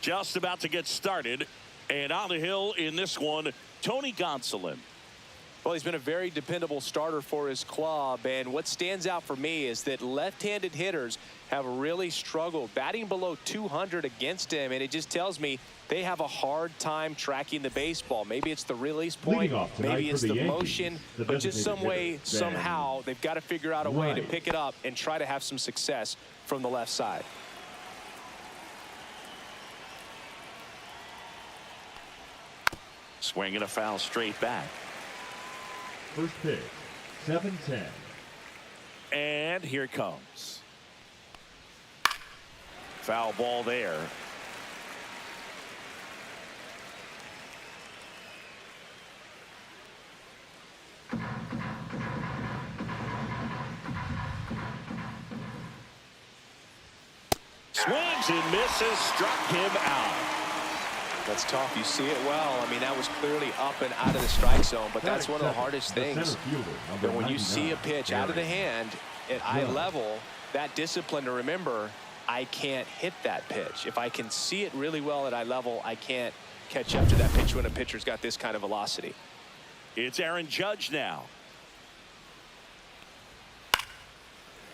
Just about to get started. And on the hill in this one, Tony Gonsolin. Well, he's been a very dependable starter for his club, and what stands out for me is that left-handed hitters have really struggled batting below 200 against him, and it just tells me they have a hard time tracking the baseball. Maybe it's the release point, maybe it's the motion, but just some way, somehow, they've got to figure out a way to pick it up and try to have some success from the left side. Swinging a foul straight back. First pitch, 7-10. And here it comes. Foul ball there. Swings and misses, struck him out. That's tough. You see it well. I mean, that was clearly up and out of the strike zone, but that's one of the hardest things. And when you see a pitch out of the hand at eye level, that discipline to remember, I can't hit that pitch. If I can see it really well at eye level, I can't catch up to that pitch when a pitcher's got this kind of velocity. It's Aaron Judge now.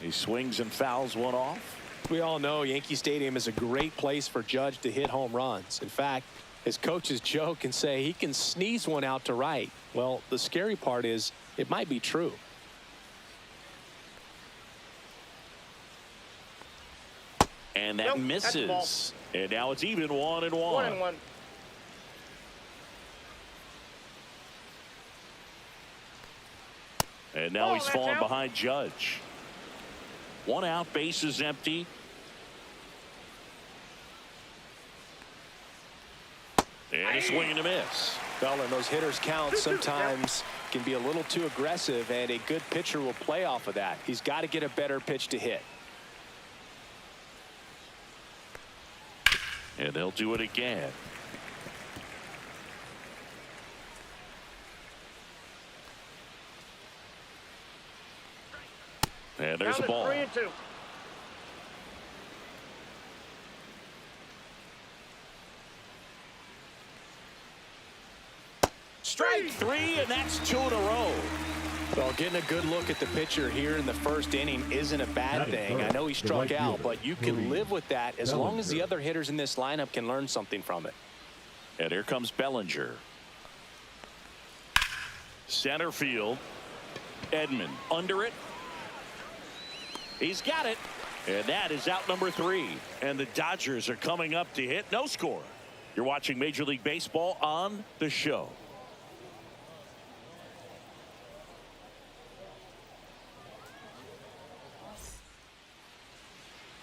He swings and fouls one off. We all know Yankee Stadium is a great place for Judge to hit home runs. In fact, his coaches joke and say he can sneeze one out to right. Well, the scary part is it might be true. And that misses. And now it's even 1-1. 1-1. And now he's falling behind Judge. One out, base is empty. And a swing and a miss. Well, and those hitters count sometimes can be a little too aggressive, and a good pitcher will play off of that. He's got to get a better pitch to hit. And they'll do it again. And there's a ball. 3-2. Strike three, and that's 2 in a row. Well, getting a good look at the pitcher here in the first inning isn't a bad thing. I know he struck out, but you can live with that as long as the other hitters in this lineup can learn something from it. And here comes Bellinger. Center field. Edman under it. He's got it. And that is out number 3. And the Dodgers are coming up to hit. No score. You're watching Major League Baseball on the show.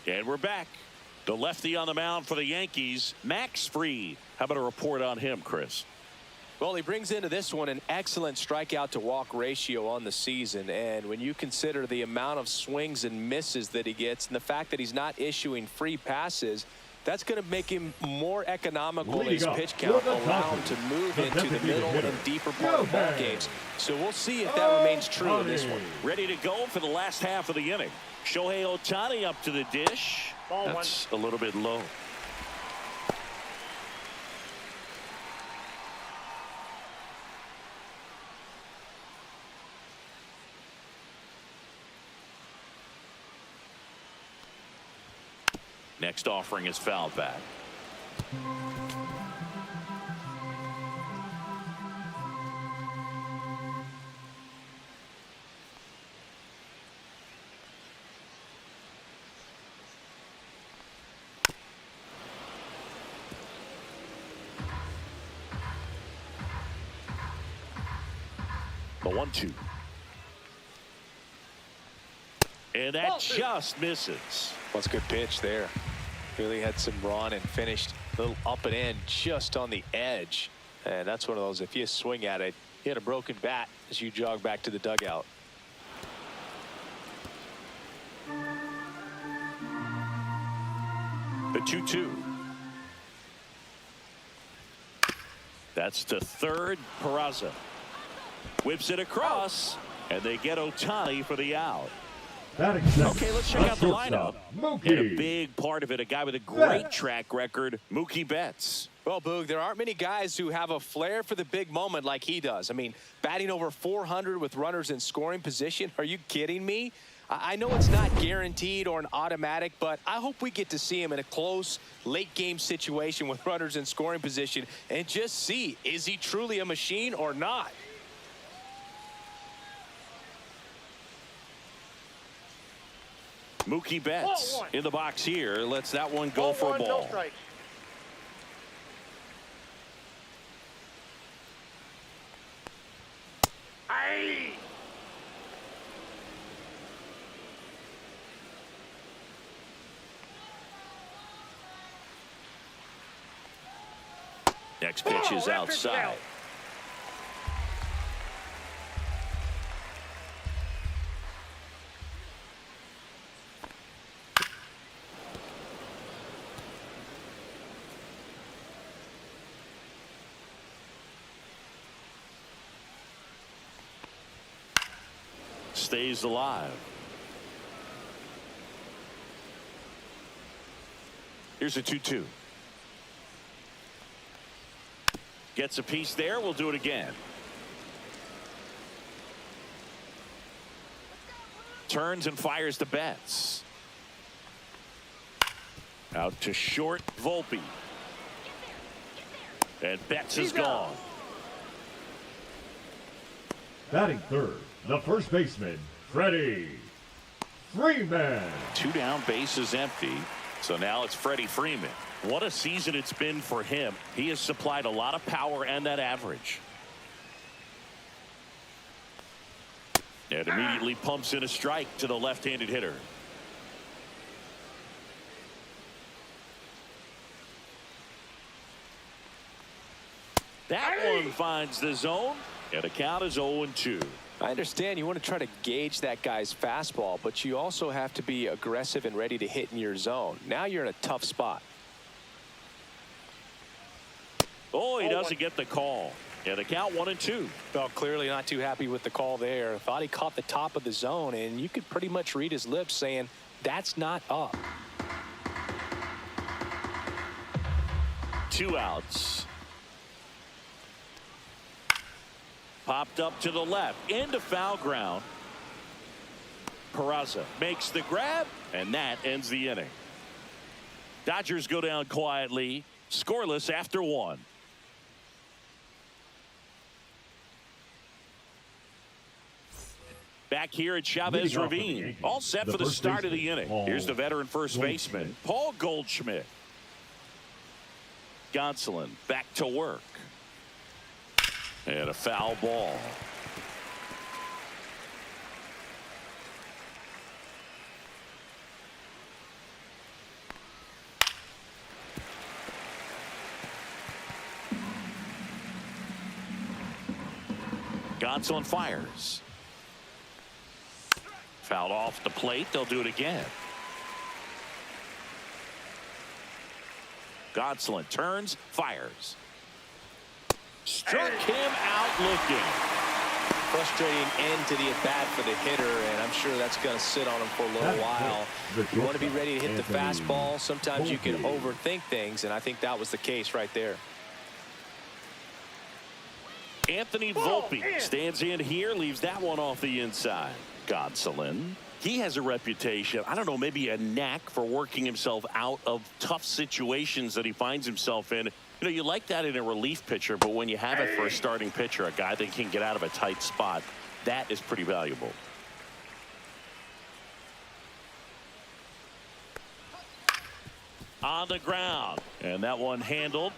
And we're back. The lefty on the mound for the Yankees, Max Fried. How about a report on him, Chris? Well, he brings into this one an excellent strikeout to walk ratio on the season. And when you consider the amount of swings and misses that he gets and the fact that he's not issuing free passes, that's going to make him more economical. His pitch count allow him to move into the middle and deeper part of ball games. So we'll see if that remains true in this one. Ready to go for the last half of the inning. Shohei Ohtani up to the dish. That's a little bit low. Next offering is fouled back. The 1-2. And that just misses. Well, it's a good pitch there. Really had some run and finished a little up and in just on the edge. And that's one of those, if you swing at it, you hit a broken bat as you jog back to the dugout. The 2-2. That's to third. Peraza whips it across, and they get Ohtani for the out. Batting second. Okay, let's check out the lineup. Mookie. And a big part of it, a guy with a great track record, Mookie Betts. Well, Boog, there aren't many guys who have a flair for the big moment like he does. I mean, batting over 400 with runners in scoring position. Are you kidding me? I know it's not guaranteed or an automatic, but I hope we get to see him in a close, late-game situation with runners in scoring position and just see, is he truly a machine or not? Mookie Betts in the box here. Lets that one go for a ball. No Aye. Next pitch is outside. Stays alive. Here's a 2-2. Gets a piece there. We'll do it again. Turns and fires to Betts. Out to short, Volpe. And Betts is gone. Batting third, the first baseman, Freddie Freeman. 2 down, bases empty. So now it's Freddie Freeman. What a season it's been for him. He has supplied a lot of power and that average. And immediately pumps in a strike to the left-handed hitter. That one finds the zone, and the count is 0-2. I understand you want to try to gauge that guy's fastball, but you also have to be aggressive and ready to hit in your zone. Now you're in a tough spot. Oh, he doesn't get the call. And the count 1-2. Well, clearly not too happy with the call there. Thought he caught the top of the zone, and you could pretty much read his lips saying, that's not up. 2 outs. Popped up to the left, into foul ground. Peraza makes the grab, and that ends the inning. Dodgers go down quietly, scoreless after 1. Back here at Chavez Ravine, all set for the start of the inning. Here's the veteran first baseman, Paul Goldschmidt. Gonsolin back to work. And a foul ball. Gonsolin fires. Fouled off the plate. They'll do it again. Gonsolin turns, fires. Struck him out looking. Frustrating end to the at-bat for the hitter, and I'm sure that's going to sit on him for a little while. You want to be ready to hit the fastball. Sometimes you can overthink things, and I think that was the case right there. Anthony Volpe stands in here, leaves that one off the inside. Gonsolin, he has a reputation, I don't know, maybe a knack for working himself out of tough situations that he finds himself in. You know, you like that in a relief pitcher, but when you have it for a starting pitcher, a guy that can get out of a tight spot, that is pretty valuable. On the ground, and that one handled.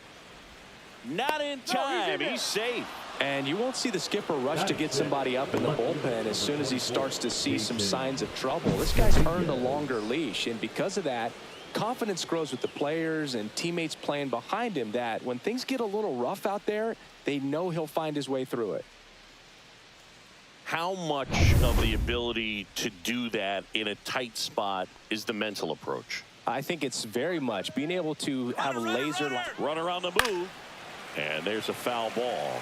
Not in time. He's safe. And you won't see the skipper rush to get somebody up in the bullpen as soon as he starts to see some signs of trouble. This guy's earned a longer leash, and because of that, confidence grows with the players and teammates playing behind him, that when things get a little rough out there, they know he'll find his way through it. How much of the ability to do that in a tight spot is the mental approach? I think it's very much being able to have a laser run around the move, and there's a foul ball.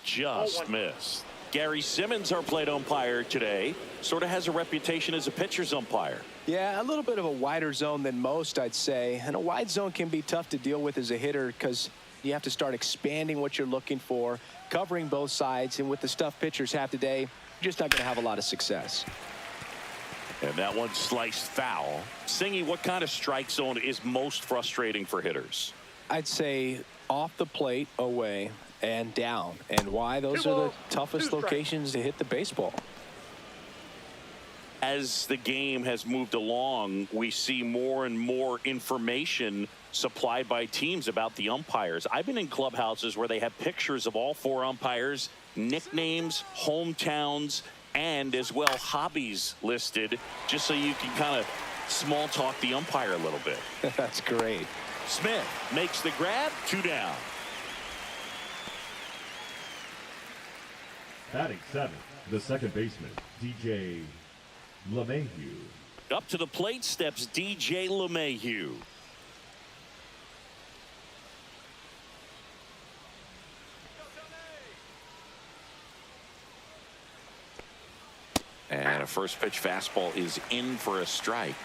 just missed. Gary Simmons, our plate umpire today, sort of has a reputation as a pitcher's umpire. Yeah, a little bit of a wider zone than most, I'd say. And a wide zone can be tough to deal with as a hitter because you have to start expanding what you're looking for, covering both sides. And with the stuff pitchers have today, you're just not going to have a lot of success. And that one sliced foul. Singy, what kind of strike zone is most frustrating for hitters? I'd say off the plate, away, and down. And why? Those are the toughest locations to hit the baseball. As the game has moved along, we see more and more information supplied by teams about the umpires. I've been in clubhouses where they have pictures of all 4 umpires, nicknames, hometowns, and as well hobbies listed, just so you can kind of small talk the umpire a little bit. That's great. Smith makes the grab, 2 down. Batting 7th, the second baseman, DJ LeMahieu. Up to the plate steps DJ LeMahieu. And a first pitch fastball is in for a strike.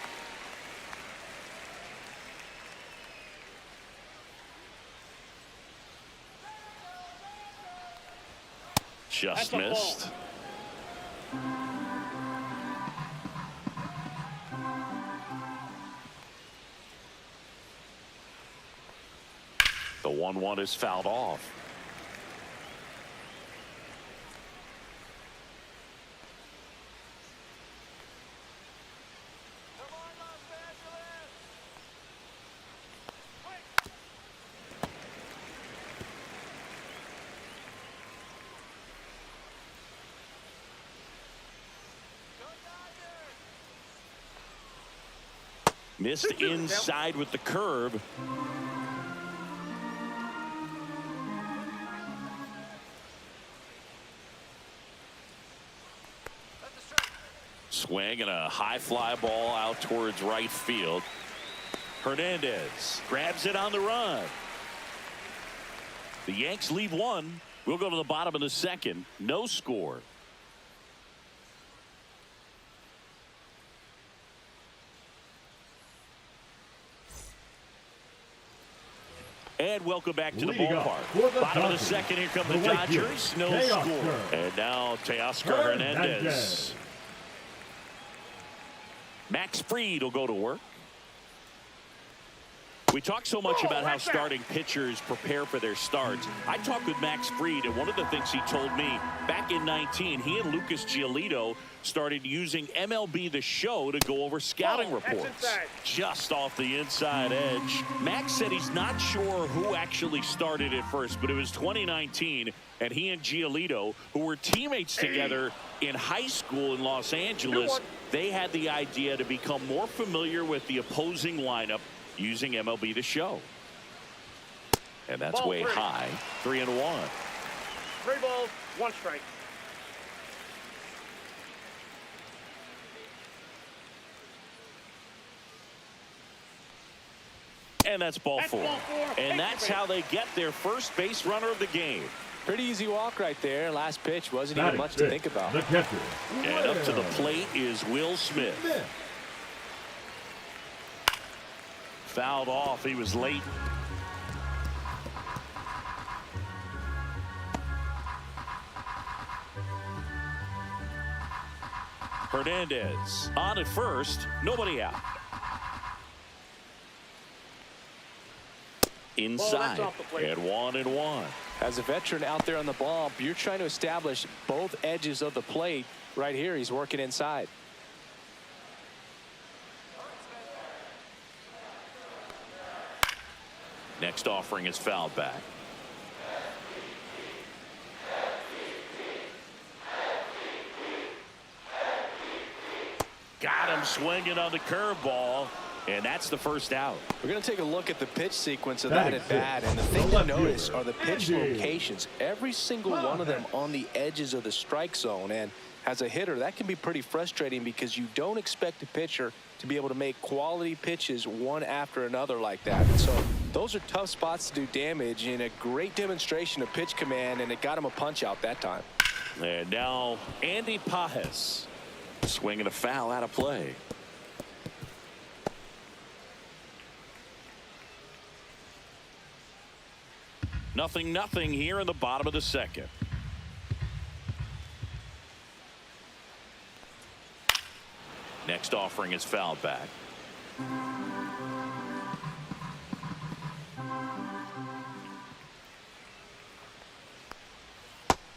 Just missed. The 1-1 is fouled off. Missed inside with the curve. Swing and a high fly ball out towards right field. Hernandez grabs it on the run. The Yanks leave 1. We'll go to the bottom of the second. No score. And welcome back to the ballpark. Bottom of the second, here come the Dodgers. No score. And now Teoscar Hernandez. Max Fried will go to work. We talk so much about how starting pitchers prepare for their starts. I talked with Max Fried, and one of the things he told me back in 19, he and Lucas Giolito started using MLB The Show to go over scouting reports. Just off the inside edge. Max said he's not sure who actually started at first, but it was 2019, and he and Giolito, who were teammates together in high school in Los Angeles, they had the idea to become more familiar with the opposing lineup using MLB The Show. And that's way high. 3-1. 3 balls, 1 strike. And that's ball 4. And that's how they get their first base runner of the game. Pretty easy walk right there. Last pitch wasn't even much to think about. The catcher. And up to the plate is Will Smith. Fouled off. He was late. Hernandez on at first. Nobody out. Inside. And 1-1. As a veteran out there on the ball, you're trying to establish both edges of the plate. Right here, he's working inside. Next offering is fouled back. Got him swinging on the curveball, and that's the first out. We're going to take a look at the pitch sequence of that at bat, and the thing to notice are the pitch locations. Every single one of them on the edges of the strike zone, and as a hitter, that can be pretty frustrating because you don't expect a pitcher to be able to make quality pitches one after another like that. And so Those are tough spots to do damage, and a great demonstration of pitch command, and it got him a punch out that time. And now Andy Pajes swinging a foul out of play. Nothing here in the bottom of the second. Next offering is fouled back.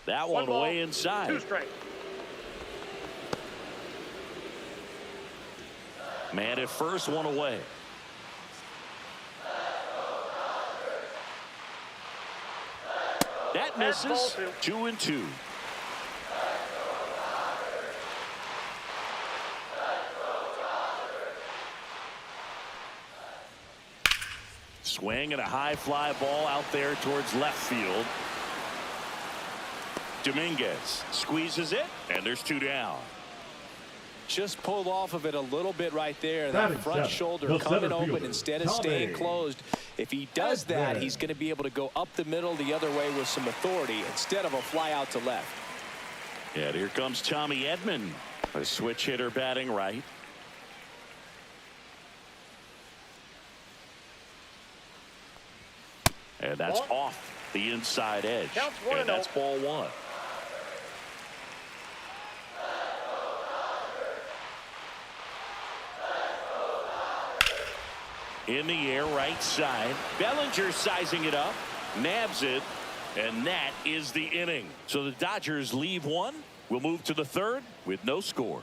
That one ball, way inside. 2 strikes. Man at first, one away. That misses. 2-2. Swing and a high fly ball out there towards left field. Dominguez squeezes it, and there's 2 down. Just pulled off of it a little bit right there. That front shoulder coming open instead of staying closed. If he does that, he's going to be able to go up the middle the other way with some authority instead of a fly out to left. And here comes Tommy Edman, a switch hitter batting right. And that's off the inside edge. And that's ball 1. In the air, right side. Bellinger sizing it up, nabs it, and that is the inning. So the Dodgers leave 1. We'll move to the 3rd with no score.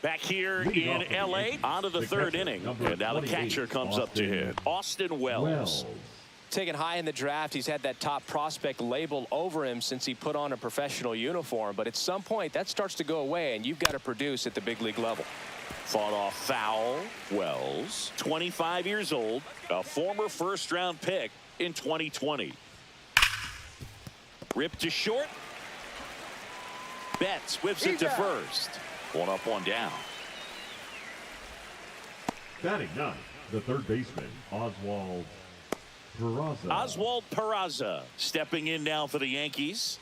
Back here in L.A. on to the 3rd inning. And now the catcher comes up to hit. Austin Wells. Taken high in the draft, he's had that top prospect label over him since he put on a professional uniform. But at some point, that starts to go away, and you've got to produce at the big league level. Fought off foul. Wells, 25 years old, a former first-round pick in 2020. Ripped to short. Betts whips it to first. 1 up, 1 down. Batting 9th, the 3rd baseman, Oswald Peraza. Oswald Peraza stepping in now for the Yankees.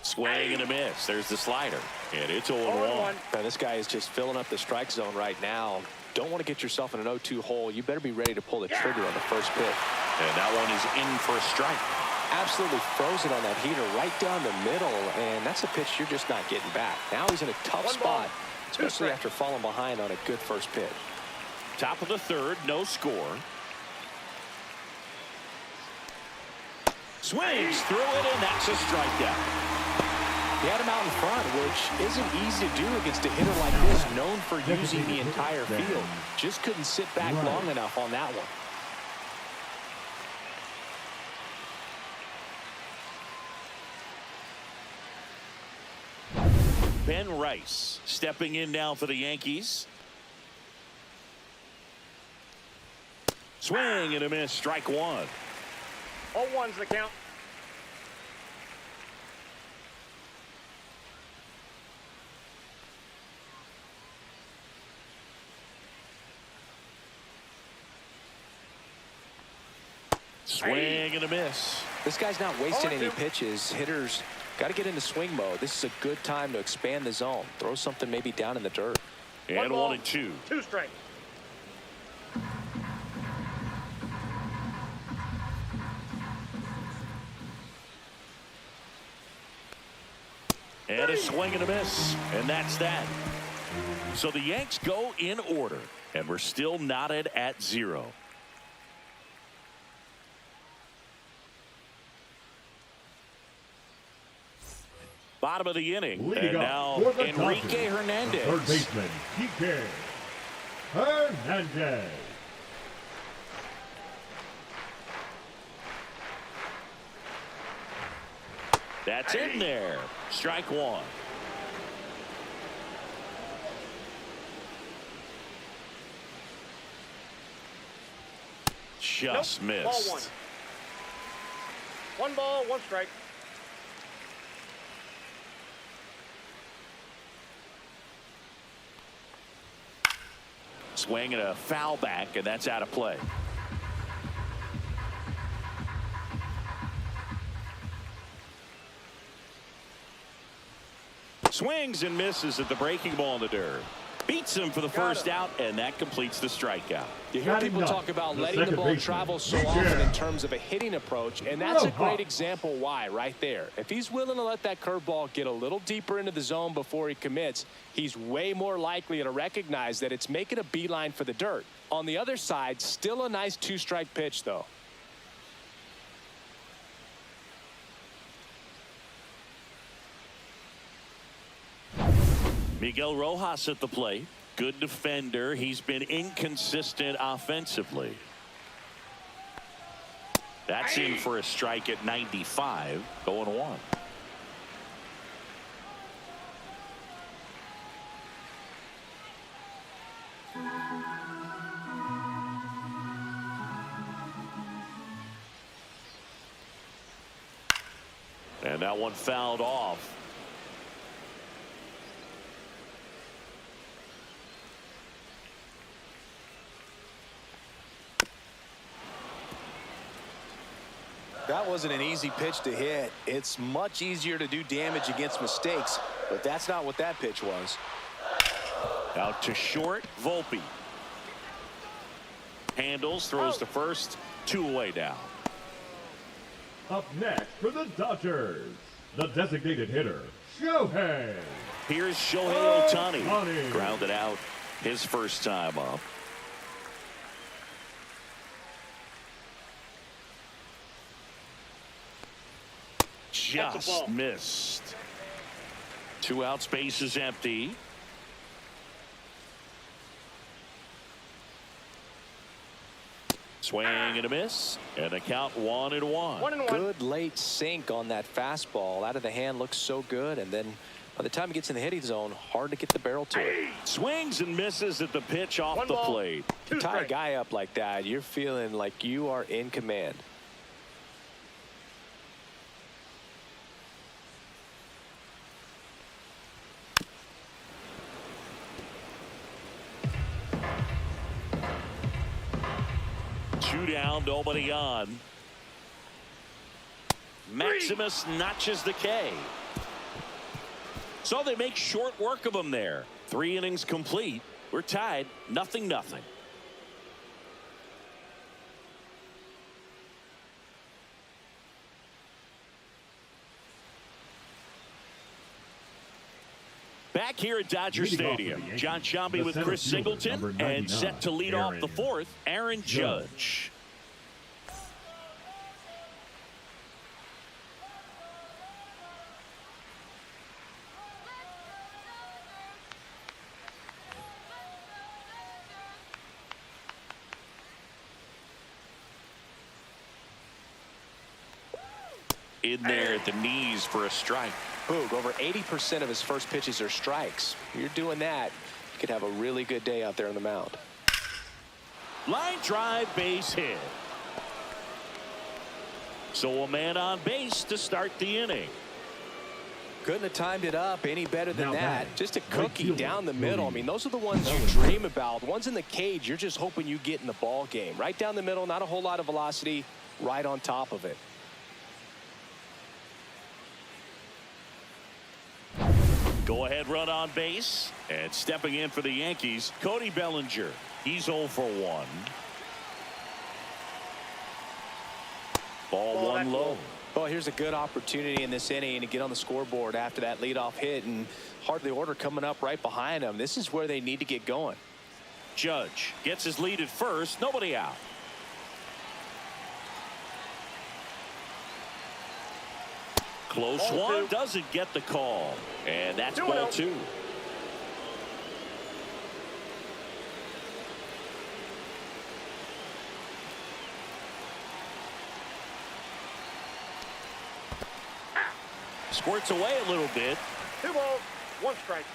Swing and a miss. There's the slider. And it's 0-1. Now, this guy is just filling up the strike zone right now. Don't want to get yourself in an 0-2 hole. You better be ready to pull the trigger on the first pitch. And that one is in for a strike. Absolutely frozen on that heater right down the middle, and that's a pitch you're just not getting back. Now he's in a tough spot, especially after falling behind on a good first pitch. Top of the 3rd, no score. Swings through it, and that's a strikeout. He had him out in front, which isn't easy to do against a hitter like this, known for using the entire field. Just couldn't sit back long enough on that one. Ben Rice stepping in now for the Yankees. Swing and a miss. Strike 1. 0-1's the count. Swing and a miss. This guy's not wasting any pitches. Hitters got to get into swing mode. This is a good time to expand the zone. Throw something maybe down in the dirt. And 1-2. 2 strikes. And a swing and a miss. And that's that. So the Yanks go in order. And we're still knotted at 0. Bottom of the inning. And now Enrique Hernandez. 3rd baseman, Enrique Hernandez. That's in there. Strike 1. Just Nope. missed. Ball 1. 1 ball, 1 strike. Swing and a foul back, and that's out of play. Swings and misses at the breaking ball in the dirt. Beats him for the first out, and that completes the strikeout. You hear people talk about letting the ball travel so often in terms of a hitting approach, and that's a great example why right there. If he's willing to let that curveball get a little deeper into the zone before he commits, he's way more likely to recognize that it's making a beeline for the dirt. On the other side, still a nice 2-strike pitch, though. Miguel Rojas at the plate. Good defender. He's been inconsistent offensively. That's in for a strike at 95. 0-1. And that one fouled off. That wasn't an easy pitch to hit. It's much easier to do damage against mistakes, but that's not what that pitch was. Out to short, Volpe. Handles, throws to first, 2 away now. Up next for the Dodgers, the designated hitter, Shohei. Here's Shohei Ohtani. Ohtani. Grounded out his first time up. Just missed. 2 outs, base is empty. Swing and a miss, and a count 1-1. 1-1. Good late sink on that fastball. Out of the hand looks so good, and then by the time he gets in the hitting zone, hard to get the barrel to it. Swings and misses at the pitch off 1 the ball, plate. 2 Tie a strikes. guy up like that, you're feeling like you are in command. Two down, nobody on. Maximus notches the K. So they make short work of him there. 3 innings complete. We're tied, 0-0. Back here at Dodger Stadium, John Sciambi with Chris Singleton, and set to lead off the 4th, Aaron Judge. In there at the knees for a strike. Boog, over 80% of his first pitches are strikes. You're doing that, you could have a really good day out there on the mound. Line drive, base hit. So a man on base to start the inning. Couldn't have timed it up any better than Now that. back, Just a right cookie fielder, down the middle. I Cody mean, those are the ones you Bellinger. dream about. The ones in the cage, you're just hoping you get in the ball game. Right down the middle, not a whole lot of velocity, right on top of it. Go ahead run on base, and stepping in for the Yankees, Cody Bellinger. He's 0 for 1. Ball 1 low. Well, here's a good opportunity in this inning to get on the scoreboard after that leadoff hit, and hardly order coming up right behind them. This is where they need to get going. Judge gets his lead at first, nobody out. Close Ball one, 2. doesn't get the call, and that's 2-0. ball 2. Squirts away a little bit. 2 balls, 1 strike.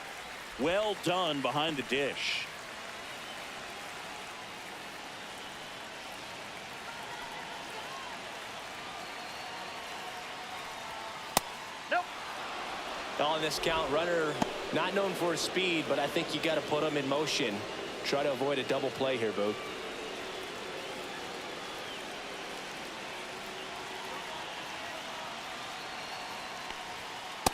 Well done behind the dish. On this count, runner not known for his speed, but I think you got to put him in motion. Try to avoid a double play here, Boog.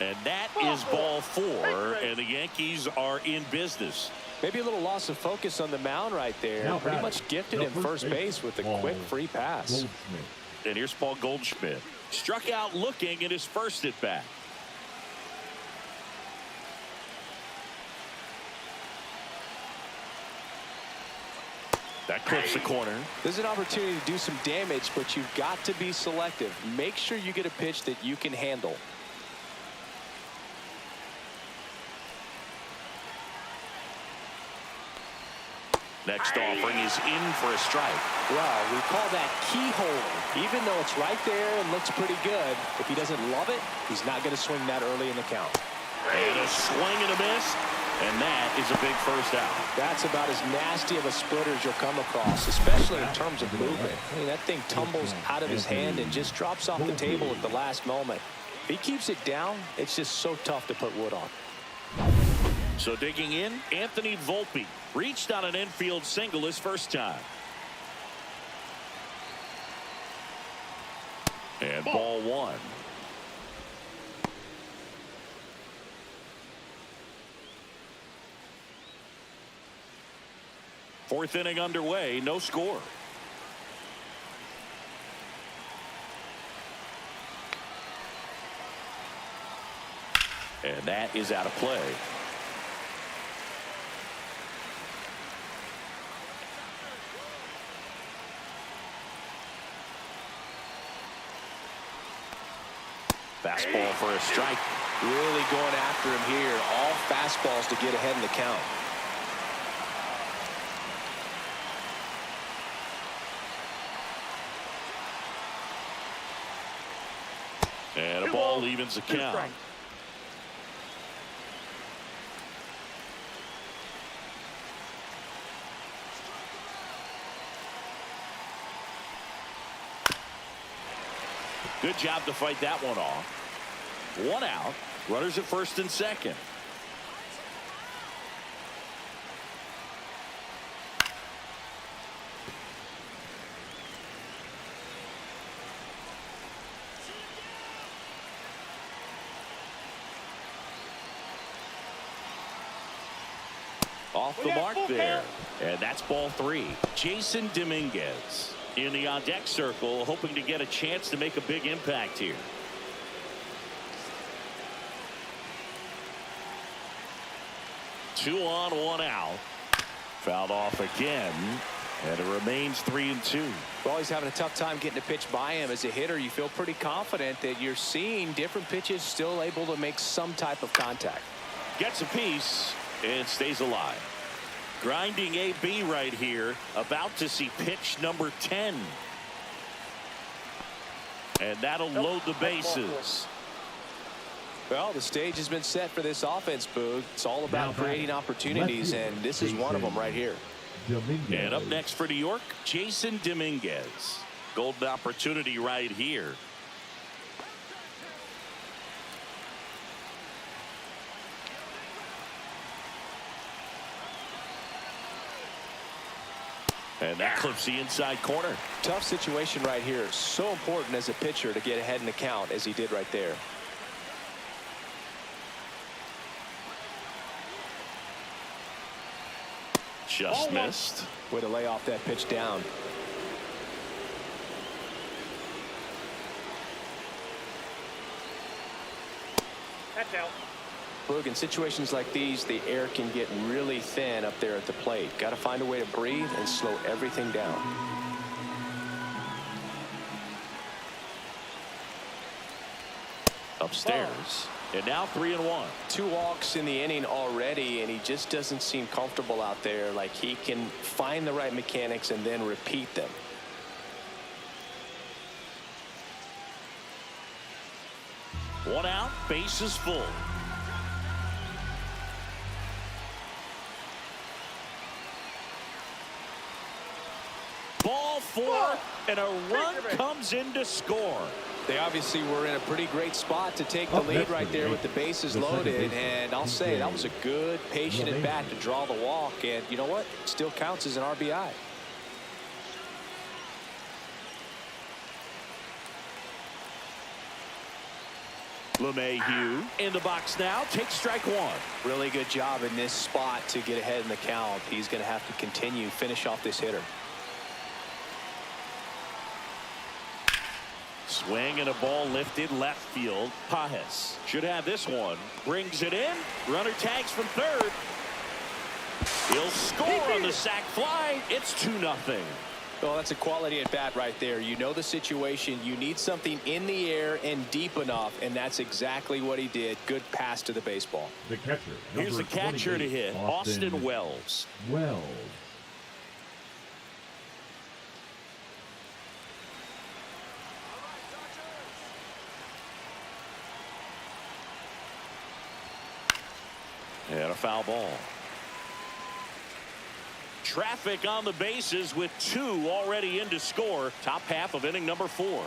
And that is ball 4, and the Yankees are in business. Maybe a little loss of focus on the mound right there. Now Pretty batting, much gifted the in first first base with a Paul quick free pass. Goldschmidt. And here's Paul Goldschmidt. Struck out looking at his first at bat. That clips the corner. There's an opportunity to do some damage, but you've got to be selective. Make sure you get a pitch that you can handle. Next offering is in for a strike. Well, we call that keyhole. Even though it's right there and looks pretty good, if he doesn't love it, he's not going to swing that early in the count. And a swing and a miss, and that is a big first out. That's about as nasty of a splitter as you'll come across, especially in terms of movement. I mean, that thing tumbles out of his hand and just drops off the table at the last moment. If he keeps it down, it's just so tough to put wood on. So digging in, Anthony Volpe reached on an infield single his first time. And ball 1. Fourth inning underway, no score. And that is out of play. Fastball for a strike. Really going after him here. All fastballs to get ahead in the count. And a ball evens the count. Good job to fight that one off. 1 out. Runners at first and second. Off the mark there. And that's ball 3. Jason Dominguez in the on-deck circle, hoping to get a chance to make a big impact here. Two on, 1 out. Fouled off again, and it remains 3-2. Well, he's having a tough time getting a pitch by him. As a hitter, you feel pretty confident that you're seeing different pitches still able to make some type of contact. Gets a piece and stays alive. Grinding AB right here, about to see pitch number 10. And that'll load the bases. Well, the stage has been set for this offense, Boog. It's all about creating opportunities, and this is one of them right here. Dominguez. And up next for New York, Jason Dominguez. Golden opportunity right here. And that clips the inside corner. Tough situation right here. So important as a pitcher to get ahead in the count as he did right there. Just missed. Way to lay off that pitch down. That's out. Boog, in situations like these, the air can get really thin up there at the plate. Got to find a way to breathe and slow everything down. Upstairs. And now 3-1. 2 walks in the inning already, and he just doesn't seem comfortable out there. Like he can find the right mechanics and then repeat them. One out, bases full. Ball 4, and a run comes in to score. They obviously were in a pretty great spot to take the lead right there with the bases loaded. And I'll say that was a good, patient at bat to draw the walk. And you know what? It still counts as an RBI. LeMahieu in the box now. Takes strike one. Really good job in this spot to get ahead in the count. He's going to have to continue, finish off this hitter. Swing and a ball lifted left field. Pajes should have this one. Brings it in. Runner tags from third. He'll score on the sac fly. It's 2-0. Well, that's a quality at bat right there. You know the situation. You need something in the air and deep enough, and that's exactly what he did. Good pass to the baseball. The catcher. Here's the catcher to hit, Austin Wells. And a foul ball. Traffic on the bases with 2 already in to score. Top half of inning number 4.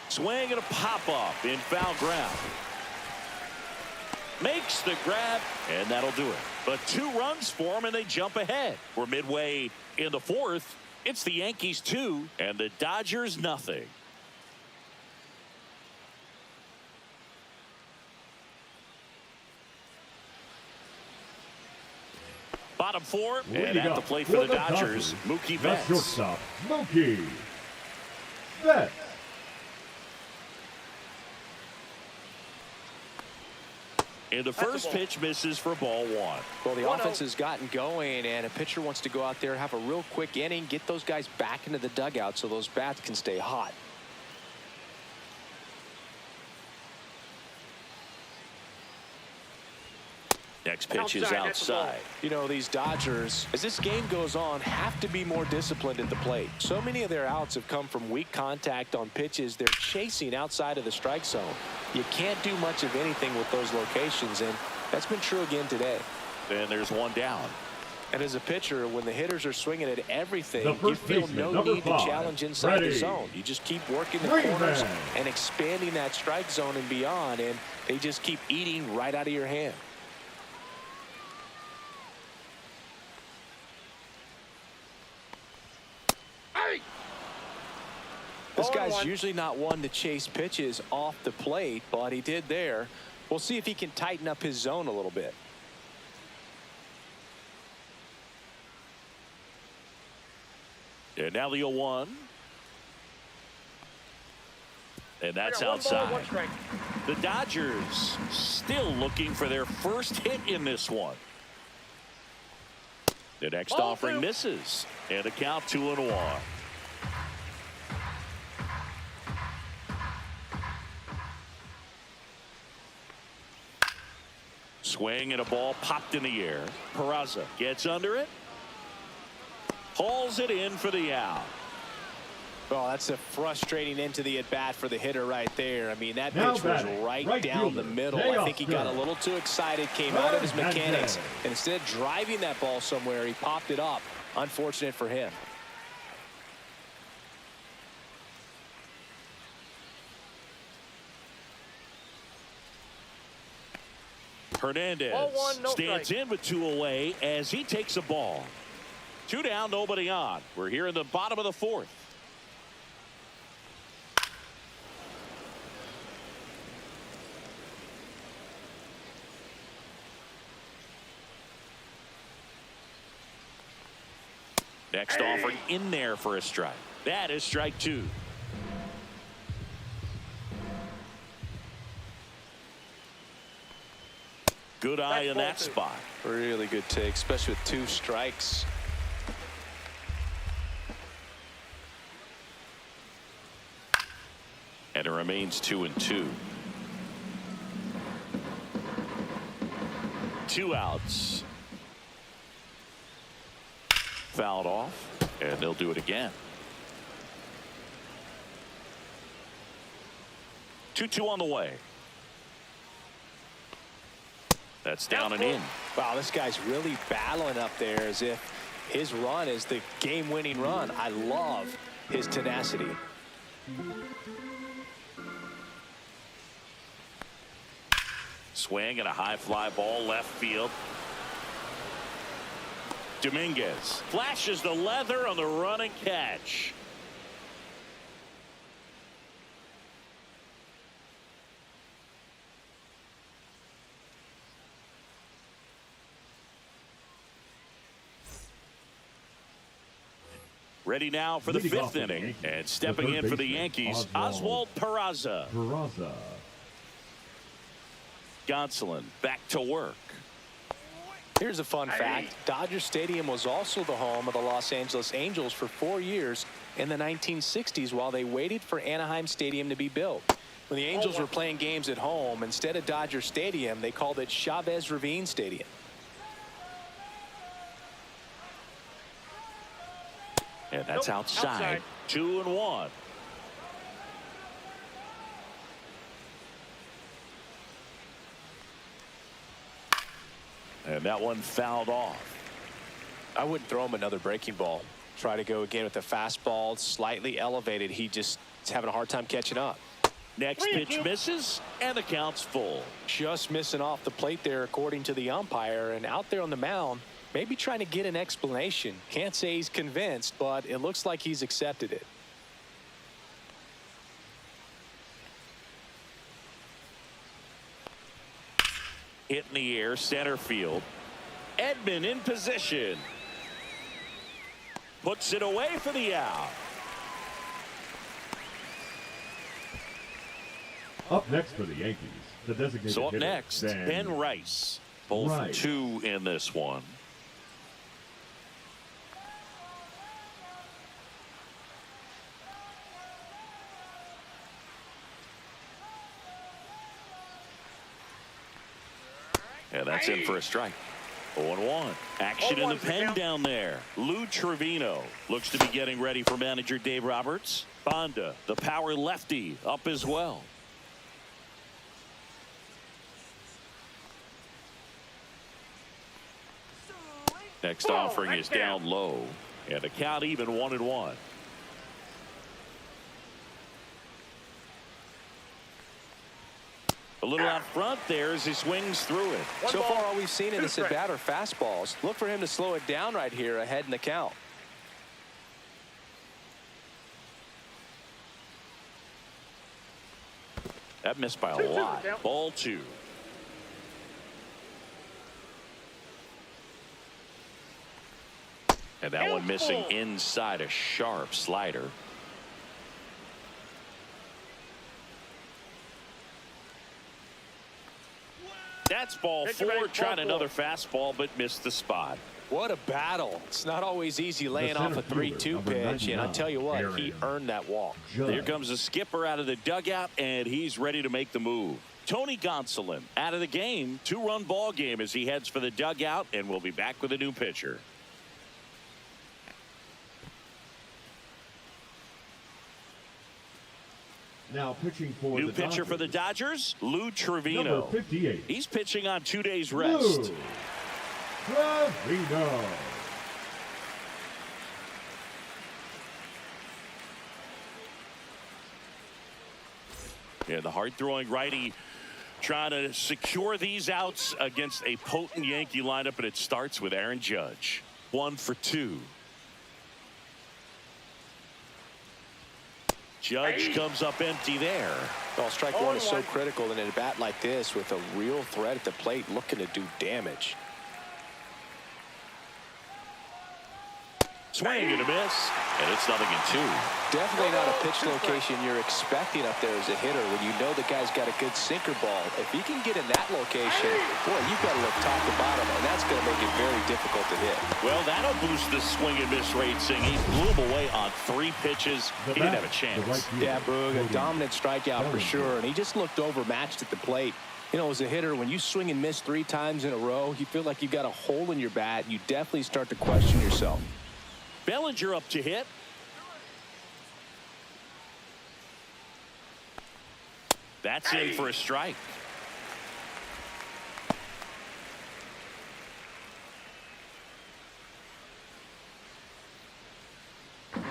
Swing and a pop-up in foul ground. Makes the grab, and that'll do it. But 2 runs for him, and they jump ahead. We're midway in the 4th. It's the Yankees 2 and the Dodgers nothing. Bottom 4, and at the plate for the Dodgers, Mookie Betts. Shortstop, Mookie Betts. And the first pitch misses for ball 1. Well, the offense has gotten going, and a pitcher wants to go out there, have a real quick inning, get those guys back into the dugout so those bats can stay hot. Next pitch is outside. You know, these Dodgers, as this game goes on, have to be more disciplined at the plate. So many of their outs have come from weak contact on pitches they're chasing outside of the strike zone. You can't do much of anything with those locations, and that's been true again today. And there's one down. And as a pitcher, when the hitters are swinging at everything, you feel no need to challenge inside the zone. You just keep working the corners and expanding that strike zone and beyond, and they just keep eating right out of your hand. This guy's usually not one to chase pitches off the plate, but he did there. We'll see if he can tighten up his zone a little bit. And now the 0-1. And that's outside. The Dodgers still looking for their first hit in this one. The next offering misses. And a count 2-1. Swing and a ball popped in the air. Peraza gets under it. Hauls it in for the out. Oh, that's a frustrating end to the at-bat for the hitter right there. I mean, that pitch was right down the middle. I think he got a little too excited, came out of his mechanics, and instead of driving that ball somewhere, he popped it up. Unfortunate for him. Hernandez stands in with 2 away as he takes a ball. 2 down, nobody on. We're here in the bottom of the 4th. Next offering in there for a strike. That is strike 2. Good eye in that spot. Really good take, especially with 2 strikes. And it remains 2-2. 2 outs. Fouled off, and they'll do it again. 2-2 on the way. That's down and in. Wow, this guy's really battling up there as if His run is the game-winning run. I love his tenacity. Swing and a high fly ball left field. Dominguez flashes the leather on the running catch. Ready now for the fifth inning. And stepping in for the Yankees, Oswald Peraza. Gonsolin back to work. Here's a fun fact. Dodger Stadium was also the home of the Los Angeles Angels for 4 years in the 1960s while they waited for Anaheim Stadium to be built. When the Angels were playing games at home, instead of Dodger Stadium, they called it Chavez Ravine Stadium. And that's outside. 2-1. And that one fouled off. I wouldn't throw him another breaking ball. Try to go again with the fastball, slightly elevated. He just is having a hard time catching up. Next pitch misses, and the count's full. Just missing off the plate there, according to the umpire. And out there on the mound, maybe trying to get an explanation. Can't say he's convinced, but it looks like he's accepted it. Hit in the air, center field. Edman in position. Puts it away for the out. Up next for the Yankees, the designated So up hitter, next, Ben Rice. Both for 2 in this one. And that's in for a strike. 0-1. Action in the pen down there. Lou Trevino looks to be getting ready for manager Dave Roberts. Bonda, the power lefty, up as well. Next offering is down low. And the count even 1-1. A little out front there as he swings through it. So far, all we've seen in this at bat are fastballs. Look for him to slow it down right here ahead in the count. That missed by a lot. Ball 2. And that one missing inside, a sharp slider. That's ball 4, trying another fastball, but missed the spot. What a battle. It's not always easy laying off a 3-2 pitch, and I tell you what, he earned that walk. Here comes the skipper out of the dugout, and he's ready to make the move. Tony Gonsolin out of the game. 2-run ball game as he heads for the dugout, and we'll be back with a new pitcher. Now pitching for new the pitcher Dodgers, for the Dodgers, Lou Trevino. number 58. He's pitching on 2 days rest. Lou Trevino. Yeah, the hard-throwing righty trying to secure these outs against a potent Yankee lineup, and it starts with Aaron Judge. 1 for 2. Judge comes up empty there. Well, strike 1 is so critical in a bat like this with a real threat at the plate looking to do damage. Swing and a miss, and it's 0-2. Definitely not a pitch location you're expecting up there as a hitter when you know the guy's got a good sinker ball. If he can get in that location, boy, you've got to look top to bottom, and that's going to make it very difficult to hit. Well, that'll boost the swing and miss rate. He blew him away on 3 pitches. He didn't have a chance. Yeah, Boog, a dominant strikeout for sure, and he just looked overmatched at the plate. You know, as a hitter, when you swing and miss 3 times in a row, you feel like you've got a hole in your bat. You definitely start to question yourself. Bellinger up to hit. That's in for a strike.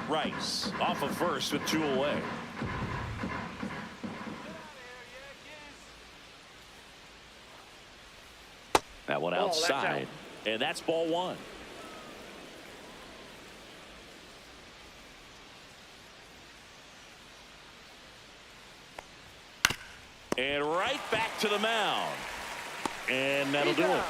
Rice off of first with 2 away. That one outside, and that's ball 1. And right back to the mound. And that'll do it.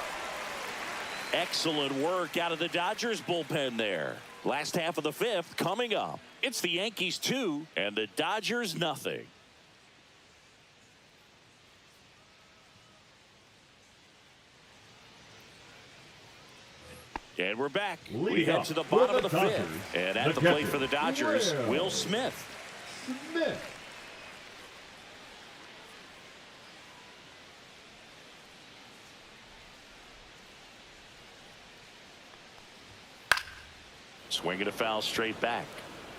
Excellent work out of the Dodgers bullpen there. Last half of the 5th coming up. It's the Yankees 2 and the Dodgers nothing. And we're back. We head to the bottom of the 5th. And at the plate for the Dodgers, Will Smith. Swinging a foul straight back.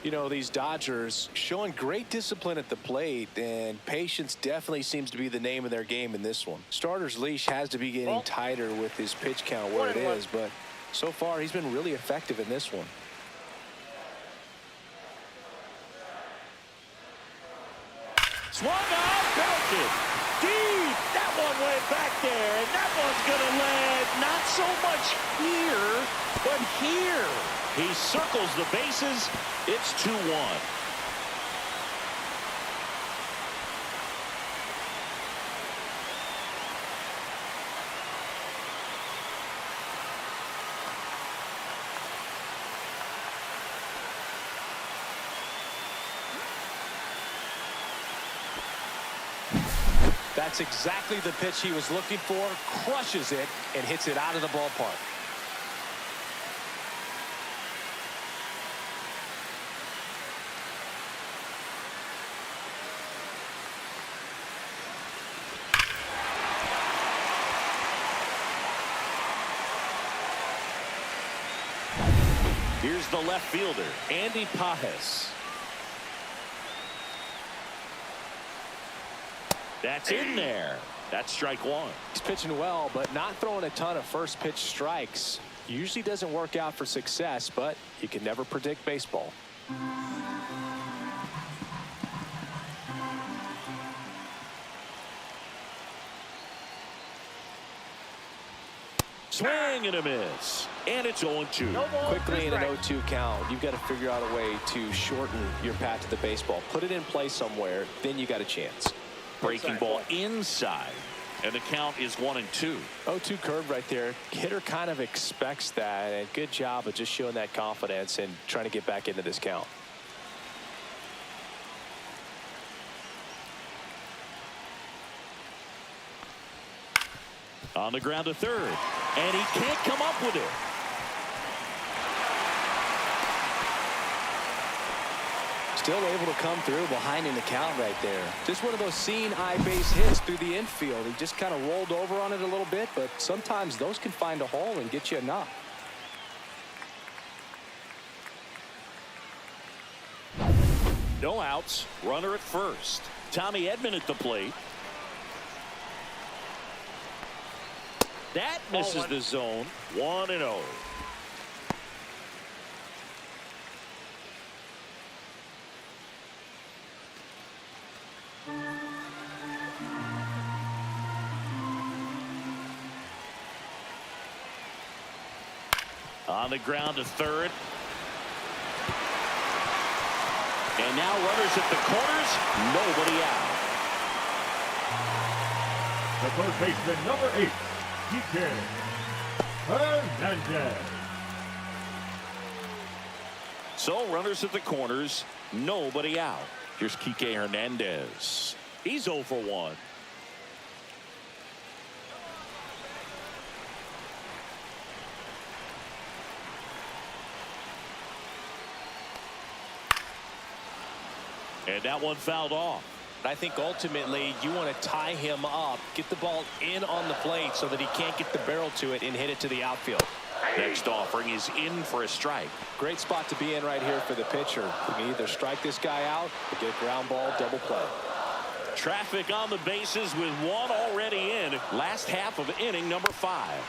You know, these Dodgers showing great discipline at the plate, and patience definitely seems to be the name of their game in this one. Starter's leash has to be getting tighter with his pitch count where it is, but so far he's been really effective in this one. Swung on, belted deep. That one went back there, and that one's going to land not so much here, but here. He circles the bases. It's 2-1. That's exactly the pitch he was looking for. Crushes it and hits it out of the ballpark. Here's the left fielder, Andy Pajes. That's in there. That's strike 1. He's pitching well, but not throwing a ton of first pitch strikes. Usually doesn't work out for success, but you can never predict baseball. Swing and a miss. And it's 0-2. Quickly in an 0-2 count, you've got to figure out a way to shorten your path to the baseball. Put it in play somewhere, then you got a chance. Breaking ball inside. And the count is 1-2. 0-2 curve right there. Hitter kind of expects that, and good job of just showing that confidence and trying to get back into this count. On the ground to third, and he can't come up with it. Still able to come through behind in the count right there. Just one of those seeing eye base hits through the infield. He just kind of rolled over on it a little bit, but sometimes those can find a hole and get you enough. No outs, runner at first. Tommy Edman at the plate. That misses the zone. 1-0. On the ground to third. And now runners at the corners. Nobody out. The third baseman, number 8. Kike Hernandez. So runners at the corners, nobody out. Here's Kike Hernandez. He's 0 for 1. And that one fouled off. I think ultimately you want to tie him up, get the ball in on the plate so that he can't get the barrel to it and hit it to the outfield. Next offering is in for a strike. Great spot to be in right here for the pitcher. You can either strike this guy out or get ground ball, double play. Traffic on the bases with one already in. Last half of inning number 5.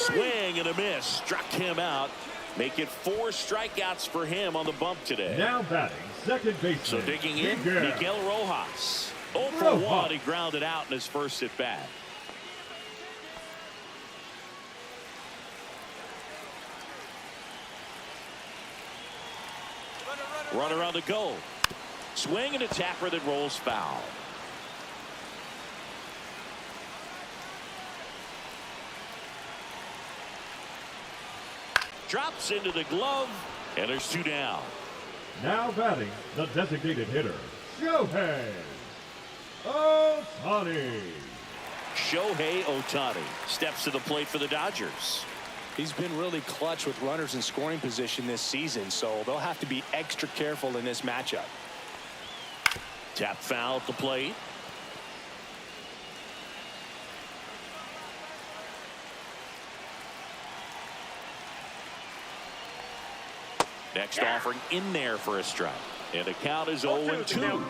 Swing and a miss. Struck him out. Make it 4 strikeouts for him on the bump today. Now batting, second baseman. So digging in, Miguel Rojas. 0 for 1. He grounded out in his first at bat. Runner on the go. Swing and a tapper that rolls foul. Drops into the glove, and there's 2 down. Now batting, the designated hitter, Shohei Ohtani. Shohei Ohtani steps to the plate for the Dodgers. He's been really clutch with runners in scoring position this season, so they'll have to be extra careful in this matchup. Tap foul at the plate. Next offering in there for a strike. And the count is 0-2.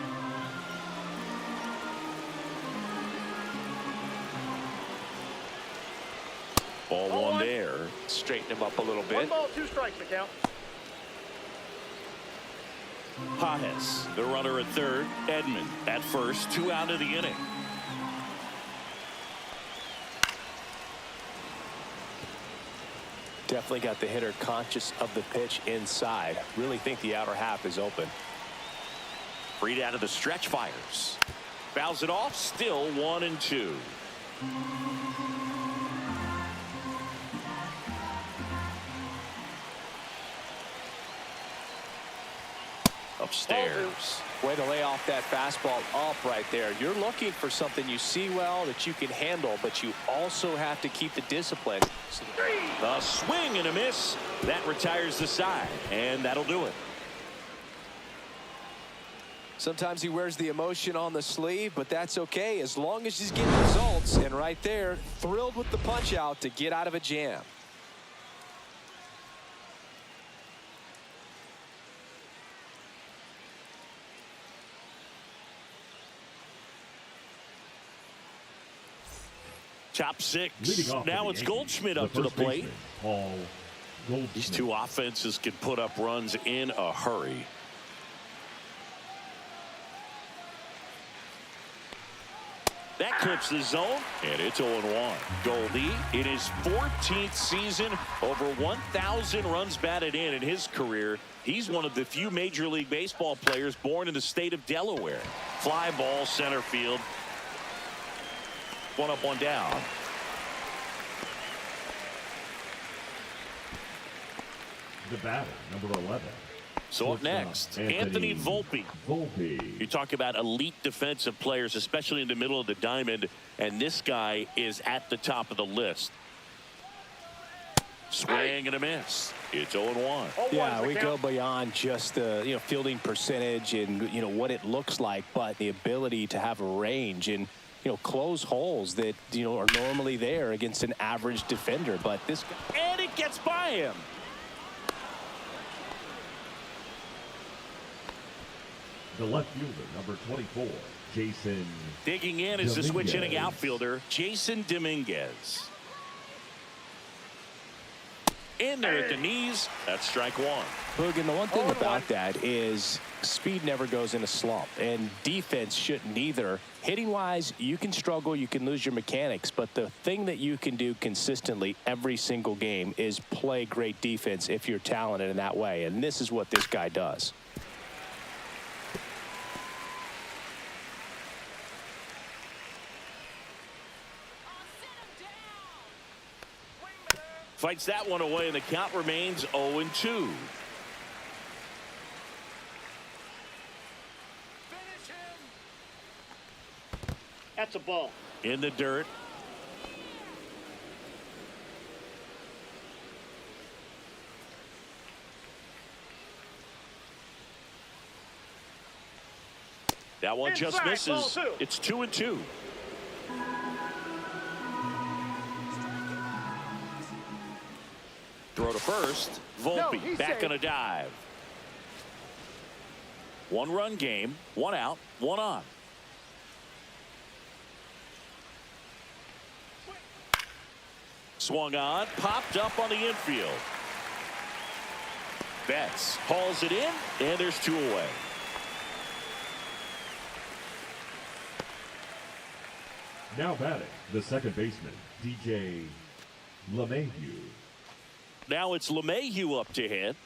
Ball 1 there. Straighten him up a little 1 bit. ball, 2 strikes to count. Pages, the runner at third. Edman at first. 2 out of the inning. Definitely got the hitter conscious of the pitch inside. Really think the outer half is open. Freed out of the stretch, fires. Fouls it off. Still 1-2. Upstairs. Way to lay off that fastball up right there. You're looking for something you see well that you can handle, but you also have to keep the discipline. A swing and a miss. That retires the side, and that'll do it. Sometimes he wears the emotion on the sleeve, but that's okay as long as he's getting results. And right there, thrilled with the punch out to get out of a jam. Top 6. Leading off Now for the it's Yankees, Goldschmidt up to the first plate. baseman, Paul Goldschmidt. These 2 offenses can put up runs in a hurry. That clips the zone, and it's 0-1. Goldie in his 14th season, over 1,000 runs batted in his career. He's one of the few Major League Baseball players born in the state of Delaware. Fly ball center field. 1 up, 1 down. The batter, number 11. So up next, Anthony Volpe. You talk about elite defensive players, especially in the middle of the diamond, and this guy is at the top of the list. Swing and a miss. It's 0-1. Yeah, we go beyond just the fielding percentage and what it looks like, but the ability to have a range and close holes that are normally there against an average defender. But this guy, and it gets by him. The left fielder, number 24, Jason. Digging in is the switch hitting outfielder, Jason Dominguez. In there at the knees. That's strike 1. Boog, and the one thing about that is speed never goes in a slump, and defense shouldn't either. Hitting wise, you can struggle, you can lose your mechanics, but the thing that you can do consistently every single game is play great defense if you're talented in that way, and this is what this guy does. Fights that one away, and the count remains 0-2. That's a ball. In the dirt. That one just misses. It's 2-2. Throw to first. Volpe back on a dive. 1-run game. 1 out. 1 on. swung on, popped up on the infield. Betts hauls it in, and there's 2 away. Now batting, the second baseman, DJ LeMahieu. Now it's LeMahieu up to hit.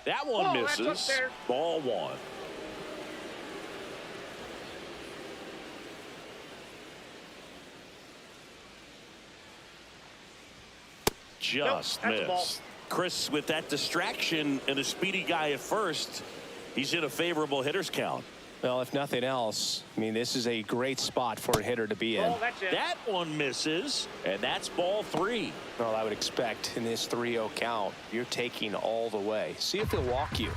That one misses. Ball 1. Just missed. Chris, with that distraction and a speedy guy at first, he's in a favorable hitter's count. Well, if nothing else, I mean, this is a great spot for a hitter to be in. That one misses, and that's ball 3. Well, I would expect in this 3-0 count, you're taking all the way. See if he'll walk you.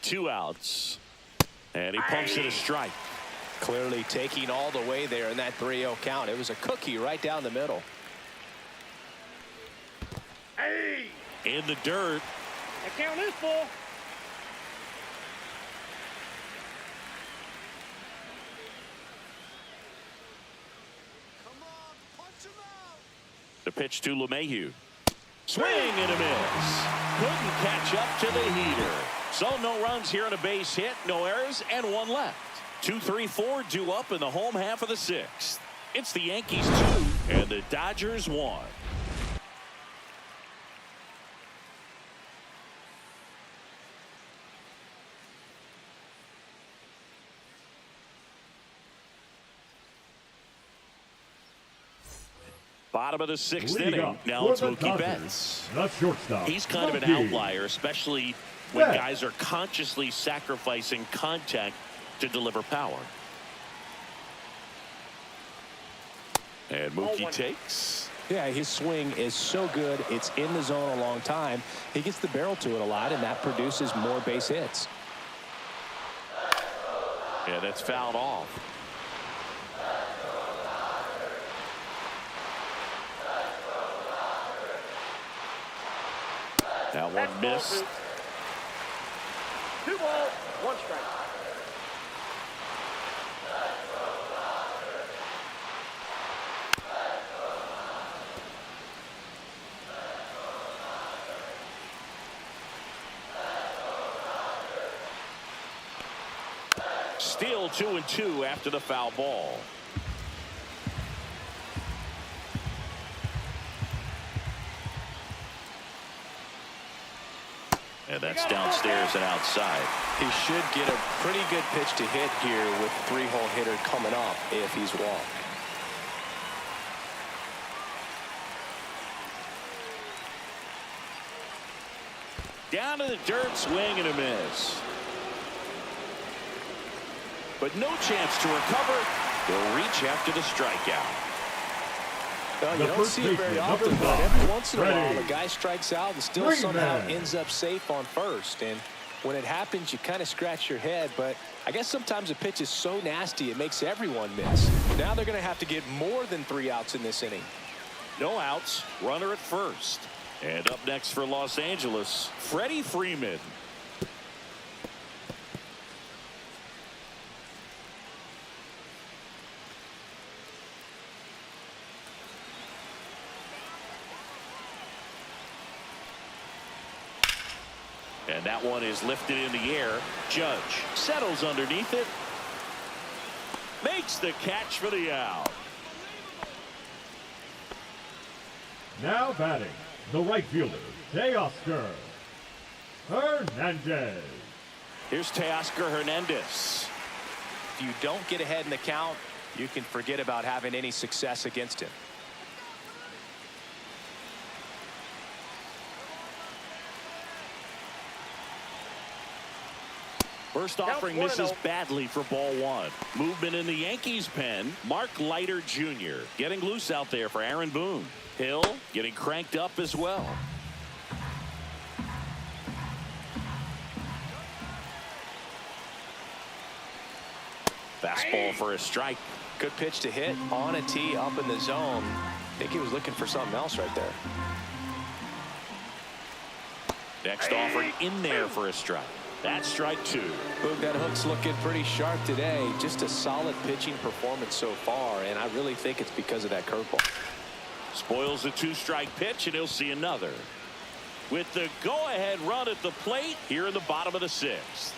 Two outs, and he pumps it a strike. Clearly taking all the way there in that 3-0 count. It was a cookie right down the middle. In the dirt. The count is full. The pitch to LeMahieu. Swing and a miss. Couldn't catch up to the heater. So no runs here on a base hit, no errors, and 1 left. 2, 3, 4 due up in the home half of the 6th. It's the Yankees 2 and the Dodgers 1. Bottom of the 6th inning. Now it's Mookie Betts. The shortstop. He's kind of an outlier, especially when guys are consciously sacrificing contact to deliver power. And Mookie takes. Yeah, his swing is so good. It's in the zone a long time. He gets the barrel to it a lot, and that produces more base hits. Yeah, that's fouled off. That one missed. 2 balls, 1 strike. Still 2-2 after the foul ball. And that's downstairs and outside. He should get a pretty good pitch to hit here with 3-hole hitter coming up if he's walked. Down to the dirt, swing and a miss. But no chance to recover. They'll reach after the strikeout. Well, you don't see it very often, but every once in a while, the guy strikes out and still somehow ends up safe on first. And when it happens, you kind of scratch your head. But I guess sometimes a pitch is so nasty, it makes everyone miss. Now they're going to have to get more than 3 outs in this inning. No outs, runner at first. And up next for Los Angeles, Freddie Freeman. And that one is lifted in the air. Judge settles underneath it. Makes the catch for the out. Now batting, the right fielder, Teoscar Hernandez. Here's Teoscar Hernandez. If you don't get ahead in the count, you can forget about having any success against him. First offering misses badly for ball 1. Movement in the Yankees pen. Mark Leiter Jr. getting loose out there for Aaron Boone. Hill getting cranked up as well. Fastball for a strike. Good pitch to hit on a tee up in the zone. I think he was looking for something else right there. Next offering in there for a strike. That's strike 2. Boog, that hook's looking pretty sharp today. Just a solid pitching performance so far, and I really think it's because of that curveball. Spoils the 2-strike pitch, and he'll see another. With the go-ahead run at the plate here in the bottom of the 6th.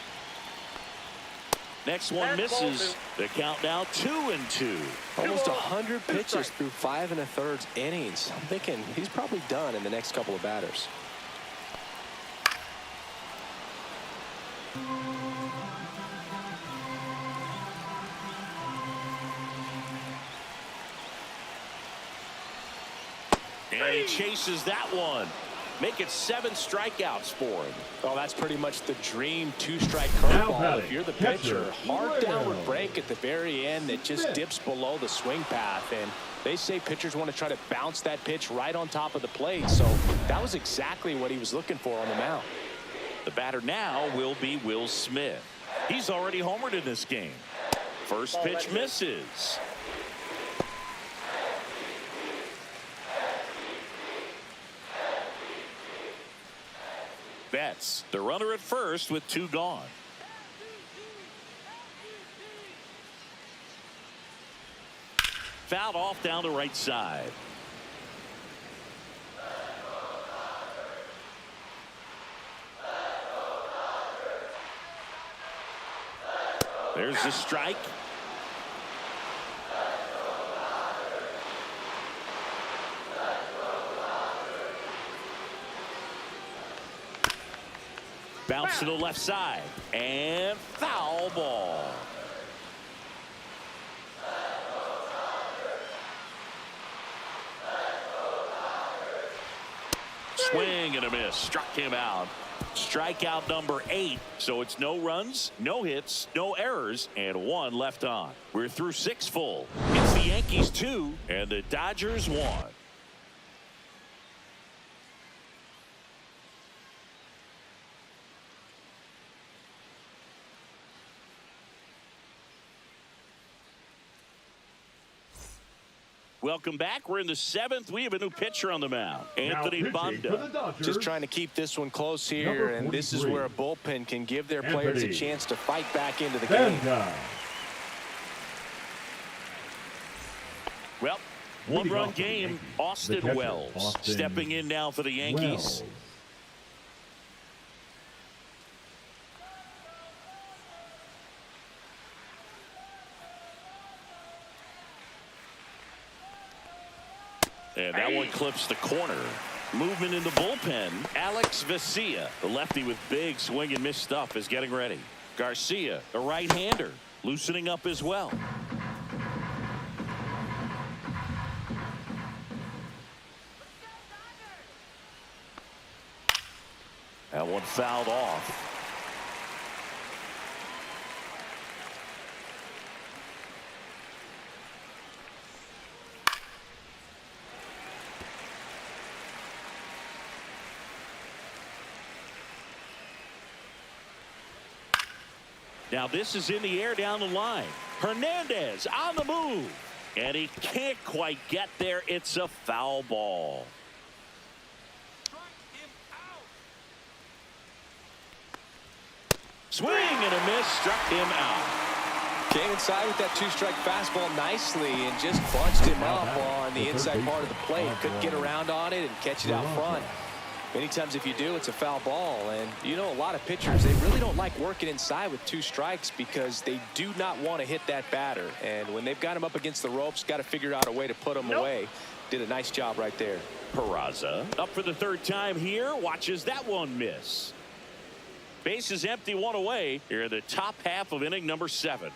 Next one misses. The count now 2-2. Almost 100 pitches through 5 1/3 innings. I'm thinking he's probably done in the next couple of batters. And he chases that one. Make it 7 strikeouts for him. Well, that's pretty much the dream 2-strike curveball. If you're the pitcher, hard downward break at the very end that just dips below the swing path. And they say pitchers want to try to bounce that pitch right on top of the plate. So that was exactly what he was looking for on the mound. The batter now will be Will Smith. He's already homered in this game. First pitch misses. Betts, the runner at first with 2 gone. Fouled off down the right side. There's the strike. Bounce to the left side and foul ball. Swing and a miss. Struck him out. Strikeout number 8. So it's no runs, no hits, no errors, and 1 left on. We're through 6 full. It's the Yankees 2 and the Dodgers 1. Welcome back. We're in the 7th. We have a new pitcher on the mound. Anthony Banda. Just trying to keep this one close here, and this is where a bullpen can give their players a chance to fight back into the game. Well, 1-run game. Austin Wells stepping in now for the Yankees. And that one clips the corner. Movement in the bullpen. Alex Vesia, the lefty with big swing and miss stuff, is getting ready. Garcia, a right-hander, loosening up as well. That one fouled off. Now this is in the air down the line. Hernandez on the move. And he can't quite get there. It's a foul ball. Swing and a miss. Struck him out. Came inside with that 2-strike fastball nicely and just bunched him up on the inside part of the plate. Couldn't get around on it and catch it out front. Many times if you do, it's a foul ball. And you know, a lot of pitchers, they really don't like working inside with 2 strikes because they do not want to hit that batter. And when they've got him up against the ropes, got to figure out a way to put him away. Did a nice job right there. Peraza up for the 3rd time here. Watches that one miss. Base is empty, 1 away here in the top half of inning number 7.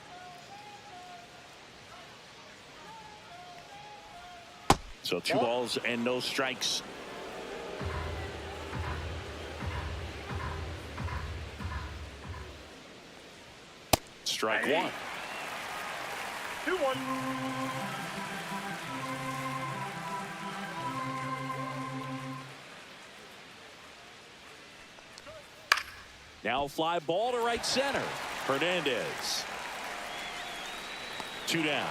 So 2 balls and no strikes. Strike 1. 2-1. Now fly ball to right center. Hernandez. 2 down.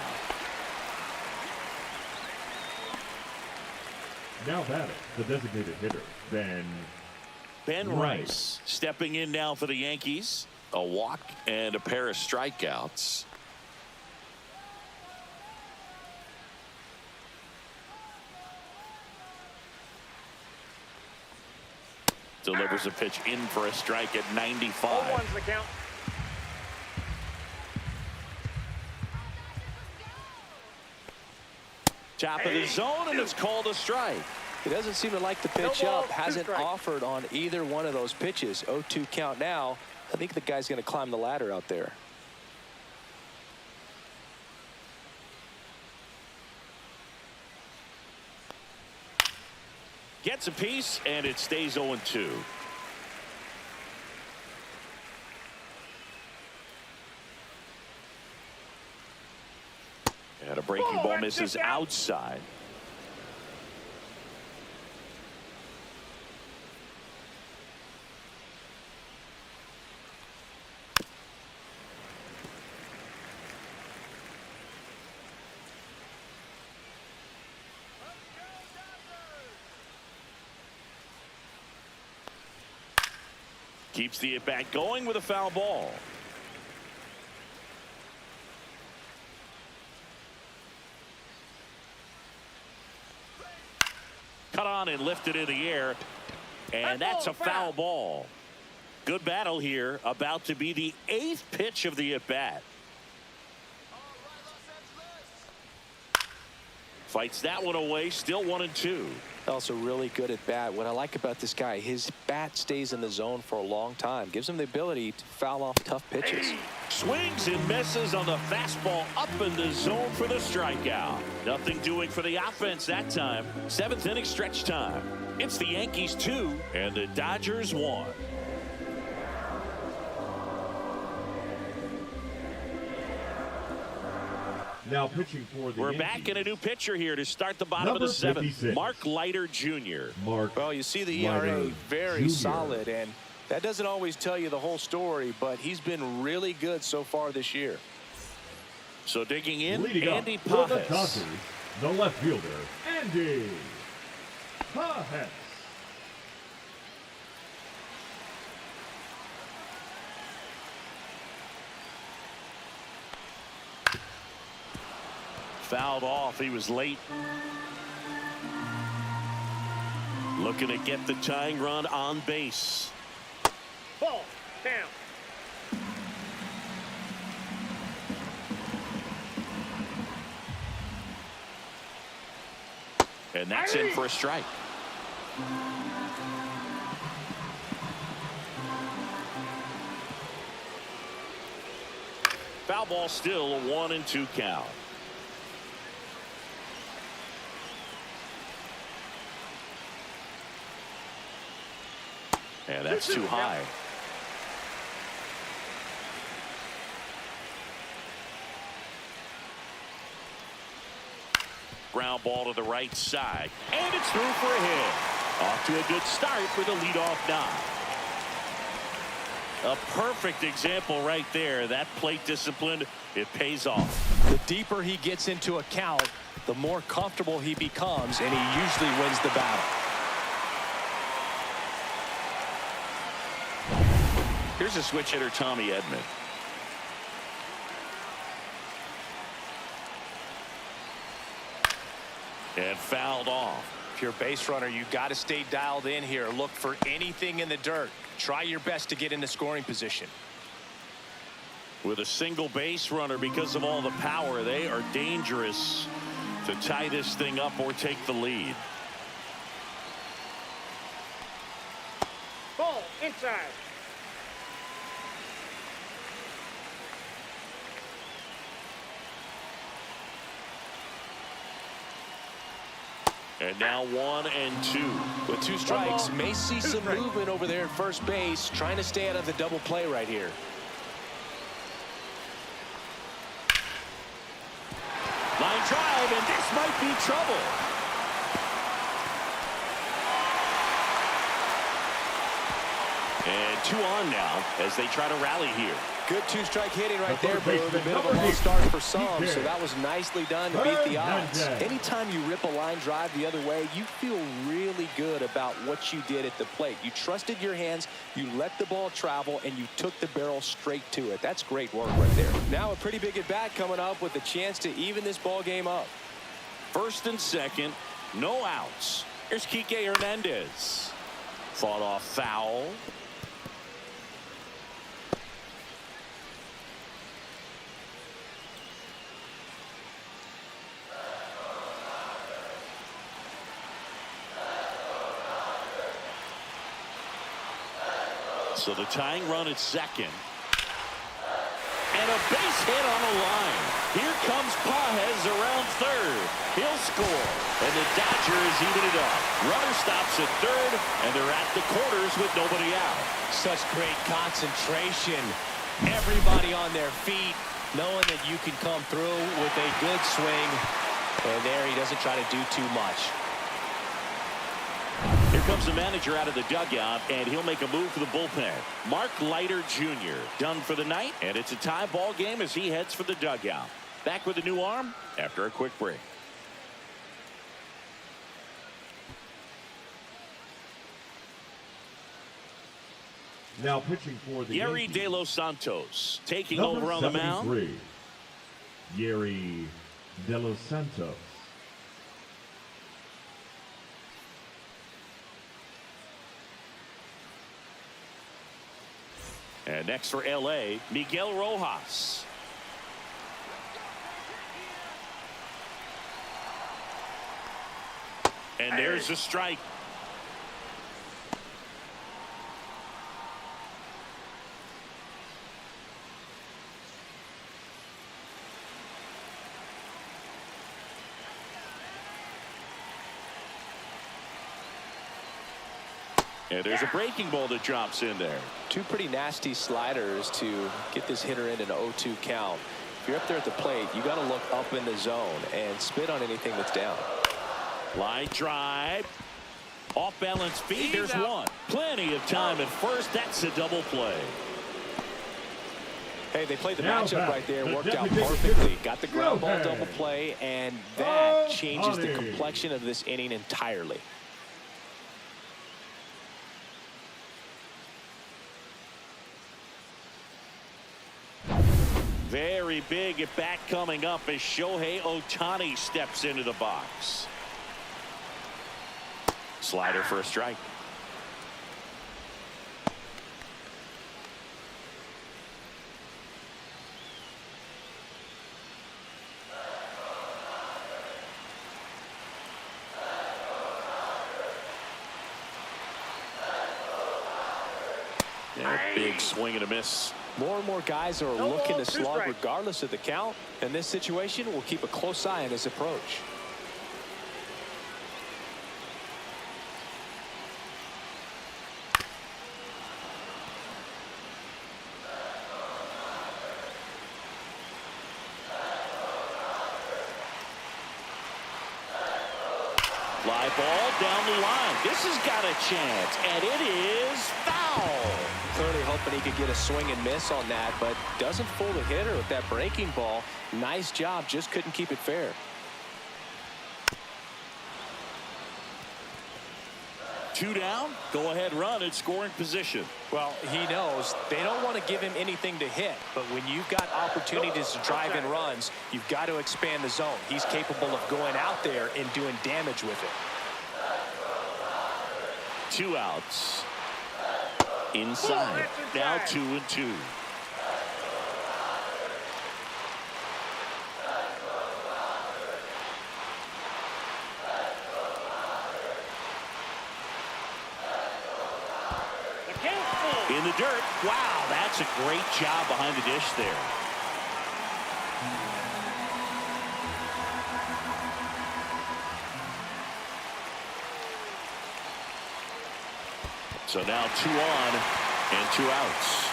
Now batting, the designated hitter, Ben Rice stepping in now for the Yankees. A walk and a pair of strikeouts. Delivers a pitch in for a strike at 95. 0-1's the count. Top of the zone, and it's called a strike. He doesn't seem to like the pitch No ball, up. Hasn't 2 strikes. offered on either one of those pitches. 0-2 count now. I think the guy's going to climb the ladder out there. Gets a piece, and it stays 0-2. And a breaking ball that's misses just out. outside. Keeps the at-bat going with a foul ball. Cut on and lifted in the air, and that's a foul ball. Good battle here, about to be the 8th pitch of the at-bat. Fights that one away, still 1-2. Also really good at bat. What I like about this guy, his bat stays in the zone for a long time. Gives him the ability to foul off tough pitches. Swings and misses on the fastball up in the zone for the strikeout. Nothing doing for the offense that time. 7th inning stretch time. It's the Yankees 2 and the Dodgers 1. now pitching for the We're Yankees. back in a new pitcher here to start the bottom Number of the 7th. 56. Mark Leiter Jr. Mark. Well, you see the ERA Leiter very Jr. solid, and that doesn't always tell you the whole story, but he's been really good so far this year. So digging in, Leading Andy up for the Pajes. Dodgers, the left fielder, Andy Pajes. Fouled off. He was late. Looking to get the tying run on base. Ball. Down. And that's in for a strike. Foul ball, still a 1-2 count. And that's too high. Ground ball to the right side. And it's through for a hit. Off to a good start for the leadoff knock. A perfect example right there. That plate discipline, it pays off. The deeper he gets into a count, the more comfortable he becomes, and he usually wins the battle. Here's a switch hitter, Tommy Edman. And fouled off. If you're a base runner, you've got to stay dialed in here. Look for anything in the dirt. Try your best to get into scoring position. With a single base runner, because of all the power, they are dangerous to tie this thing up or take the lead. Ball. Inside. And now 1-2. With 2 strikes, may see some movement over there at first base, trying to stay out of the double play right here. Line drive, and this might be trouble. And 2 on now as they try to rally here. Good two-strike hitting right there, third Boo. A baseman, bit of a number low 8, start for some, TK. so that was nicely done to beat the odds. Anytime you rip a line drive the other way, you feel really good about what you did at the plate. You trusted your hands, you let the ball travel, and you took the barrel straight to it. That's great work right there. Now a pretty big at-bat coming up with a chance to even this ball game up. First and second, no outs. Here's Kike Hernandez. Fought off foul. So the tying run at second. And a base hit on the line. Here comes Pages around third. He'll score. And the Dodgers even it up. Runner stops at third, and they're at the corners with nobody out. Such great concentration. Everybody on their feet, knowing that you can come through with a good swing. And there he doesn't try to do too much. Here comes the manager out of the dugout, and he'll make a move for the bullpen. Mark Leiter Jr. done for the night, and it's a tie ball game as he heads for the dugout. Back with a new arm after a quick break. Now pitching for the Yerry Yankees, De Los Santos taking number over on the mound. 73, Yerry De Los Santos. And next for L.A., Miguel Rojas. And there's a strike. And there's a breaking ball that drops in there. Two pretty nasty sliders to get this hitter in an 0-2 count. If you're up there at the plate, you got to look up in the zone and spit on anything that's down. Line drive. Off balance feed. There's one. Plenty of time at first. That's a double play. Hey, they played the Now matchup back, right there. the Worked out deputy perfectly. hitter, Got the ground ball Yohei double play, and that changes the Ohtani. complexion of this inning entirely. Very big at bat coming up as Shohei Ohtani steps into the box. Slider for a strike. Big swing and a miss. More and more guys are No looking ball, to two slug strikes. regardless of the count. In this situation, we'll keep a close eye on his approach. Fly ball down the line. This has got a chance, and it is foul. Clearly hoping he could get a swing and miss on that, but doesn't fool the hitter with that breaking ball. Nice job, just couldn't keep it fair. Two down. Go ahead run in scoring position. Well, he knows they don't want to give him anything to hit, but when you've got opportunities to drive in runs, you've got to expand the zone. He's capable of going out there and doing damage with it. 2 outs. Inside. Now 2-2. In the dirt. Wow, that's a great job behind the dish there. So now 2 on and 2 outs.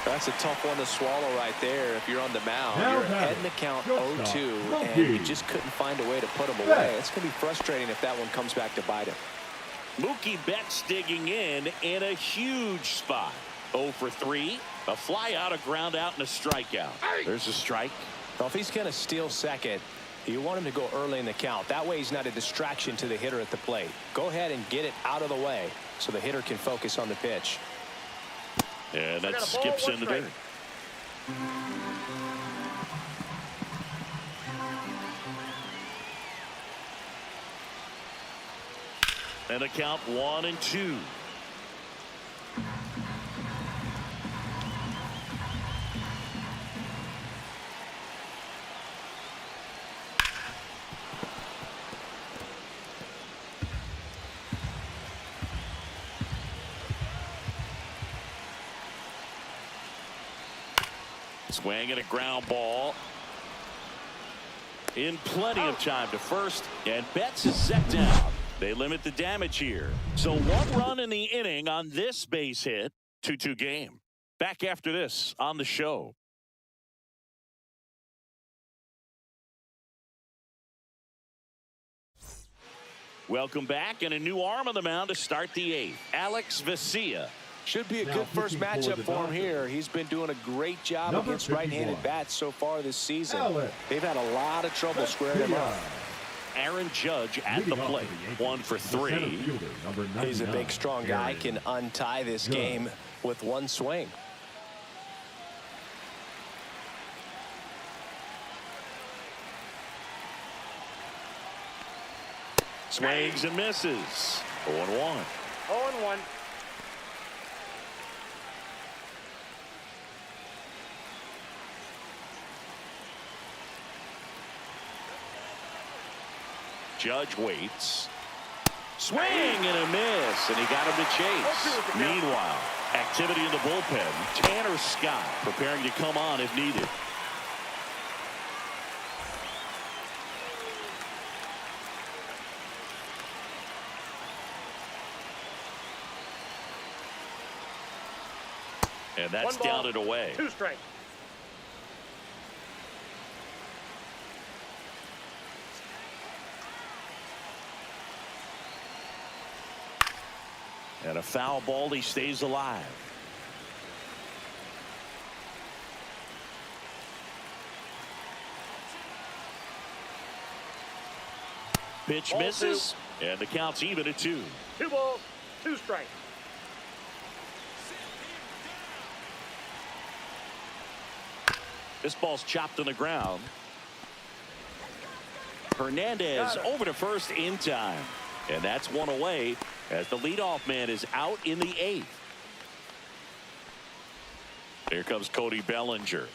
That's a tough one to swallow right there. If you're on the mound, Now you're batting, heading the count shortstop, 0-2, and Mookie. you just couldn't find a way to put him away. It's going to be frustrating if that one comes back to bite him. Mookie Betts digging in a huge spot. 0 for 3. A fly out, a ground out, and a strikeout. There's a strike. Well, if he's going to steal second, you want him to go early in the count. That way he's not a distraction to the hitter at the plate. Go ahead and get it out of the way so the hitter can focus on the pitch. And that skips in the dirt. And a count 1-2. Swing and a ground ball. In plenty of time to first, and Betts is set down. They limit the damage here. So 1 run in the inning on this base hit. 2-2 game. Back after this on the show. Welcome back, and a new arm on the mound to start the 8th. Alex Vesia. Should be a good first matchup for him here. He's been doing a great job against right-handed bats so far this season. They've had a lot of trouble squaring him up. Aaron Judge at the plate. 1 for 3. He's a big, strong guy. Can untie this game with 1 swing. Swings and misses. 0-1. 0-1. Judge waits. Swing and a miss, and he got him to chase. Meanwhile, activity in the bullpen. Tanner Scott preparing to come on if needed. And that's down and away. 2 strikes. And a foul ball, he stays alive. Pitch misses, and the count's even at 2. 2 balls, 2 strikes. This ball's chopped on the ground. Hernandez over to first in time. And that's 1 away as the leadoff man is out in the 8th. Here comes Cody Bellinger.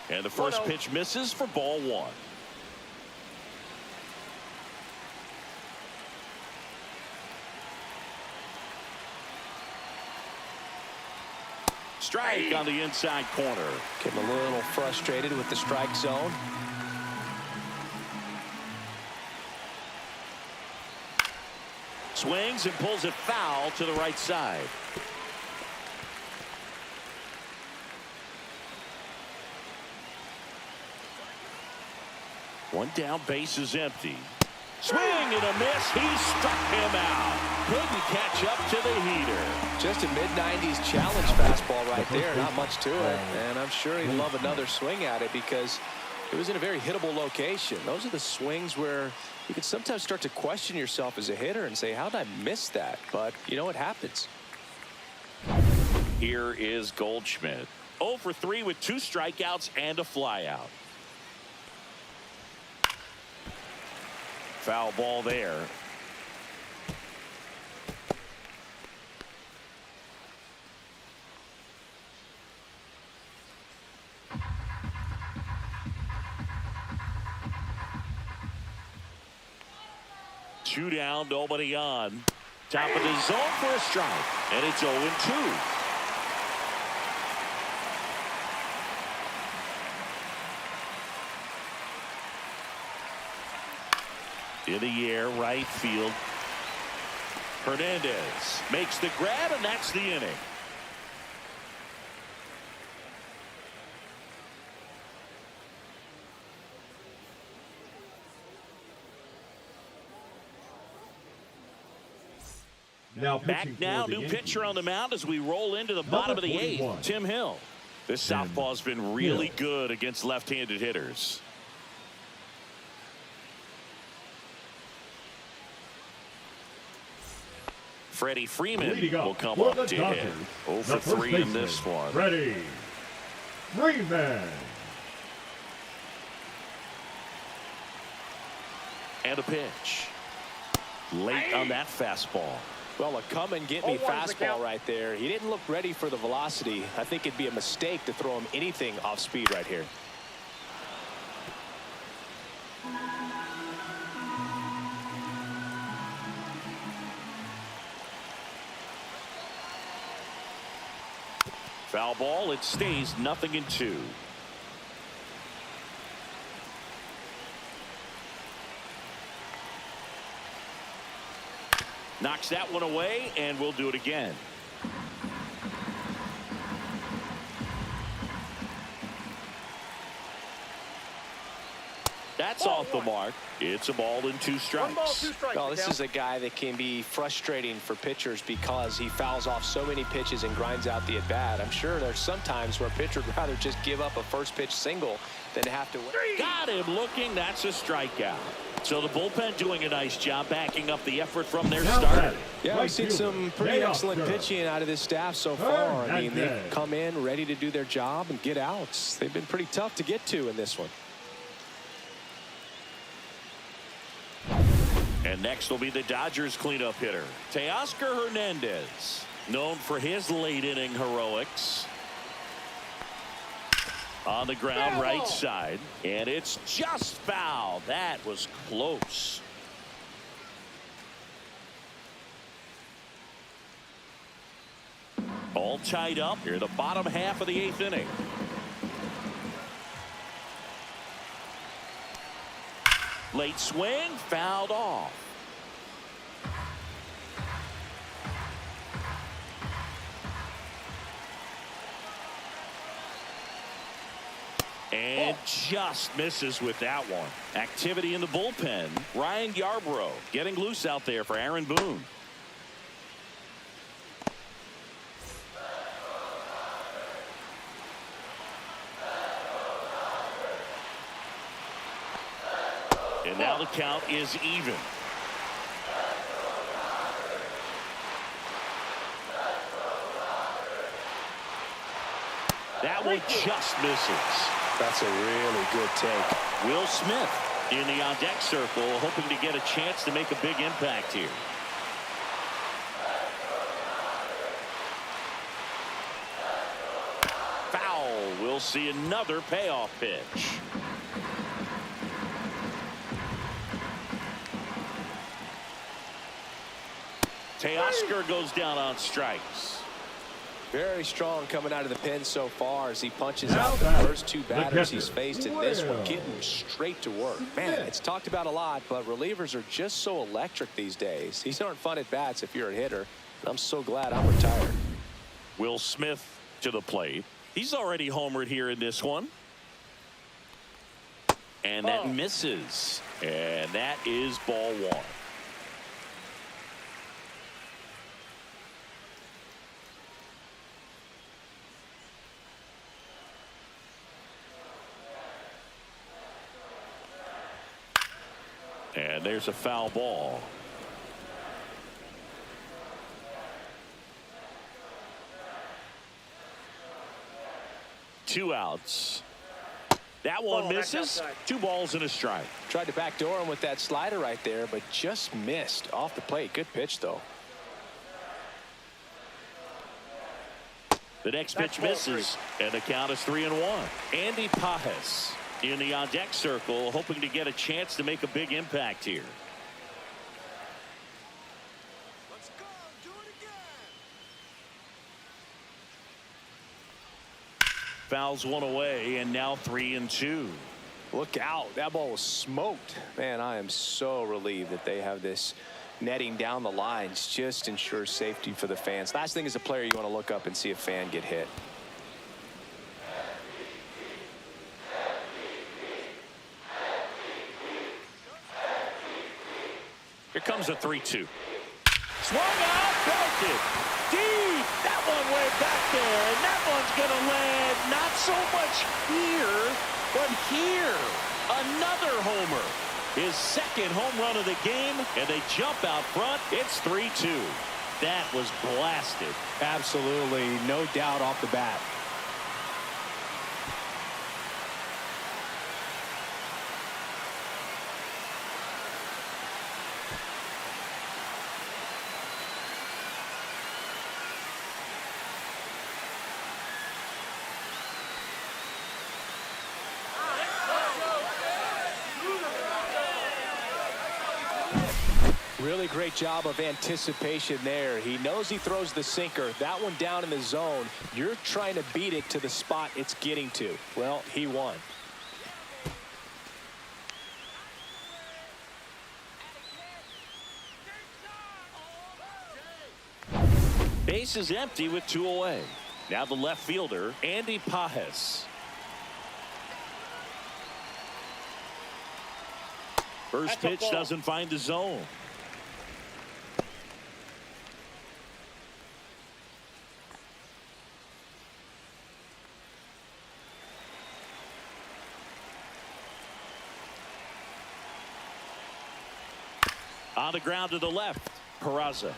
And the first pitch misses for ball 1. Strike on the inside corner. Getting a little frustrated with the strike zone. Swings and pulls it foul to the right side. One down, base is empty. Swing and a miss. He struck him out. Couldn't catch up to the heater. Just a mid-90s challenge fastball right there. Not much to it. And I'm sure he'd love another swing at it because it was in a very hittable location. Those are the swings where you can sometimes start to question yourself as a hitter and say, how did I miss that? But, you know, it happens. Here is Goldschmidt. 0 for 3 with 2 strikeouts and a flyout. Foul ball there. Two down, nobody on. Top of the zone for a strike, and it's 0-2. In the air, right field. Hernandez makes the grab, and that's the inning. Now Back now, new pitcher on the mound as we roll into the bottom of the 8th, Tim Hill. This southpaw's been really good against left-handed hitters. Freddie Freeman will come up to hit. 0 for 3 in this one. Freddie Freeman. And a pitch. Late on that fastball. Well, a come and get me fastball right there. He didn't look ready for the velocity. I think it'd be a mistake to throw him anything off speed right here. Foul ball. It stays 0-2. Knocks that one away, and we'll do it again. That's off the mark. It's a ball and 2 strikes. 1 ball, 2 strikes. Well, this is a guy that can be frustrating for pitchers because he fouls off so many pitches and grinds out the at-bat. I'm sure there's some times where a pitcher would rather just give up a first pitch single than to have to win. Got him looking. That's a strikeout. So the bullpen doing a nice job backing up the effort from their start. Yeah, we've seen some pretty excellent pitching out of this staff so far. I mean, they've come in ready to do their job and get outs. They've been pretty tough to get to in this one. And next will be the Dodgers cleanup hitter, Teoscar Hernandez, known for his late inning heroics. On the ground, right side, and it's just foul. That was close. All tied up here, the bottom half of the 8th inning. Late swing, fouled off. And just misses with that one. Activity in the bullpen. Ryan Yarbrough getting loose out there for Aaron Boone. And now the count is even. That one just misses. That's a really good take. Will Smith in the on-deck circle, hoping to get a chance to make a big impact here. Foul. We'll see another payoff pitch. Teoscar goes down on strikes. Very strong coming out of the pen so far as he punches out the first 2 batters he's faced in this one, getting straight to work. Man, it's talked about a lot, but relievers are just so electric these days. These aren't fun at bats if you're a hitter. I'm so glad I'm retired. Will Smith to the plate. He's already homered here in this one. And that misses. And that is ball 1. And there's a foul ball. Two outs. That one misses. 2 balls and a strike. Tried to backdoor him with that slider right there, but just missed off the plate. Good pitch, though. The next pitch misses, and the count is 3-1. Andy Pajes in the on-deck circle, hoping to get a chance to make a big impact here. Let's go. Do it again. Fouls one away, and now 3-2. Look out. That ball was smoked. Man, I am so relieved that they have this netting down the lines. Just ensures safety for the fans. Last thing as a player, you want to look up and see a fan get hit. Here comes a 3-2. Swung out. belted. Deep. That one way back there. And that one's going to land not so much here, but here. Another homer. His second home run of the game, and they jump out front. It's 3-2. That was blasted. Absolutely, no doubt off the bat. Really great job of anticipation there. He knows he throws the sinker. That one down in the zone. You're trying to beat it to the spot it's getting to. Well, he won. Base is empty with 2 away. Now the left fielder, Andy Pajes. First pitch doesn't find the zone. On the ground to the left, Peraza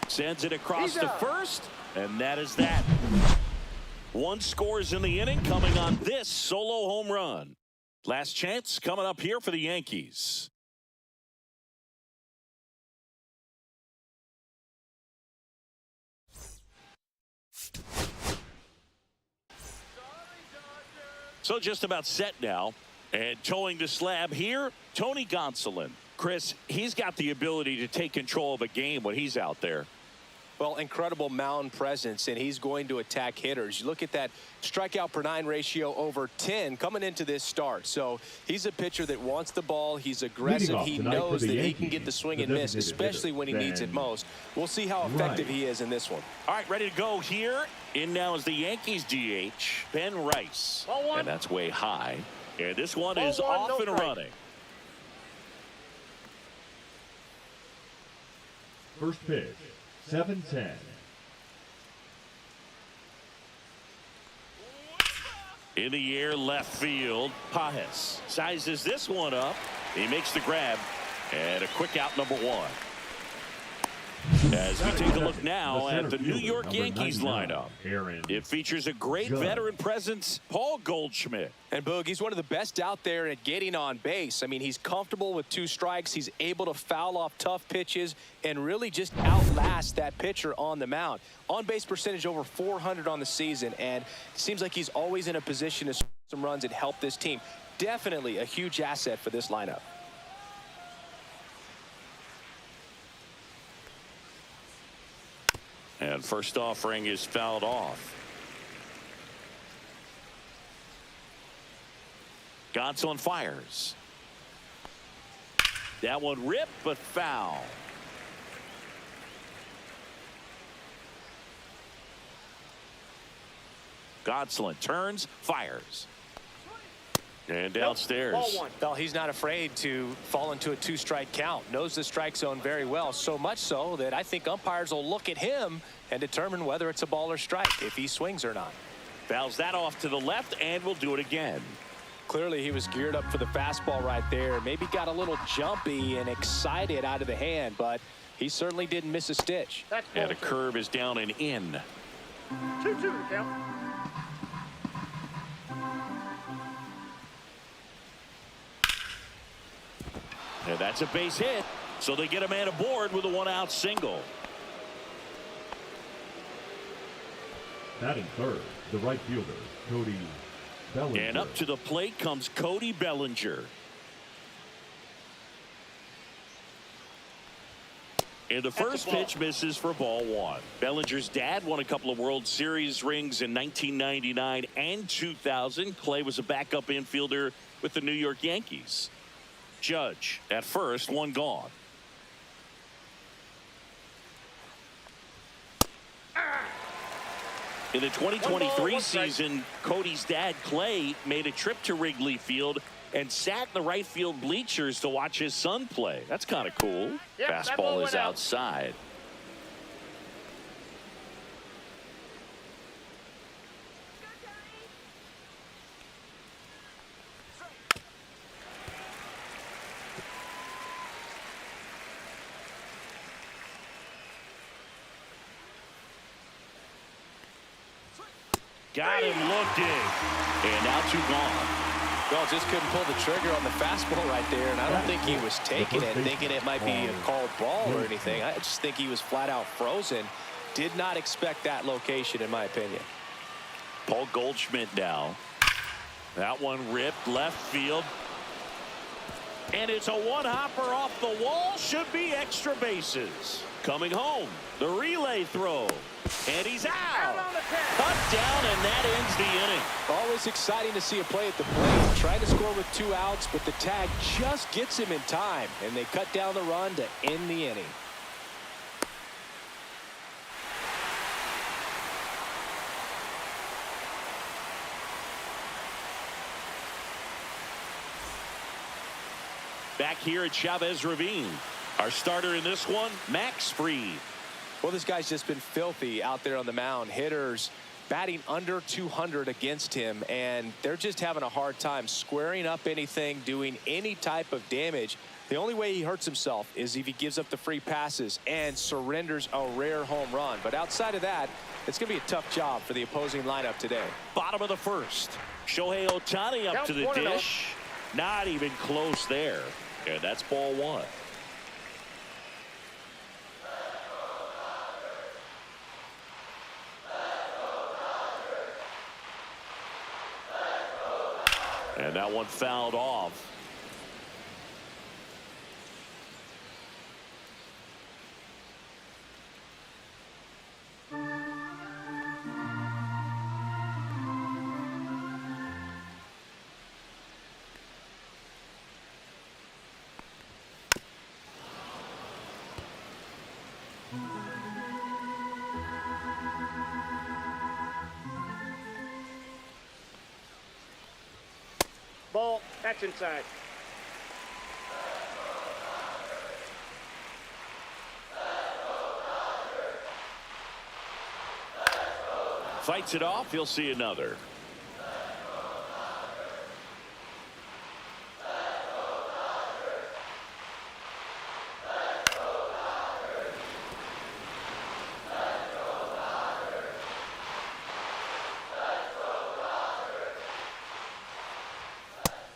sends it across to first, and that is that. 1 scores in the inning coming on this solo home run. Last chance coming up here for the Yankees. So just about set now, and towing the slab here, Tony Gonsolin. Chris, he's got the ability to take control of a game when he's out there. Well, incredible mound presence, and he's going to attack hitters. You look at that strikeout per 9 ratio over 10 coming into this start. So he's a pitcher that wants the ball. He's aggressive. He knows that he can get the swing and miss, especially when he needs it most. We'll see how effective he is in this one. All right, ready to go here. In now is the Yankees DH, Ben Rice. And that's way high. And this one is off and running. First pitch, 7-10. In the air, left field, Pajes sizes this one up. He makes the grab, and a quick out, number 1. As we take a look now at the New York Yankees lineup. It features a great veteran presence, Paul Goldschmidt. And Boog, he's one of the best out there at getting on base. I mean, he's comfortable with 2 strikes. He's able to foul off tough pitches and really just outlast that pitcher on the mound. On-base percentage over 400 on the season, and it seems like he's always in a position to score some runs and help this team. Definitely a huge asset for this lineup. And first offering is fouled off. Gonsolin fires. That one ripped, but foul. Gonsolin turns, fires. And downstairs. Well, he's not afraid to fall into a 2-strike count. Knows the strike zone very well. So much so that I think umpires will look at him and determine whether it's a ball or strike, if he swings or not. Fouls that off to the left, and will do it again. Clearly, he was geared up for the fastball right there. Maybe got a little jumpy and excited out of the hand, but he certainly didn't miss a stitch. And a curve is down and in. 2-2 count. And that's a base hit, so they get a man aboard with a 1-out single. Batting third, the right fielder, Cody Bellinger. And up to the plate comes Cody Bellinger. And the first pitch misses for ball 1. Bellinger's dad won a couple of World Series rings in 1999 and 2000. Clay was a backup infielder with the New York Yankees. Judge at first, 1 gone. In the 2023 season, Cody's dad, Clay, made a trip to Wrigley Field and sat in the right field bleachers to watch his son play. That's kind of cool. Yep, Fastball is outside. Got him looking. And now 2 gone. Well, just couldn't pull the trigger on the fastball right there, and I don't think he was taking it, thinking it might be a called ball or anything. I just think he was flat out frozen. Did not expect that location, in my opinion. Paul Goldschmidt now. That one ripped left field. And it's a one-hopper off the wall. Should be extra bases. Coming home, the relay throw. And he's out. Cut down, and that ends the inning. Always exciting to see a play at the plate. Trying to score with 2 outs, but the tag just gets him in time. And they cut down the run to end the inning. Back here at Chavez Ravine. Our starter in this one, Max Fried. Well, this guy's just been filthy out there on the mound. Hitters batting under 200 against him, and they're just having a hard time squaring up anything, doing any type of damage. The only way he hurts himself is if he gives up the free passes and surrenders a rare home run. But outside of that, it's going to be a tough job for the opposing lineup today. Bottom of the first. Shohei Ohtani up to the dish. Not even close there. And that's ball 1. And that one fouled off. Ball. That's inside. Fights it off. He'll see another.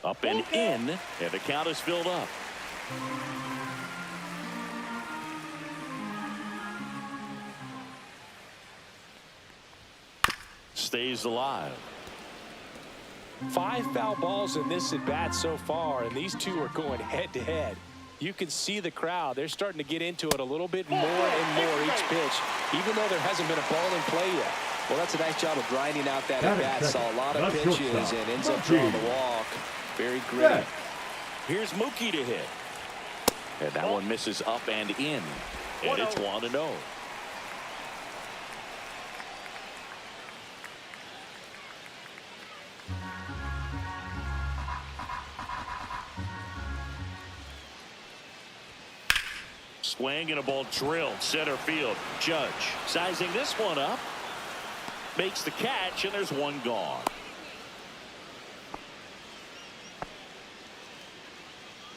Up and in, and the count is filled up. Stays alive. 5 foul balls in this at bat so far, and these two are going head to head. You can see the crowd. They're starting to get into it a little bit more and more each pitch, even though there hasn't been a ball in play yet. Well, that's a nice job of grinding out that at bat. Saw a lot of pitches and ends up drawing the walk. Very gritty. Here's Mookie to hit. And that one misses up and in. And it's 1-0. Swing and a ball drilled center field. Judge sizing this one up. Makes the catch, and there's one gone.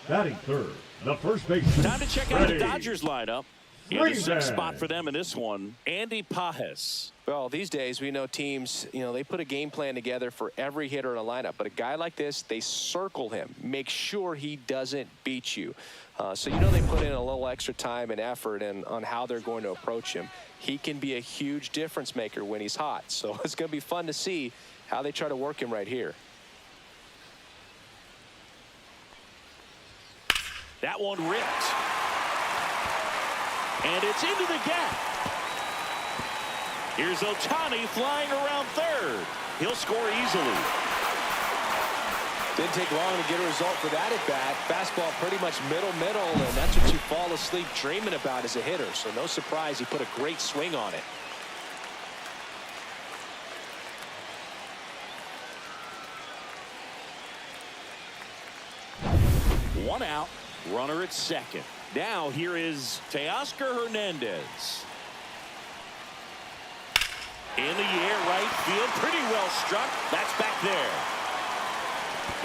Batting third, the first baseman. Time to check out the Dodgers lineup. In the 6th spot for them in this one, Andy Pajes. Well, these days we know teams, they put a game plan together for every hitter in a lineup. But a guy like this, they circle him, make sure he doesn't beat you. So they put in a little extra time and effort on how they're going to approach him. He can be a huge difference maker when he's hot. So it's going to be fun to see how they try to work him right here. That one ripped. And it's into the gap. Here's Ohtani flying around third. He'll score easily. Didn't take long to get a result for that at bat. Fastball pretty much middle, and that's what you fall asleep dreaming about as a hitter. So no surprise he put a great swing on it. One out, runner at second. Now here is Teoscar Hernandez. In the air, right field, pretty well struck. That's back there.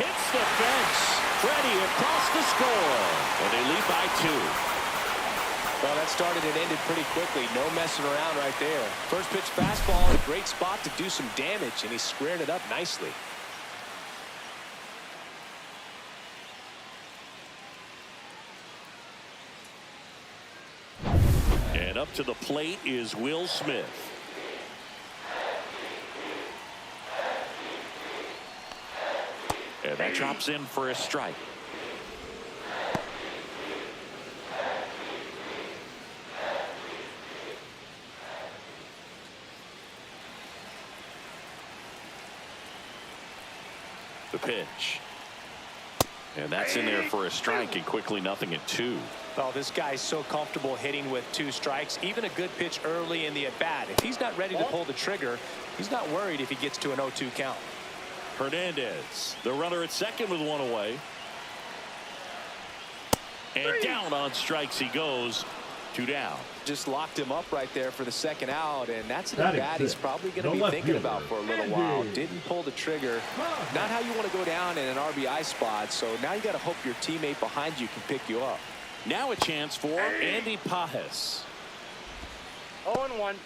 Hits the fence. Freddie across the score. And they lead by 2. Well, that started and ended pretty quickly. No messing around right there. First pitch fastball in a great spot to do some damage, and he squared it up nicely. And up to the plate is Will Smith. And that drops in for a strike. The pitch. And that's in there for a strike, and quickly 0-2. Well, this guy's so comfortable hitting with 2 strikes. Even a good pitch early in the at-bat. If he's not ready to pull the trigger, he's not worried if he gets to an 0-2 count. Hernandez, the runner at second with 1 away. And down on strikes he goes. 2 down. Just locked him up right there for the second out, and that's an at-bat he's probably going to be thinking about for a little while. Didn't pull the trigger. Not how you want to go down in an RBI spot, so now you got to hope your teammate behind you can pick you up. Now a chance for Andy Pajes. 0-1.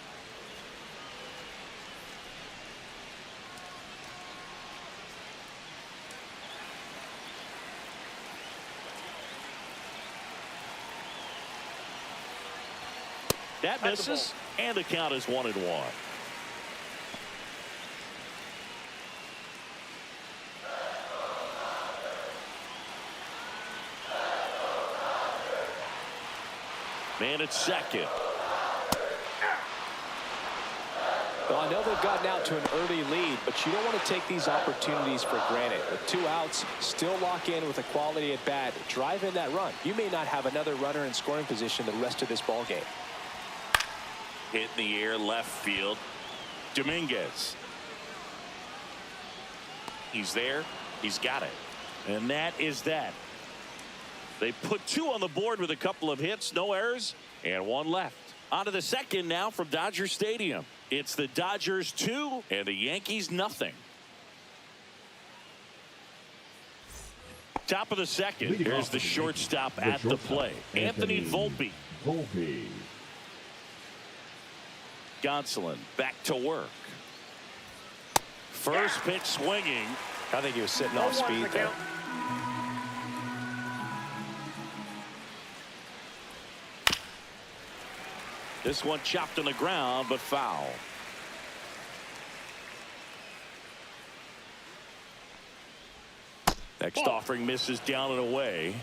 That misses, and the count is 1-1. Man at second. Well, I know they've gotten out to an early lead, but you don't want to take these opportunities for granted. With 2 outs, still lock in with a quality at bat. Drive in that run. You may not have another runner in scoring position the rest of this ball game. Hit in the air, left field. Dominguez. He's there. He's got it. And that is that. They put 2 on the board with a couple of hits, no errors, and 1 left. On to the second now from Dodger Stadium. It's the Dodgers 2 and the Yankees 0. Top of the second. Here's the shortstop at the plate. Anthony Volpe. Gonsolin back to work. First pitch swinging. I think he was sitting off speed there. This one chopped on the ground, but foul. Next offering misses down and away.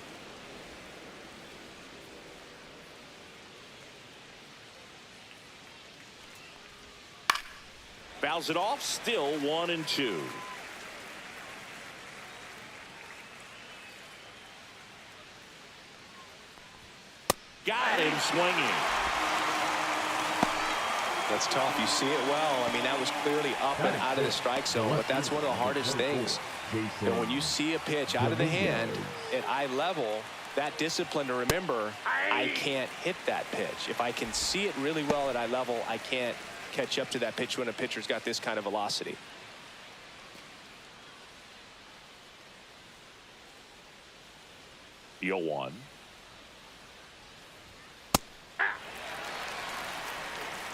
Fouls it off, still 1-2. Got him swinging. That's tough. You see it well. I mean, that was clearly up and out of the strike zone, but that's one of the hardest things. And when you see a pitch out of the hand at eye level, that discipline to remember, I can't hit that pitch. If I can see it really well at eye level, I can't catch up to that pitch when a pitcher's got this kind of velocity. You'll one.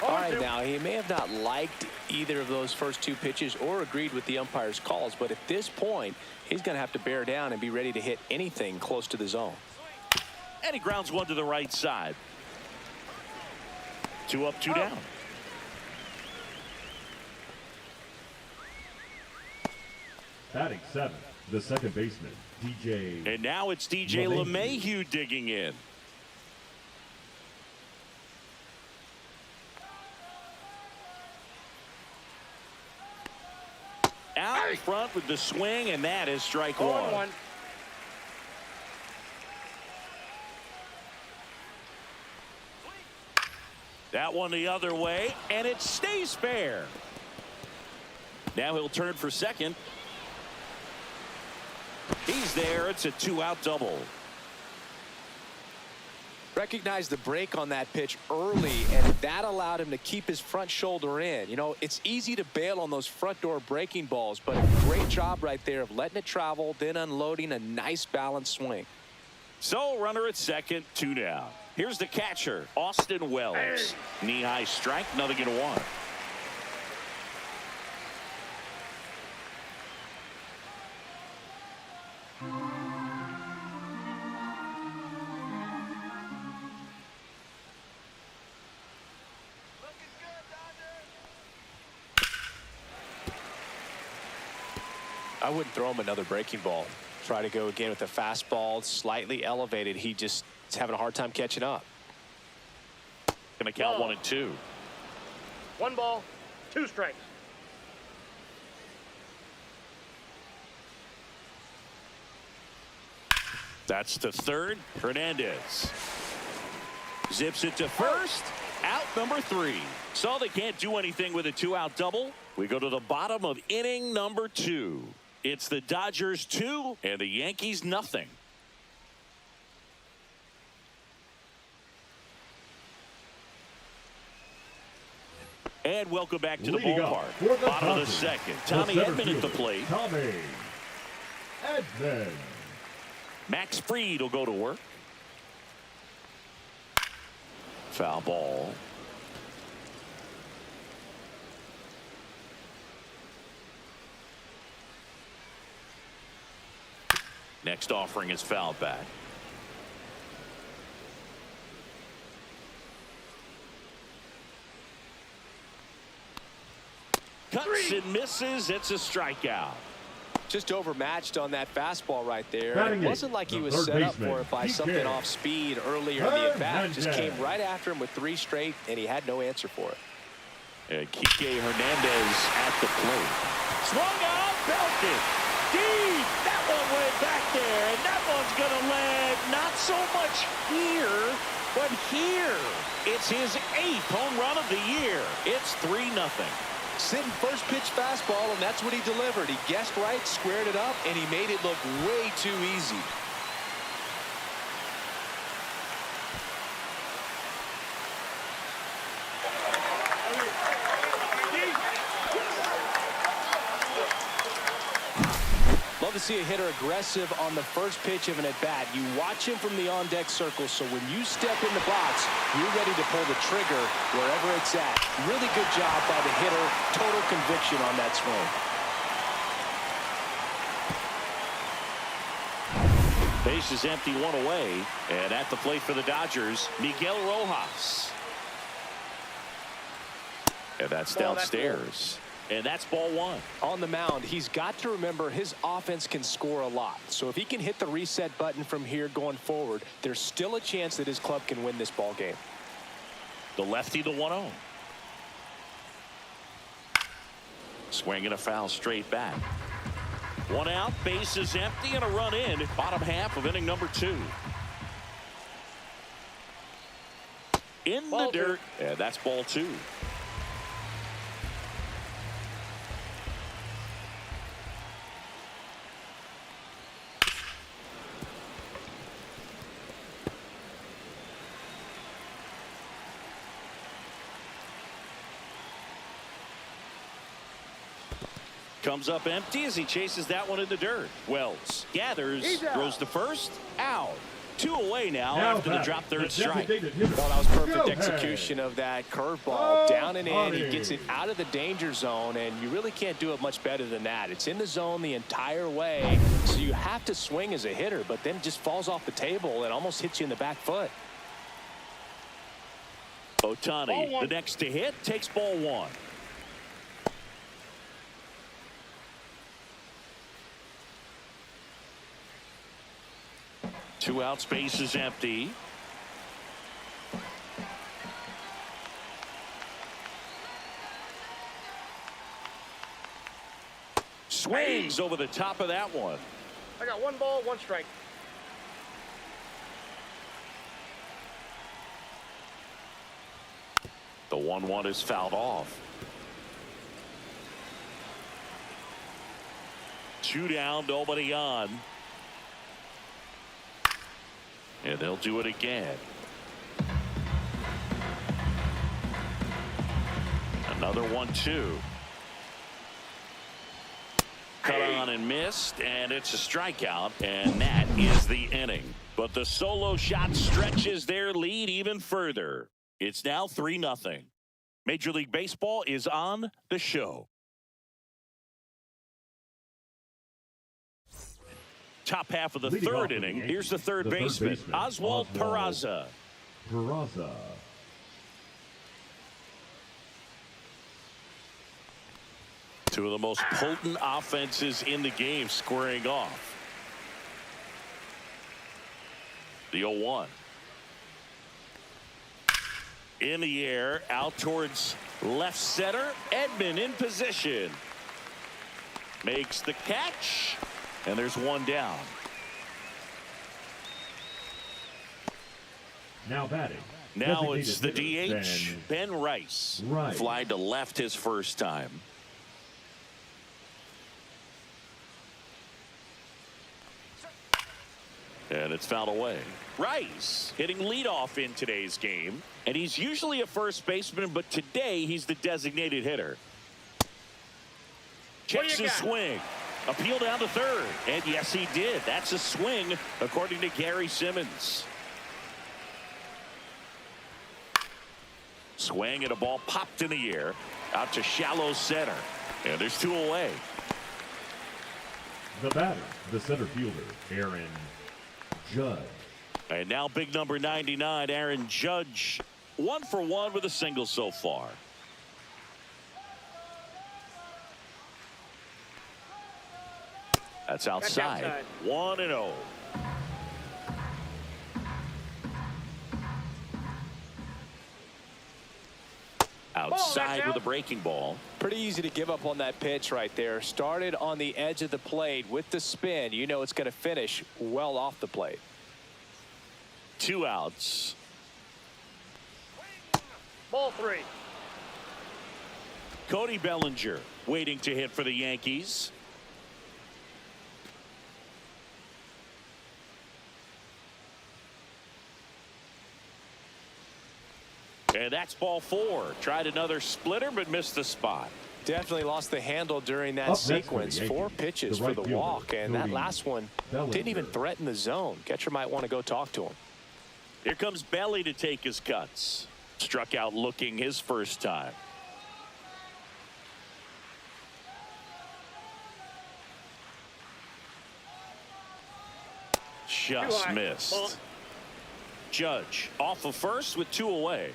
All right, now he may have not liked either of those first 2 pitches or agreed with the umpire's calls, but at this point he's going to have to bear down and be ready to hit anything close to the zone. And he grounds one to the right side. 2 up, 2 down. Batting 7, the second baseman, DJ. And now it's DJ LeMahieu digging in. Out in front with the swing, and that is strike 1. That one the other way, and it stays fair. Now he'll turn for second. He's there. It's a 2-out double. Recognized the break on that pitch early, and that allowed him to keep his front shoulder in. You know, it's easy to bail on those front door breaking balls, but a great job right there of letting it travel, then unloading a nice balanced swing. So runner at second, 2 down. Here's the catcher, Austin Wells. Knee-high strike, nothing in one. I wouldn't throw him another breaking ball. Try to go again with a fastball, slightly elevated. He just is having a hard time catching up. Gonna count 1-2. 1 ball, 2 strikes. That's to third. Hernandez zips it to first. Out number 3. So they can't do anything with a 2-out double. We go to the bottom of inning number 2. It's the Dodgers 2 and the Yankees nothing. And welcome back to the ballpark. Bottom of the second. Tommy Edman at the plate. Tommy Edman. Max Fried will go to work. Foul ball. Next offering is fouled back. Cuts and misses. It's a strikeout. Just overmatched on that fastball right there. Batting It wasn't like he the was third set up baseman, for it by DK something off speed earlier in the at-bat. Just came Hernandez. right after him with 3 straight, and he had no answer for it. And Kike Hernandez at the plate. Swung out, belted. Deep. That one went back there, and that one's going to land not so much here, but here. It's his 8th home run of the year. It's 3-0. Sitting first pitch fastball, and that's what he delivered. He guessed right, squared it up, and he made it look way too easy. Love to see a hitter aggressive on the first pitch of an at-bat. You watch him from the on-deck circle, so when you step in the box, you're ready to pull the trigger wherever it's at. Really good job by the hitter. Total conviction on that swing. Base is empty, 1 away. And at the plate for the Dodgers, Miguel Rojas. And that's downstairs. And that's ball 1. On the mound, he's got to remember his offense can score a lot. So if he can hit the reset button from here going forward, there's still a chance that his club can win this ball game. The lefty, the 1-0. Swinging a foul straight back. 1 out, base is empty, and a run in. Bottom half of inning number 2. In the dirt. And that's ball 2. Comes up empty as he chases that one in the dirt. Wells gathers, throws to first, out. 2 away now after the drop third strike. Well, that was perfect execution of that curveball. Down and in, he gets it out of the danger zone, and you really can't do it much better than that. It's in the zone the entire way, so you have to swing as a hitter, but then it just falls off the table and almost hits you in the back foot. Ohtani, the next to hit, takes ball 1. Two out, space is empty. Swings over the top of that one. I got 1 ball, 1 strike. The 1-1 is fouled off. 2 down, nobody on. And they'll do it again. Another 1-2. Cut on and missed, and it's a strikeout, and that is the inning. But the solo shot stretches their lead even further. It's now 3-0. Major League Baseball is on the show. Top half of the Leading third off for the inning. Yankees, Here's the third baseman, Oswald Peraza. Peraza. Two of the most potent offenses in the game squaring off. The 0-1. In the air, out towards left center. Edman in position. Makes the catch. And there's one down. Now batting. Now it's the Designated DH, hitter, Ben Rice. Rice. Fly to left his first time. And it's fouled away. Rice hitting leadoff in today's game. And he's usually a first baseman, but today he's the designated hitter. Checks his swing. Appeal down to third. And yes, he did. That's a swing, according to Gary Simmons. Swing and a ball popped in the air. Out to shallow center. And there's two away. The batter, the center fielder, Aaron Judge. And now big number 99, Aaron Judge. 1 for 1 with a single so far. That's outside. 1-0. Outside with a breaking ball. Pretty easy to give up on that pitch right there. Started on the edge of the plate with the spin. You know it's going to finish well off the plate. 2 outs. Ball 3. Cody Bellinger waiting to hit for the Yankees. And that's ball 4. Tried another splitter, but missed the spot. Definitely lost the handle during that Up next for the sequence. Yankees, 4 pitches the right for the fielder, walk, and that Cody last one Bellinger. didn't even threaten the zone. Catcher might want to go talk to him. Here comes Belly to take his cuts. Struck out looking his first time. Just missed. Judge off of first with 2 away.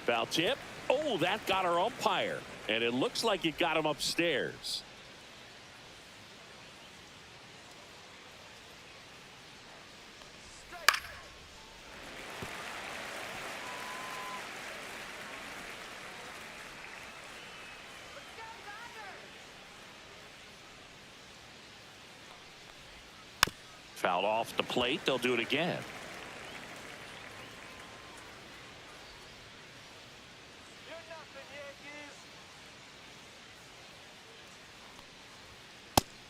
Foul tip. Oh, that got our umpire. And it looks like it got him upstairs. Fouled off the plate. They'll do it again.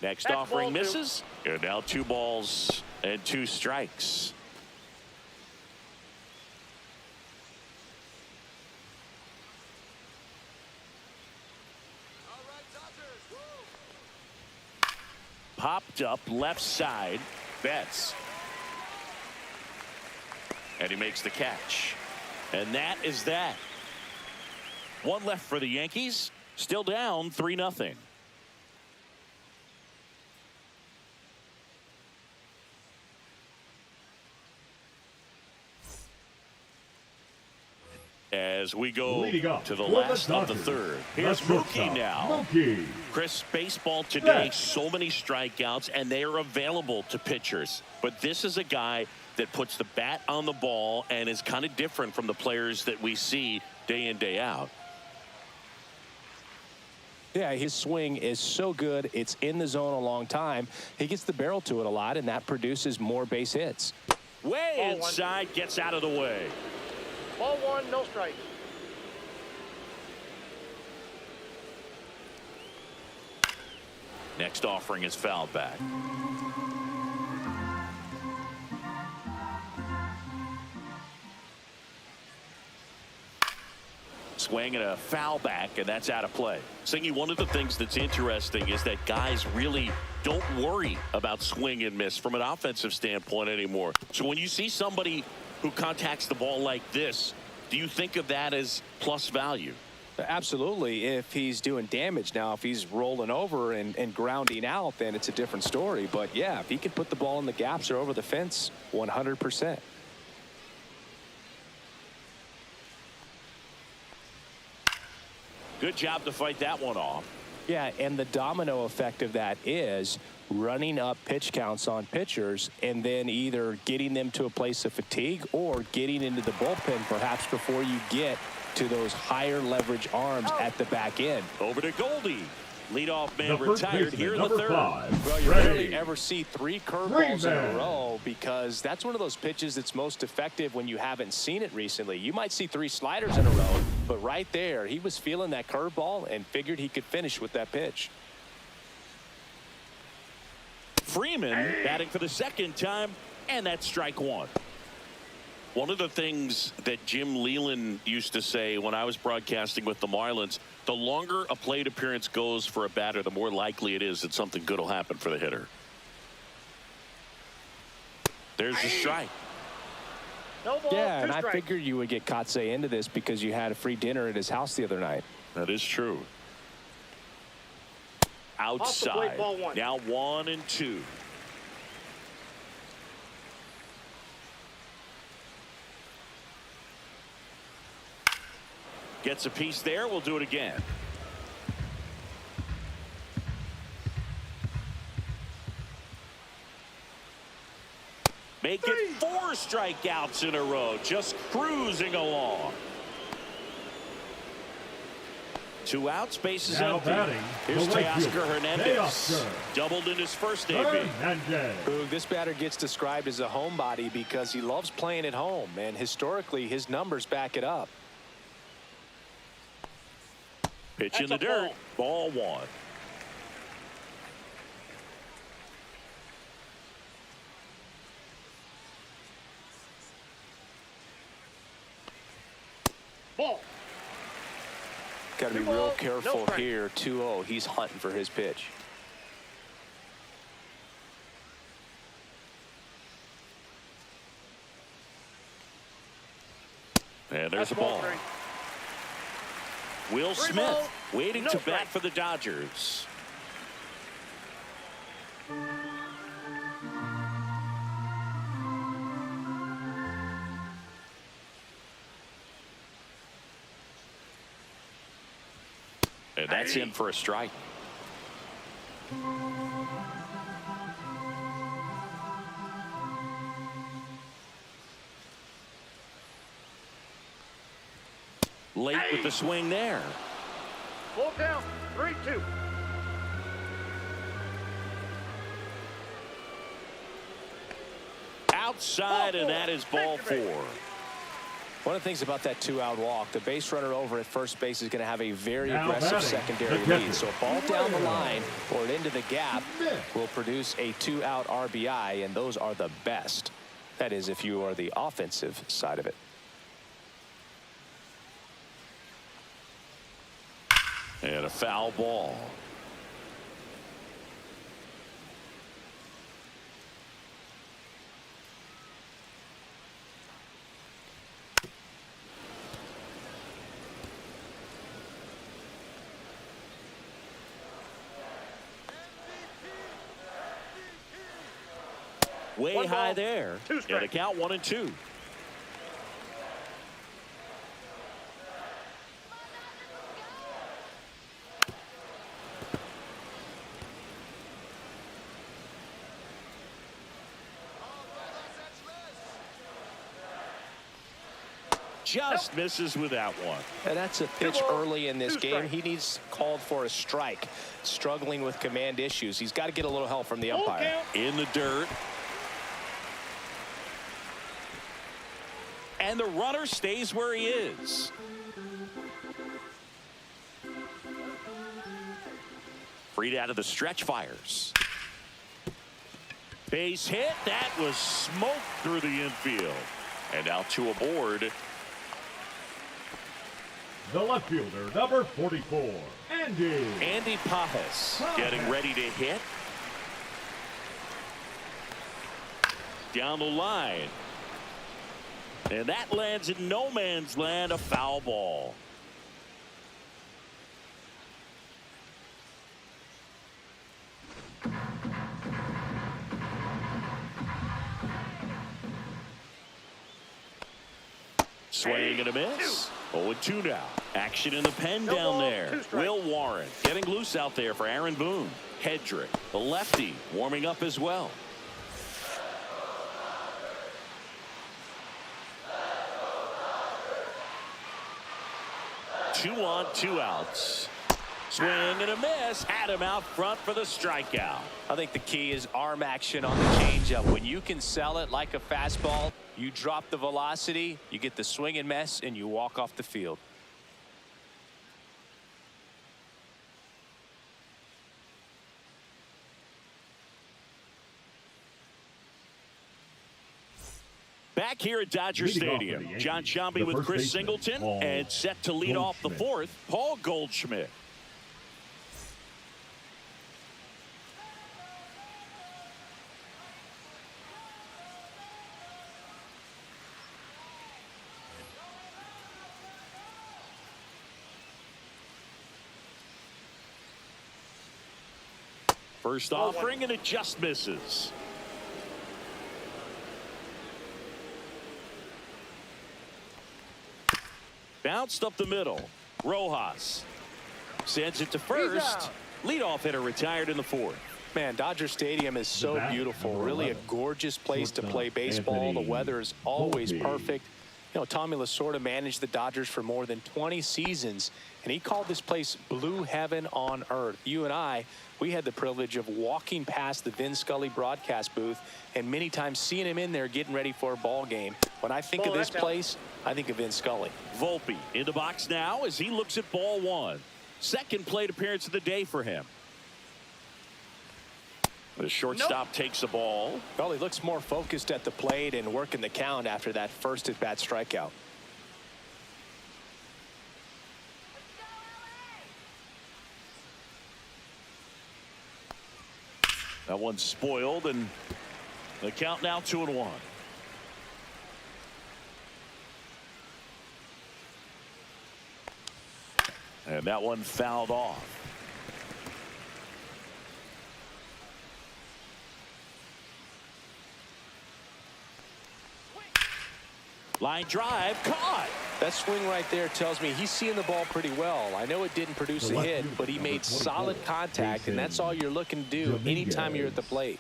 Next offering misses. And now 2 balls and 2 strikes. Popped up left side. Betts. And he makes the catch. And that is that. 1 left for the Yankees. Still down 3-0. As we go to the last of the third. Here's Mookie now. Mookie. Chris, baseball today, so many strikeouts, and they are available to pitchers. But this is a guy that puts the bat on the ball and is kind of different from the players that we see day in, day out. Yeah, his swing is so good. It's in the zone a long time. He gets the barrel to it a lot, and that produces more base hits. Way Ball inside, gets out of the way. Ball 1, no strike. Next offering is fouled back. swing and a foul back, and that's out of play. Singy, one of the things that's interesting is that guys really don't worry about swing and miss from an offensive standpoint anymore. So when you see somebody who contacts the ball like this, do you think of that as plus value? Absolutely, if he's doing damage. Now, if he's rolling over and grounding out, then it's a different story. But, yeah, if he can put the ball in the gaps or over the fence, 100%. Good job to fight that one off. Yeah, and the domino effect of that is running up pitch counts on pitchers and then either getting them to a place of fatigue or getting into the bullpen perhaps before you get to those higher leverage arms at the back end. Over to Goldie. Leadoff man The first retired baseman, here in the number third. 5, Well, you ready. rarely ever see 3 curveballs in a man. row because that's one of those pitches that's most effective when you haven't seen it recently. You might see 3 sliders in a row, but right there, he was feeling that curveball and figured he could finish with that pitch. Freeman batting for the second time, and that's strike one. One of the things that Jim Leland used to say when I was broadcasting with the Marlins, the longer a plate appearance goes for a batter, the more likely it is that something good will happen for the hitter. There's the strike. No ball, Yeah, 2 and I strikes. figured you would get Kotsay into this because you had a free dinner at his house the other night. That is true. Off the plate, Outside. ball 1. Now 1-2. Gets a piece there. We'll do it again. Make it 4 strikeouts in a row. Just cruising along. 2 outs, bases Now empty. batting, Here's the right Teoscar fielder, Hernandez. Teoscar Doubled in his first debut. Hernandez. Boog, this batter gets described as a homebody because he loves playing at home, and historically his numbers back it up. Pitch in That's the a dirt. Ball 1. Ball. Got to be 2 real balls, careful no strike. here. 2-0. He's hunting for his pitch. And there's That's a ball. 3. Will 3 Smith balls, waiting no to strike. bat for the Dodgers. And that's in for a strike. Late with the swing there. Full count. 3-2. Outside, and that is ball 4. One of the things about that 2-out walk, the base runner over at first base is going to have a very Now aggressive batting, secondary the catcher. lead. So a ball down the line or into the gap Smith. will produce a 2-out RBI, and those are the best. That is, if you are the offensive side of it. And a foul ball. Way 1 high ball, there. 2 And a strikes. count 1-2. Just misses with that one. And that's a pitch balls, early in this 2 game. strikes. He needs called for a strike. Struggling with command issues. He's got to get a little help from the Full umpire. count. In the dirt. And the runner stays where he is. Freed out of the stretch, fires. Base hit. That was smoked through the infield. And now 2 aboard. The left fielder, number 44, Andy Pajes getting ready to hit. Down the line. And that lands in no man's land, a foul ball. Swing and a miss. 0-2 now. Action in the pen down there. Will Warren getting loose out there for Aaron Boone. Hedrick, the lefty, warming up as well. 2 on, 2 outs. Swing and a miss. Had him out front for the strikeout. I think the key is arm action on the changeup. When you can sell it like a fastball, you drop the velocity, you get the swing and miss, and you walk off the field. Back here at Dodger Stadium, John Sciambi with Chris Singleton, and set to lead off the fourth, Paul Goldschmidt. First offering, and it just misses. Bounced up the middle. Rojas sends it to first. Leadoff hitter retired in the fourth. Man, Dodger Stadium is so beautiful. Really a gorgeous place to play baseball. The weather is always perfect. You know, Tommy Lasorda managed the Dodgers for more than 20 seasons, and he called this place blue heaven on earth. You and I, we had the privilege of walking past the Vin Scully broadcast booth and many times seeing him in there getting ready for a ball game. When I think of this place, I think of Vin Scully. Volpe in the box now as he looks at ball one. Second plate appearance of the day for him. The shortstop takes the ball. Well, he looks more focused at the plate and working the count after that first at-bat strikeout. That one's spoiled, and the count now 2-1. And that one fouled off. Line drive, caught. That swing right there tells me he's seeing the ball pretty well. I know it didn't produce a hit, but he made solid contact, and that's all you're looking to do anytime you're at the plate.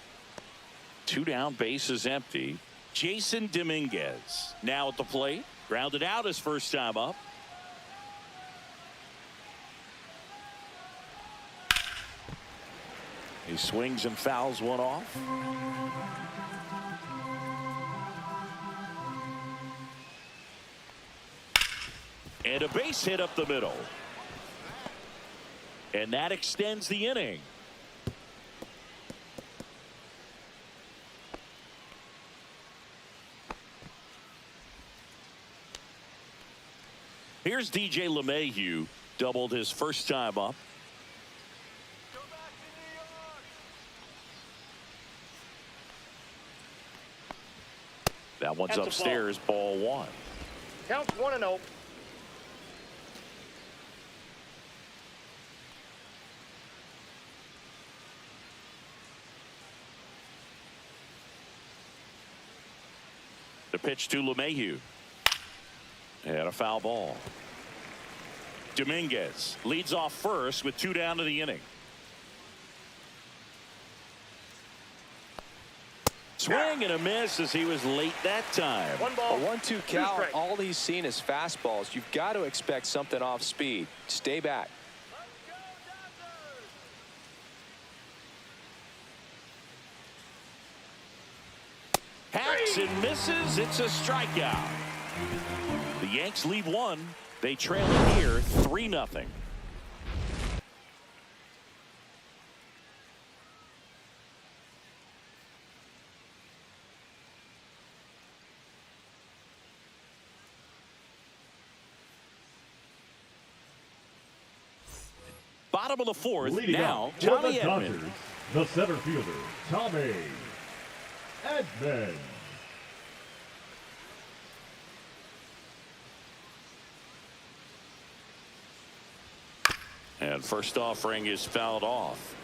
2 down, bases empty. Jason Dominguez now at the plate. Grounded out his first time up. He swings and fouls one off. And a base hit up the middle. And that extends the inning. Here's DJ LeMahieu, doubled his first time up. That one's upstairs, ball one. Counts 1-0. The pitch to LeMahieu. And a foul ball. Dominguez leads off first with 2 down to the inning. Swing and a miss as he was late that time. 1 ball. A 1-2 count. All he's seen is fastballs. You've got to expect something off speed. Stay back. Hacks and misses. It's a strikeout. The Yanks leave one. They trail it here 3-0. Bottom of the fourth. Leading Now, up for Tommy the Edman. Dodgers, the center fielder, Tommy Edman. And first offering is fouled off.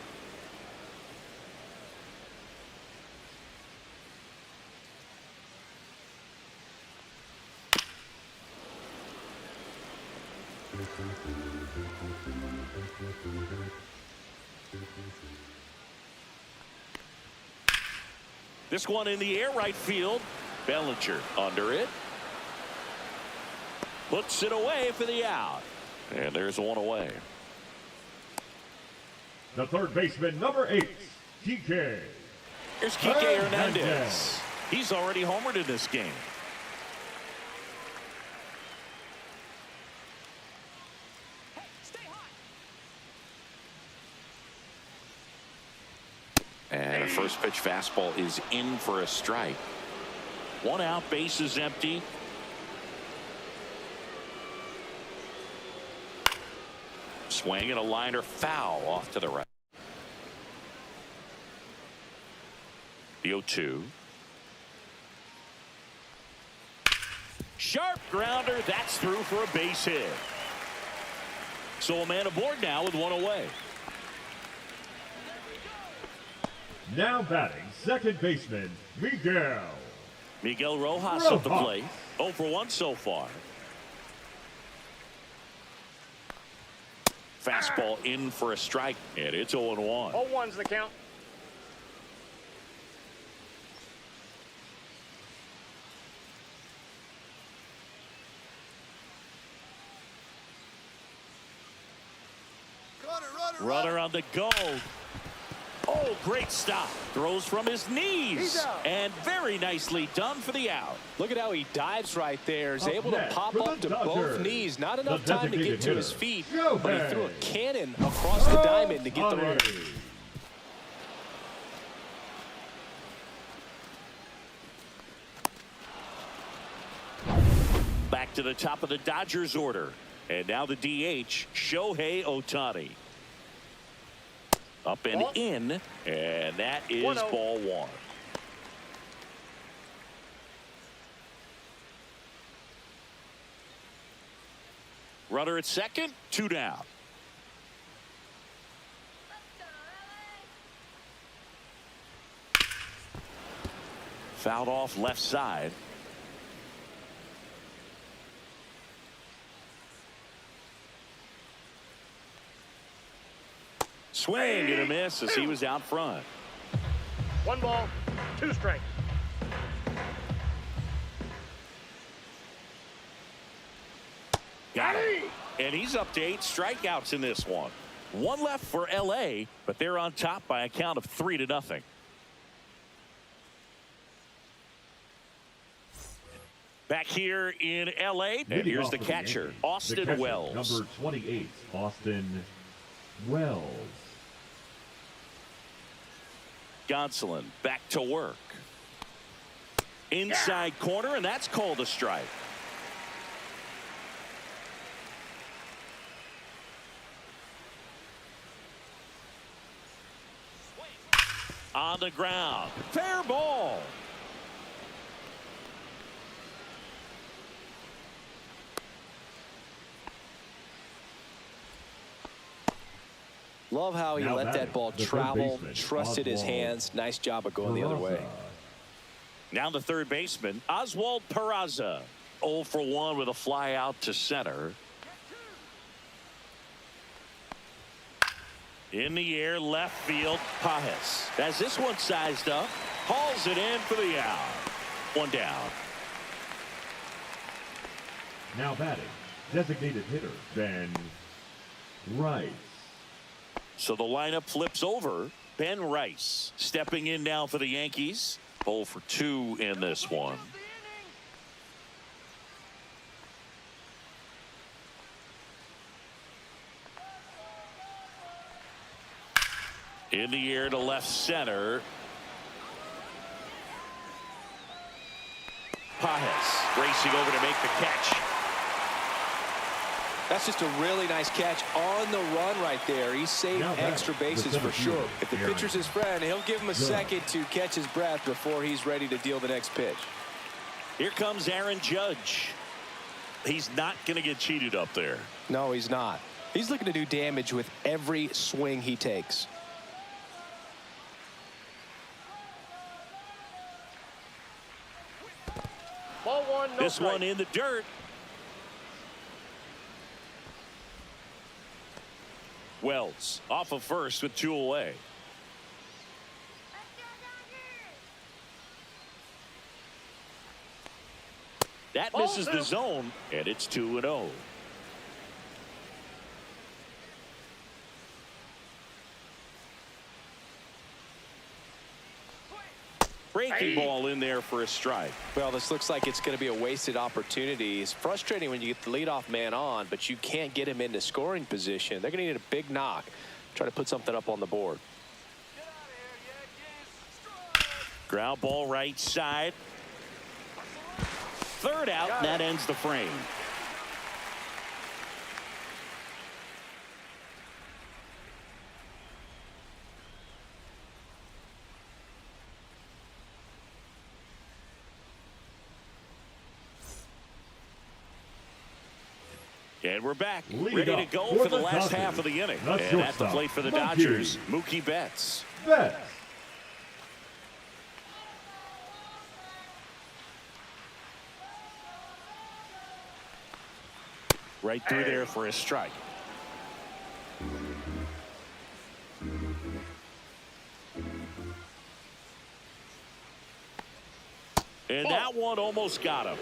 This one in the air, right field. Bellinger under it. Puts it away for the out. And there's one away. The third baseman, number 8, TK. Here's Kike Hernandez. He's already homered in this game. And a first pitch fastball is in for a strike. One out, base is empty. Swing and a liner foul off to the right. The 0-2. Sharp grounder. That's through for a base hit. So a man aboard now with one away. Now batting, second baseman, Miguel Rojas at the plate. 0 for 1 so far. Fastball in for a strike, and it's 0-1. 0-1's the count. Runner on the go. Oh, great stop. Throws from his knees. And very nicely done for the out. Look at how he dives right there. Is Up able to next pop for the up to Dodgers, both knees. Not enough the time to get to designated his hitter, feet. Shohei But he threw a cannon across the diamond to get the runner. Back to the top of the Dodgers order. And now the DH, Shohei Ohtani. Up and in, and that is 1-0. ball one. Runner at second, 2 down. Fouled off left side. Swing and a miss as he was out front. 1 ball, 2 strikes. Got it. And he's up to 8 strikeouts in this one. 1 left for LA, but they're on top by a count of 3-0. Back here in LA, and here's the catcher, Austin Wells. Number 28, Austin Wells. Gonsolin back to work. Inside corner, and that's called a strike. On the ground. Fair ball. Love how he Now let batting, that ball the third travel, baseman, trusted his Oswald hands. Nice job of going the other way. Now the third baseman, Oswald Peraza. 0 for 1 with a fly out to center. In the air, left field, Pajes. As this one sized up, hauls it in for the out. 1 down. Now batting, designated hitter, Ben Rice. So the lineup flips over. Ben Rice stepping in now for the Yankees. 0 for 2 in this one. In the air to left center. Pajes racing over to make the catch. That's just a really nice catch on the run right there. He saved extra bases for sure. If the pitcher's his friend, he'll give him a second to catch his breath before he's ready to deal the next pitch. Here comes Aaron Judge. He's not going to get cheated up there. No, he's not. He's looking to do damage with every swing he takes. Ball one, no This strike. one in the dirt. Wells off of first with 2 away. That misses the zone, and it's 2-0. Breaking ball in there for a strike. Well, this looks like it's going to be a wasted opportunity. It's frustrating when you get the leadoff man on, but you can't get him into scoring position. They're going to need a big knock. Try to put something up on the board. Get out of here, Yankees. Strike. Ground ball right side. Third out, and that ends the frame. And we're back, ready to go for the last half of the inning. And at the plate for the Dodgers, Mookie Betts. Right through there for a strike. And that one almost got him.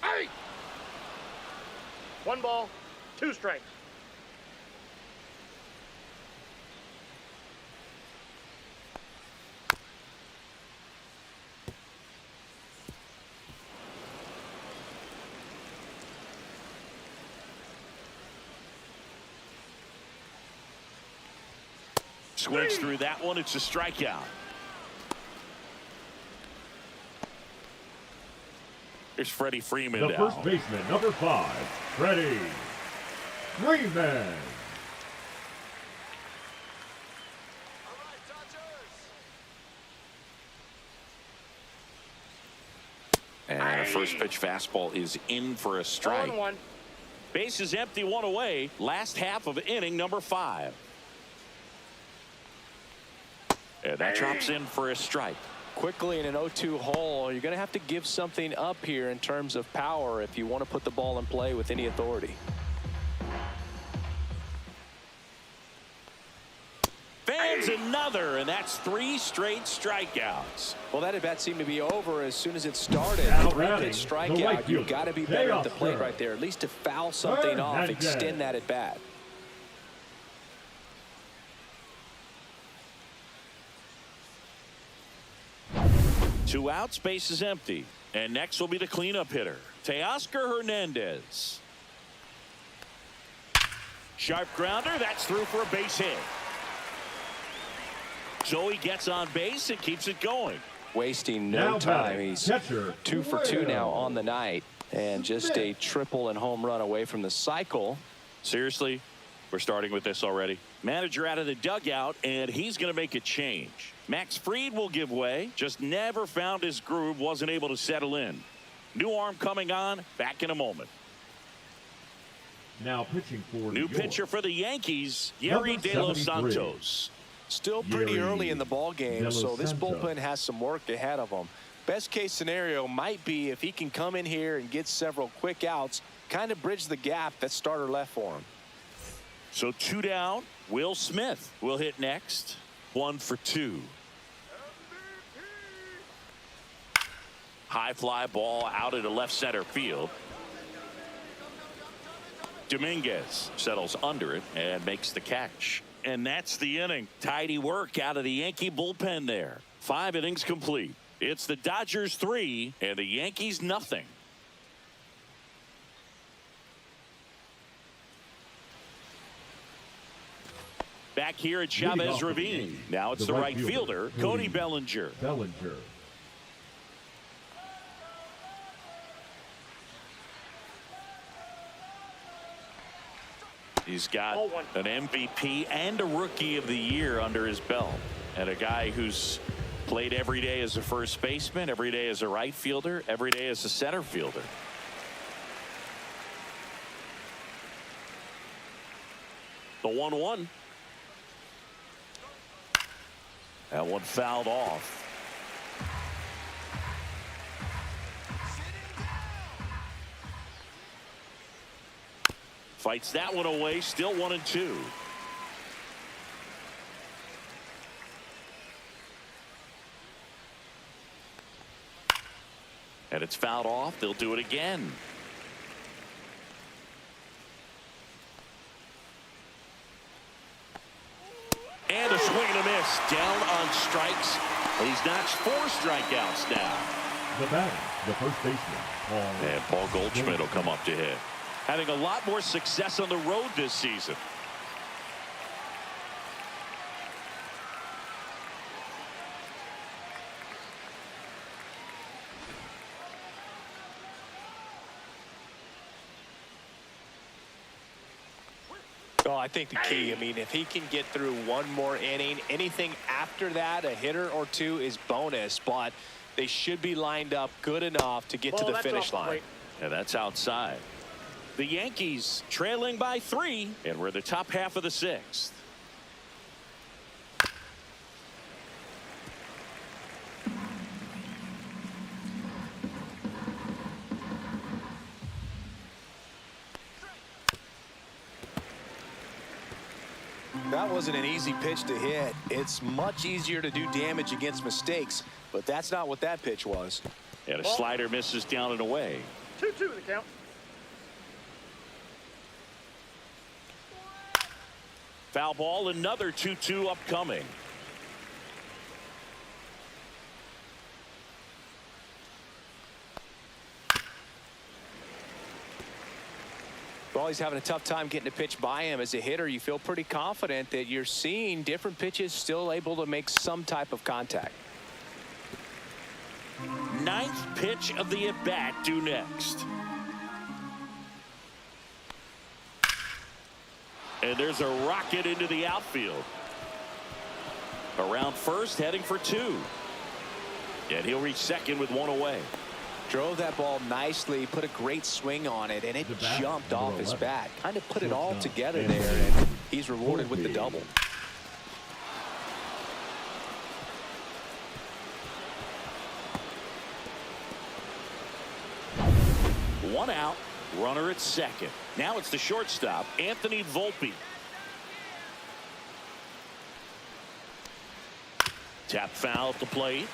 Hey! 1 ball, 2 strikes. Swings through that one. It's a strikeout. Here's Freddie Freeman The down. first baseman, number 5, Freddie Freeman. All right, Dodgers. And a first pitch fastball is in for a strike. 1-1. Base is empty, 1 away. Last half of inning number 5. And that drops in for a strike. Quickly in an 0-2 hole, you're going to have to give something up here in terms of power if you want to put the ball in play with any authority. Fans another, and that's 3 straight strikeouts. Well, that at bat seemed to be over as soon as it started. Now 3-pitch batting, the right strikeout. You've fielder, got to be better at the J.R. plate right there, at least to foul something off, Hernandez. extend that at bat. Two outs, base is empty. And next will be the cleanup hitter, Teoscar Hernandez. Sharp grounder, that's through for a base hit. So he gets on base and keeps it going. Wasting no Now time. batting, He's catcher, 2 for 2 now Will on the night, and just a triple and home run away from the cycle. Seriously, we're starting with this already. Manager out of the dugout, and he's going to make a change. Max Fried will give way. Just never found his groove, wasn't able to settle in. New arm coming on, back in a moment. Now pitching for New pitcher for the Yankees, Yerry Number De Los 73. Santos. Still pretty Yerry early in the ball De game, Los so this Santos. bullpen has some work ahead of him. Best case scenario might be if he can come in here and get several quick outs, kind of bridge the gap that starter left for him. So 2 down. Will Smith will hit next. 1 for 2. High fly ball out into left center field. Dominguez settles under it and makes the catch. And that's the inning. Tidy work out of the Yankee bullpen there. 5 innings complete. It's the Dodgers 3 and the Yankees nothing. Back here at Chavez Ravine. Now it's the right fielder, Cody Bellinger. He's got an MVP and a Rookie of the Year under his belt. And a guy who's played every day as a first baseman, every day as a right fielder, every day as a center fielder. The 1-1. That one fouled off. Fights that one away, still 1-2. And it's fouled off. They'll do it again. And a swing and a miss. Down on strikes. He's notched 4 strikeouts now. The batter, the first baseman, Paul. And Paul Goldschmidt will come up to hit. Having a lot more success on the road this season. Oh, I think the key, I mean, if he can get through one more inning, anything after that, a hitter or two is bonus, but they should be lined up good enough to get to the finish line. Yeah, that's outside. The Yankees trailing by 3, and we're the top half of the 6th. That wasn't an easy pitch to hit. It's much easier to do damage against mistakes, but that's not what that pitch was. And a slider misses down and away. 2-2 the count. Foul ball, another 2-2 upcoming. Well, he's having a tough time getting a pitch by him. As a hitter, you feel pretty confident that you're seeing different pitches still able to make some type of contact. 9th pitch of the at-bat due next. And there's a rocket into the outfield. Around first, heading for 2. And he'll reach second with 1 away. Drove that ball nicely, put a great swing on it, and it jumped off his bat. Kind of put it all together there, and he's rewarded with the double. One out, runner at second. Now it's the shortstop, Anthony Volpe. Tap foul at the plate.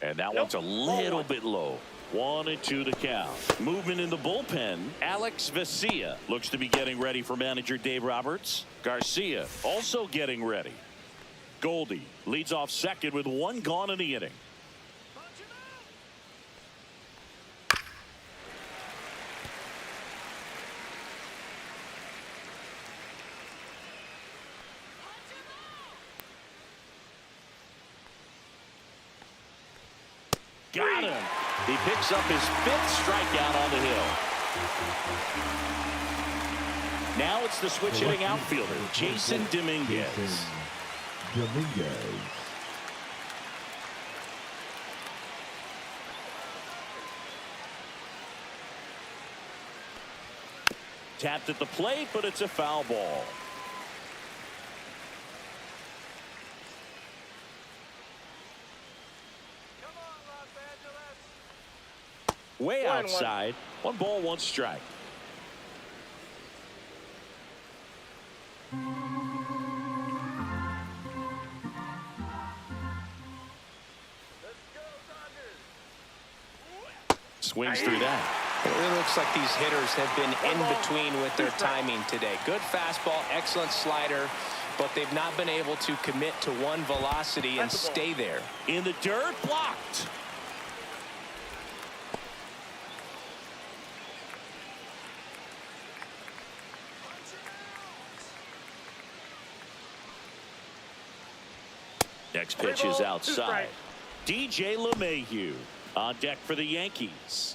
And that one's a little bit low. 1-2 the count. Movement in the bullpen. Alex Vesia looks to be getting ready for manager Dave Roberts. Garcia also getting ready. Goldie leads off second with 1 gone in the inning. Got him. He picks up his 5th strikeout on the hill. Now it's the switch hitting outfielder, Jason Dominguez. Tapped at the plate, but it's a foul ball. Way outside. 1 ball, 1 strike. swings through that. It really looks like these hitters have been in between with their timing today. Good fastball, excellent slider, but they've not been able to commit to one velocity and stay there. In the dirt, blocked. Next pitch is outside. DJ LeMahieu on deck for the Yankees.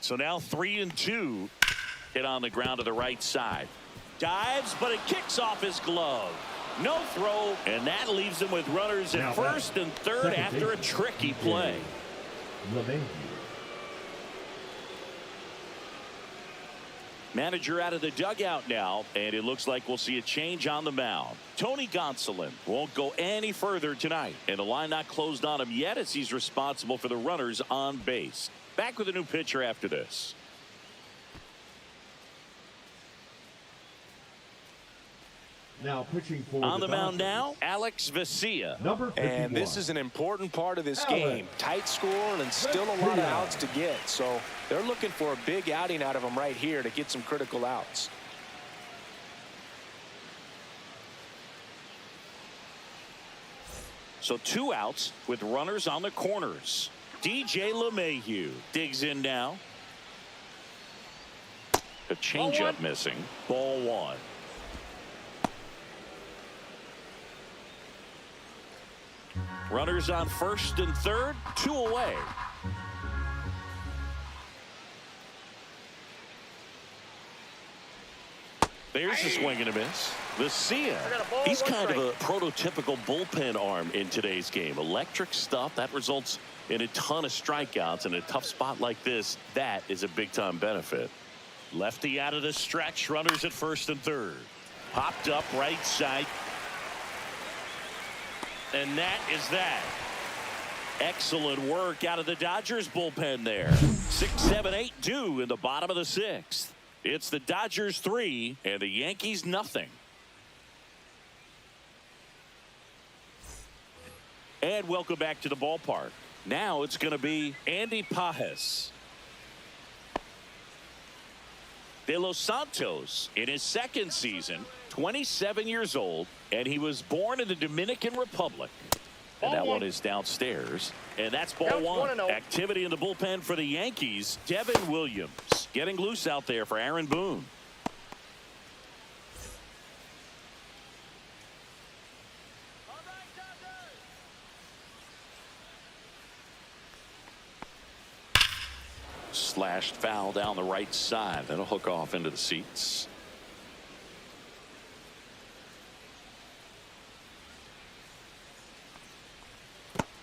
So now 3-2. Hit on the ground to the right side. Dives, but it kicks off his glove. No throw, and that leaves him with runners at first and third after a tricky play. Manager out of the dugout now, and it looks like we'll see a change on the mound. Tony Gonsolin won't go any further tonight, and the line not closed on him yet as he's responsible for the runners on base. Back with a new pitcher after this. Now pitching for on the mound now, Alex Vesia. Number 51. And this is an important part of this game. Tight score and still a lot of outs to get. So they're looking for a big outing out of him right here to get some critical outs. So 2 outs with runners on the corners. DJ LeMahieu digs in now. A changeup missing. Ball 1. Runners on first and third, 2 away. There's a swing and a miss. Vesia, he's kind of a prototypical bullpen arm in today's game. Electric stuff that results in a ton of strikeouts. In a tough spot like this, that is a big-time benefit. Lefty out of the stretch, runners at first and third. Popped up right side. And that is that. Excellent work out of the Dodgers bullpen there. 6, 7, 8 due in the bottom of the 6th. It's the Dodgers 3 and the Yankees nothing. And welcome back to the ballpark. Now it's going to be Andy Pages. De Los Santos in his 2nd season, 27 years old, and he was born in the Dominican Republic. And that one is downstairs. And that's ball 1. Activity in the bullpen for the Yankees. Devin Williams getting loose out there for Aaron Boone. Slashed foul down the right side. That'll hook off into the seats.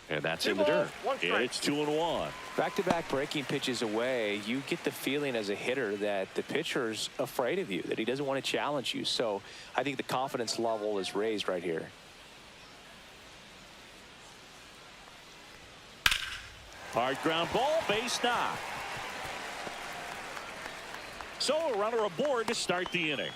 And that's in the dirt. And it's 2-1. Back-to-back breaking pitches away, you get the feeling as a hitter that the pitcher's afraid of you, that he doesn't want to challenge you. So I think the confidence level is raised right here. Hard ground ball, base knock. So a runner aboard to start the inning.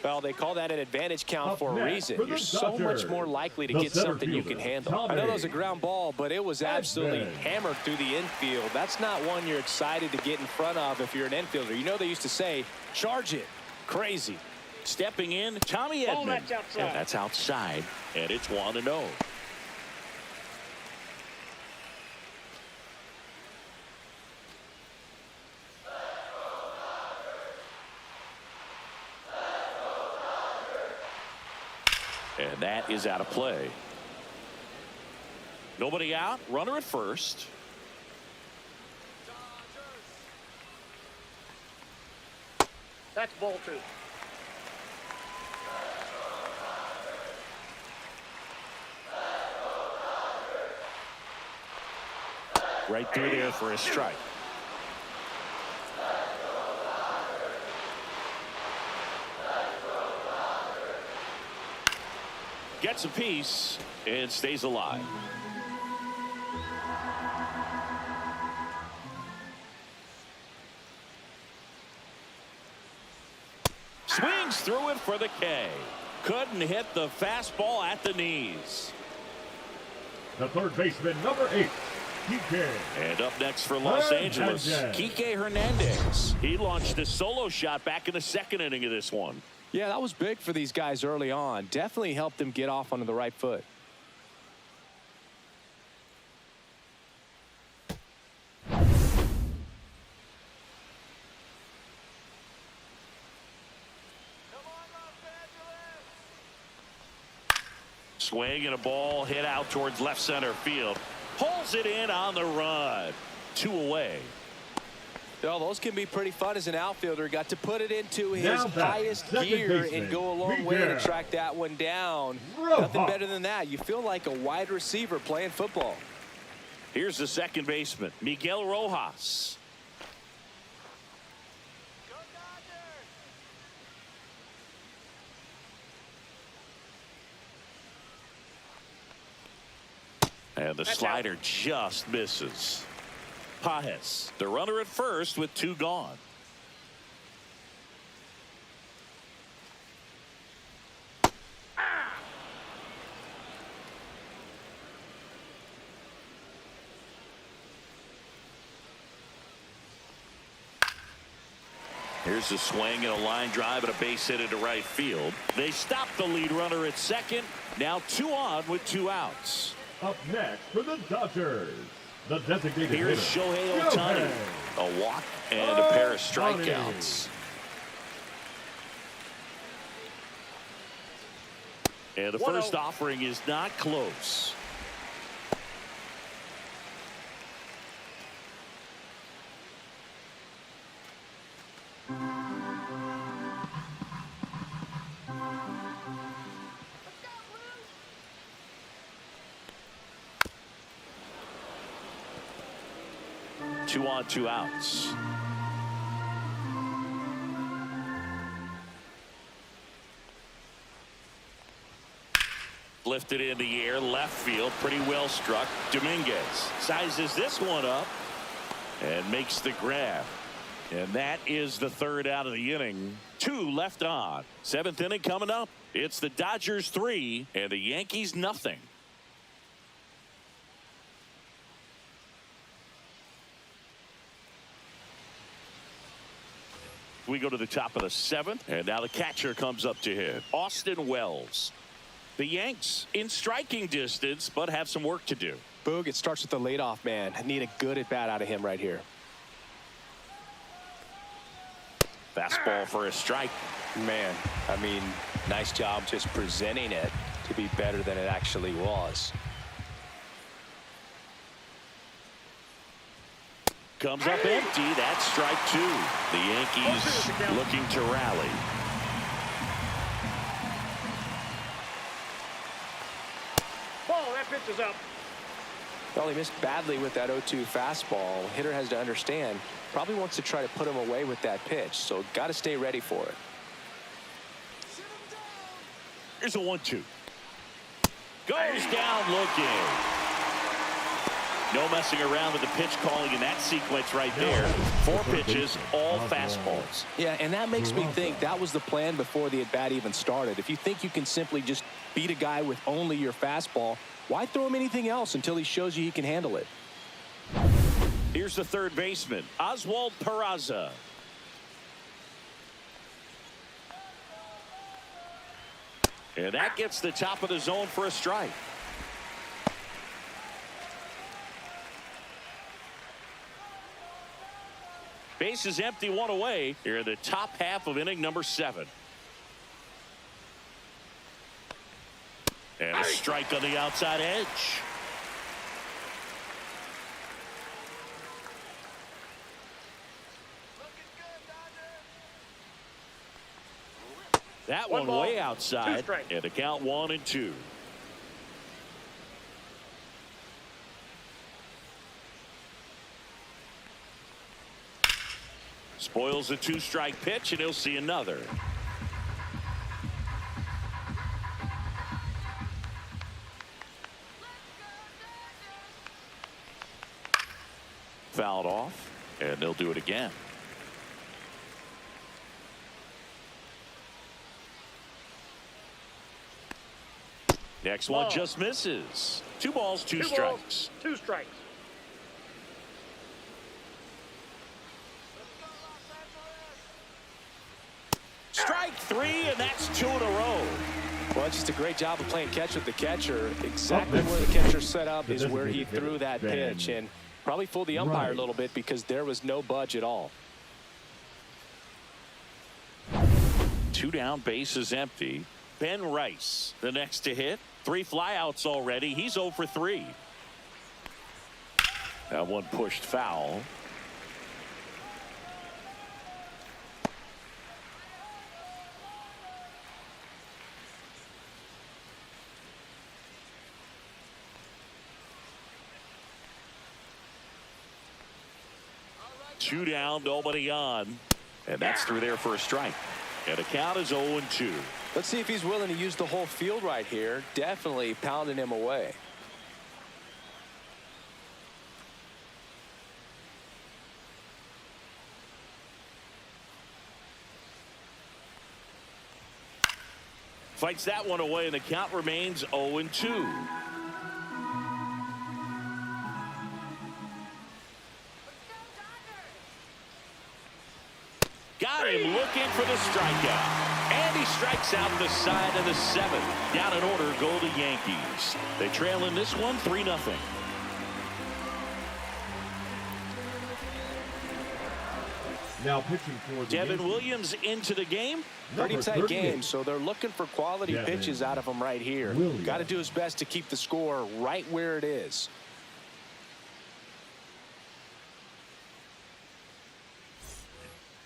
Well, they call that an advantage count for a reason. You're so much more likely to get something you can handle. I know that was a ground ball, but it was absolutely hammered through the infield. That's not one you're excited to get in front of if you're an infielder. You know they used to say, charge it. Crazy. Stepping in, Tommy Edman. That's outside. And that's outside, and it's 1-0. And that is out of play. Nobody out. Runner at first. That's ball 2. Right through there for a strike. Gets a piece and stays alive. Swings through it for the K. Couldn't hit the fastball at the knees. The third baseman, number 8, Kike. And up next for Los Angeles, Kike Hernandez. He launched a solo shot back in the second inning of this one. Yeah, that was big for these guys early on. Definitely helped them get off onto the right foot. Swing and a ball hit out towards left center field. Pulls it in on the run. 2 away. Well, those can be pretty fun as an outfielder. Got to put it into his highest gear and go a long way to track that one down. Nothing better than that. You feel like a wide receiver playing football. Here's the second baseman, Miguel Rojas. And the slider just misses. Pajes, the runner at first with 2 gone. Here's a swing and a line drive and a base hit into right field. They stop the lead runner at second. Now 2 on with 2 outs. Up next for the Dodgers, the designated Here's hitter, Shohei Ohtani. A walk and a pair of strikeouts. And the first offering is not close. Two on, 2 outs. Lifted in the air, left field, pretty well struck. Dominguez sizes this one up and makes the grab. And that is the 3rd out of the inning. 2 left on. 7th inning coming up. It's the Dodgers 3 and the Yankees nothing. We go to the top of the 7th, and now the catcher comes up to hit. Austin Wells. The Yanks in striking distance, but have some work to do. Boog, it starts with the leadoff man. I need a good at bat out of him right here. Fastball for a strike. Man, I mean, nice job just presenting it to be better than it actually was. Comes up empty. That's strike 2. The Yankees looking to rally. Ball, that pitch is up. Well, he missed badly with that 0-2 fastball. Hitter has to understand, probably wants to try to put him away with that pitch, so got to stay ready for it. Here's a 1-2. Goes down looking. No messing around with the pitch calling in that sequence right there. 4 pitches, all fastballs. Yeah, and that makes me think that was the plan before the at-bat even started. If you think you can simply just beat a guy with only your fastball, why throw him anything else until he shows you he can handle it? Here's the 3rd baseman, Oswald Peraza. And that gets the top of the zone for a strike. Base is empty, 1 away. Here in the top half of inning number 7. And a strike on the outside edge. That one way outside. And the count 1-2. Spoils a 2-strike pitch, and he'll see another. Fouled off, and they'll do it again. Next one just misses. 2 balls, 2 strikes. 2 strikes. Strike 3, and that's 2 in a row. Well, it's just a great job of playing catch with the catcher. Exactly where the catcher set up is where he threw that pitch, and probably fooled the umpire a little bit because there was no budge at all. 2 down, bases empty. Ben Rice, the next to hit. 3 flyouts already. He's 0 for 3. That one pushed foul. Two down, nobody on. And that's through there for a strike. And the count is 0-2. Let's see if he's willing to use the whole field right here. Definitely pounding him away. Fights that one away, and the count remains 0-2. Got him looking for the strikeout. And he strikes out the side of the 7th. Down in order go the Yankees. They trail in this one 3-0. Now pitching for the Devin Yankees. Williams into the game. Pretty Number tight 38. game, so they're looking for quality Devin pitches out of him right here. Williams. Got to do his best to keep the score right where it is.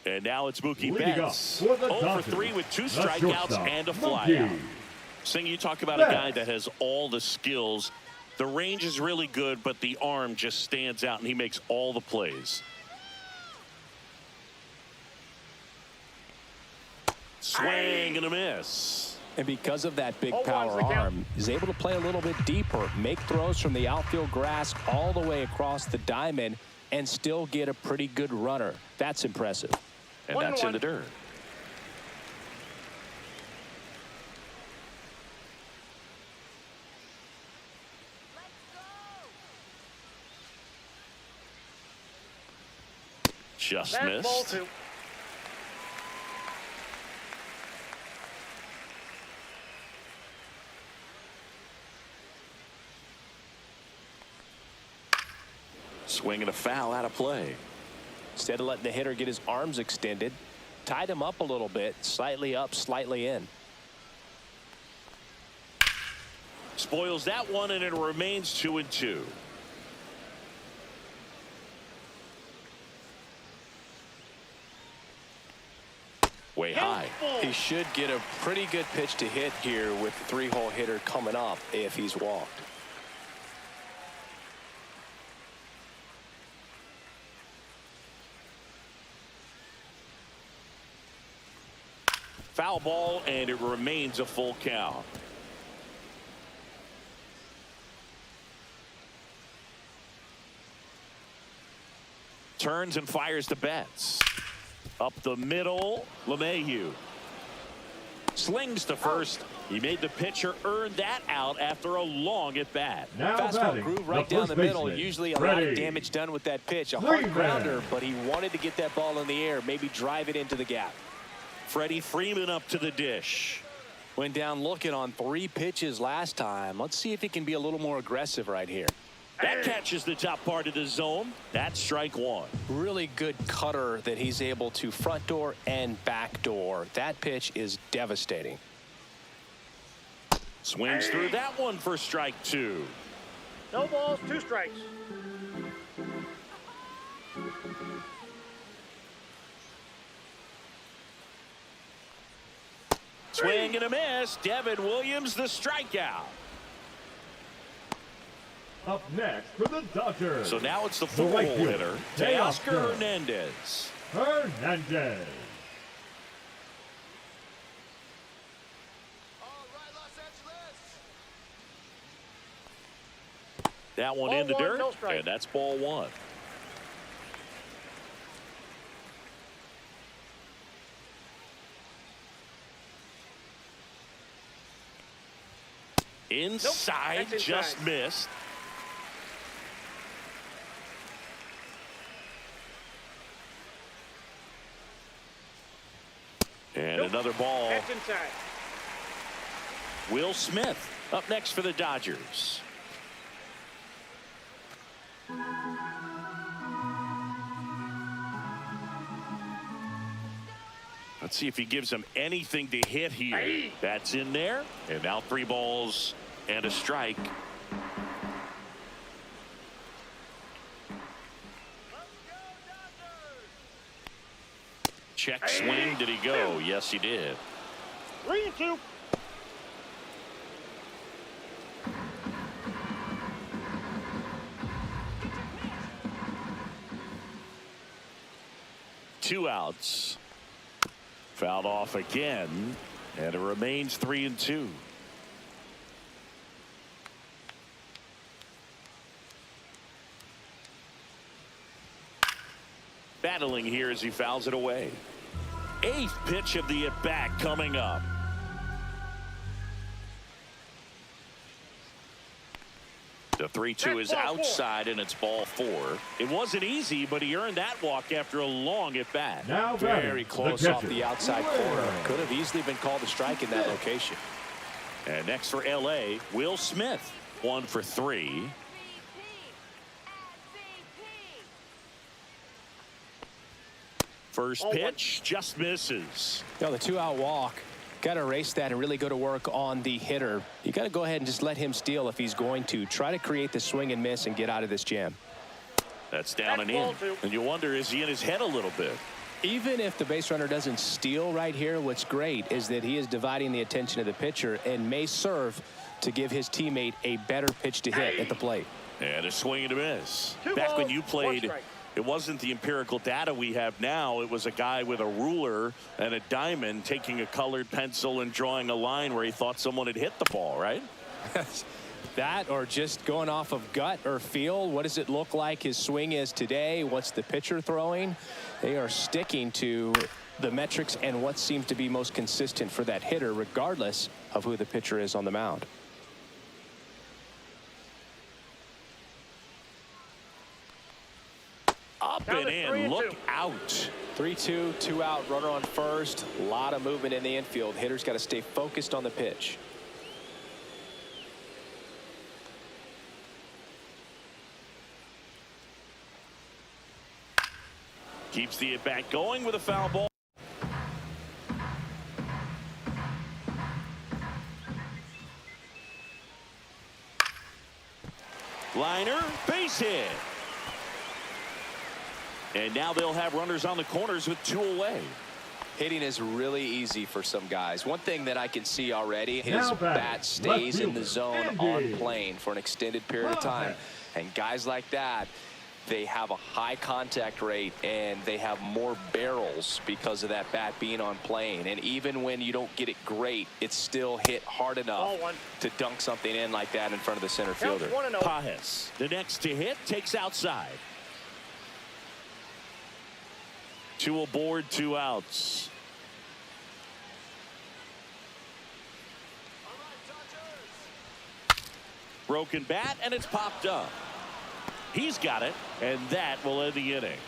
And now it's Mookie Leading Betts. up for the 0 for Dodgers, 3 with 2 the strikeouts shortstop, and a Mookie flyout. Sing, you talk about a guy Betts. that has all the skills. The range is really good, but the arm just stands out, and he makes all the plays. Swing and a miss. And because of that big 0-1's power the count. arm, he's able to play a little bit deeper, make throws from the outfield grass all the way across the diamond, and still get a pretty good runner. That's impressive. And that's in the dirt. Just That's ball missed. 2. Swing and a foul out of play. Instead of letting the hitter get his arms extended, tied him up a little bit, slightly up, slightly in. Spoils that one, and it remains 2-2. Way high. He should get a pretty good pitch to hit here with the 3-hole hitter coming up if he's walked. Foul ball, and it remains a full count. Turns and fires to Betts. Up the middle, LeMahieu. Slings to first. He made the pitcher earn that out after a long at bat. Now Fastball batting, groove right the down first the middle. baseman, Usually a lot Freddie of damage done with that pitch. A hard Freeman. grounder, but he wanted to get that ball in the air, maybe drive it into the gap. Freddie Freeman up to the dish. Went down looking on 3 pitches last time. Let's see if he can be a little more aggressive right here. That catches the top part of the zone. That's strike 1. Really good cutter that he's able to front door and back door. That pitch is devastating. Swings through that one for strike 2. No balls, 2 strikes. Swing and a miss. Devin Williams, the strikeout. Up next for the Dodgers. So now it's the The right 4-hole fielder, hitter, Teoscar Teoscar Hernandez. Hernandez. All right, Los Angeles. That one Ball in the 1, dirt, no strike. and that's ball 1. Inside, Nope, just missed. And another ball. That's inside. Will Smith up next for the Dodgers. Let's see if he gives him anything to hit here. That's in there. And now 3 balls and a strike. Check swing. Did he go? Yes, he did. 3-2. Two outs. Fouled off again, and it remains 3-2. Battling here as he fouls it away. 8th pitch of the at-bat coming up. The 3-2 is outside, and it's ball 4. It wasn't easy, but he earned that walk after a long at-bat. Now Very close off the outside corner. Wow. Could have easily been called a strike in that location. And next for L.A., Will Smith. 1 for 3. First pitch just misses. The 2-out walk. Got to erase that and really go to work on the hitter. You got to go ahead and just let him steal if he's going to. Try to create the swing and miss and get out of this jam. That's down and in. And you wonder, is he in his head a little bit? Even if the base runner doesn't steal right here, what's great is that he is dividing the attention of the pitcher and may serve to give his teammate a better pitch to hit at the plate. And a swing and a miss. 2 Back when balls, you 1 played, strike. it wasn't the empirical data we have now. It was a guy with a ruler and a diamond taking a colored pencil and drawing a line where he thought someone had hit the ball, right? That or just going off of gut or feel. What does it look like his swing is today? What's the pitcher throwing? They are sticking to the metrics and what seems to be most consistent for that hitter, regardless of who the pitcher is on the mound. Up Down and to in. 3-2. Look out. 3-2, 2-out, runner on first. A lot of movement in the infield. Hitter's got to stay focused on the pitch. Keeps the at-bat going with a foul ball. Liner, base hit. And now they'll have runners on the corners with 2 away. Hitting is really easy for some guys. One thing that I can see already, his Now batting, bat stays in the left zone fielder, on Andy. plane for an extended period of time. And guys like that, they have a high contact rate and they have more barrels because of that bat being on plane. And even when you don't get it great, it's still hit hard enough Ball 1. to dunk something in like that in front of the center Counts fielder. 1-0. Pajes, the next to hit, takes outside. 2 aboard, 2 outs. Broken bat, and it's popped up. He's got it, and that will end the inning.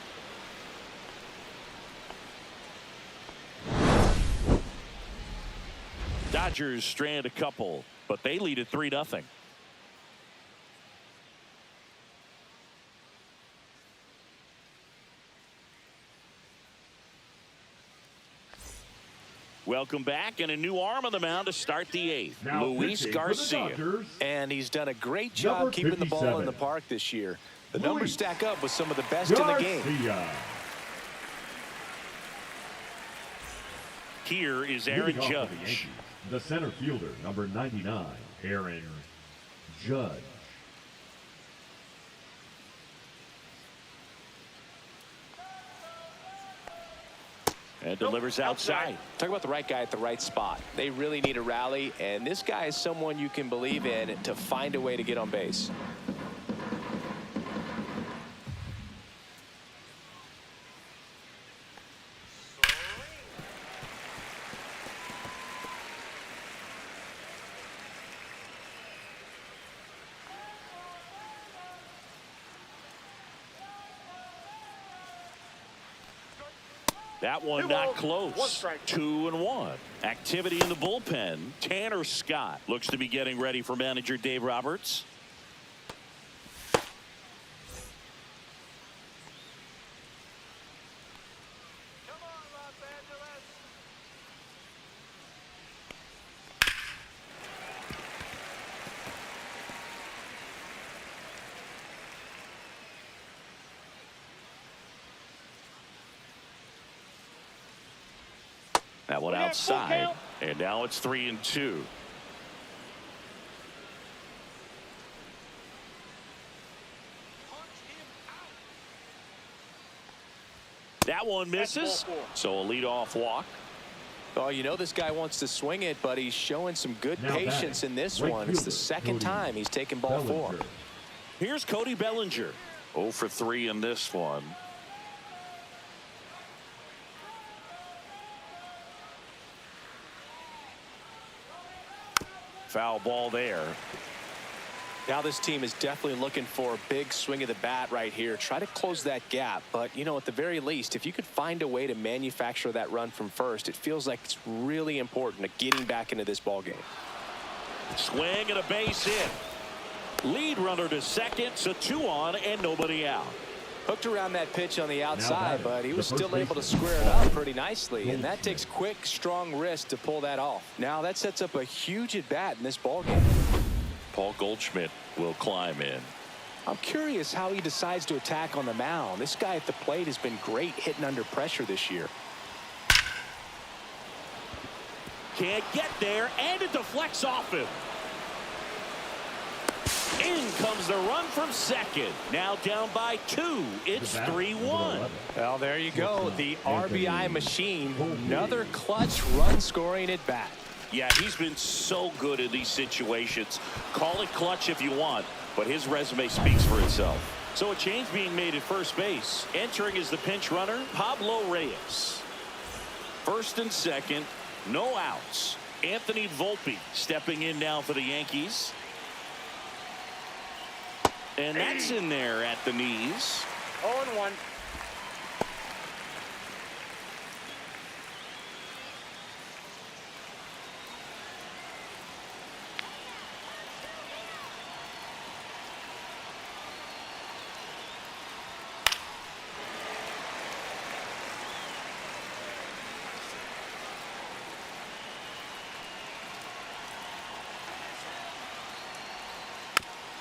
Dodgers strand a couple, but they lead at 3-0. Welcome back, and a new arm on the mound to start the 8th. Now Luis pitching for the Garcia. Dodgers, And he's done a great job Number keeping the ball in 57. the park this year. The Luis numbers stack up with some of the best in the game. Garcia. Here is Aaron Leading off for Judge. the Yankees, the center fielder, number 99, Aaron Judge. And delivers outside. Talk about the right guy at the right spot. They really need a rally, and this guy is someone you can believe in to find a way to get on base. That one 2 not balls, close. 1 strike. 2-1. Activity in the bullpen. Tanner Scott looks to be getting ready for manager Dave Roberts. Come on, Los Angeles. That one Yeah, full outside. count. And now it's 3-2. Punch him out. That one misses. ball 4. So a leadoff walk. Oh, you know this guy wants to swing it, but he's showing some good Now patience batting, in this right one. It's the fielder, second Cody time he's taken ball 4. Bellinger. Here's Cody Bellinger. 0 for 3 in this one. Foul ball there. Now this team is definitely looking for a big swing of the bat right here. Try to close that gap. But, you know, at the very least, if you could find a way to manufacture that run from first, it feels like it's really important to getting back into this ball game. Swing and a base hit. Lead runner to second, so 2 on and nobody out. Hooked around that pitch on the outside, batting, but he the was first still able to baseman, square it up pretty nicely, and that Goldschmidt. takes quick, strong wrist to pull that off. Now that sets up a huge at bat in this ball game. Paul Goldschmidt will climb in. I'm curious how he decides to attack on the mound. This guy at the plate has been great hitting under pressure this year. Can't get there, and it deflects off him. In comes the run from second. Now down by 2. It's The bat, 3-1. number 11. Well, there you go. The Anthony RBI machine. Volpe. Another clutch run scoring at bat. Yeah, he's been so good in these situations. Call it clutch if you want, but his resume speaks for itself. So a change being made at first base. Entering is the pinch runner, Pablo Reyes. First and second, no outs. Anthony Volpe stepping in now for the Yankees. And that's in there at the knees. 0-1.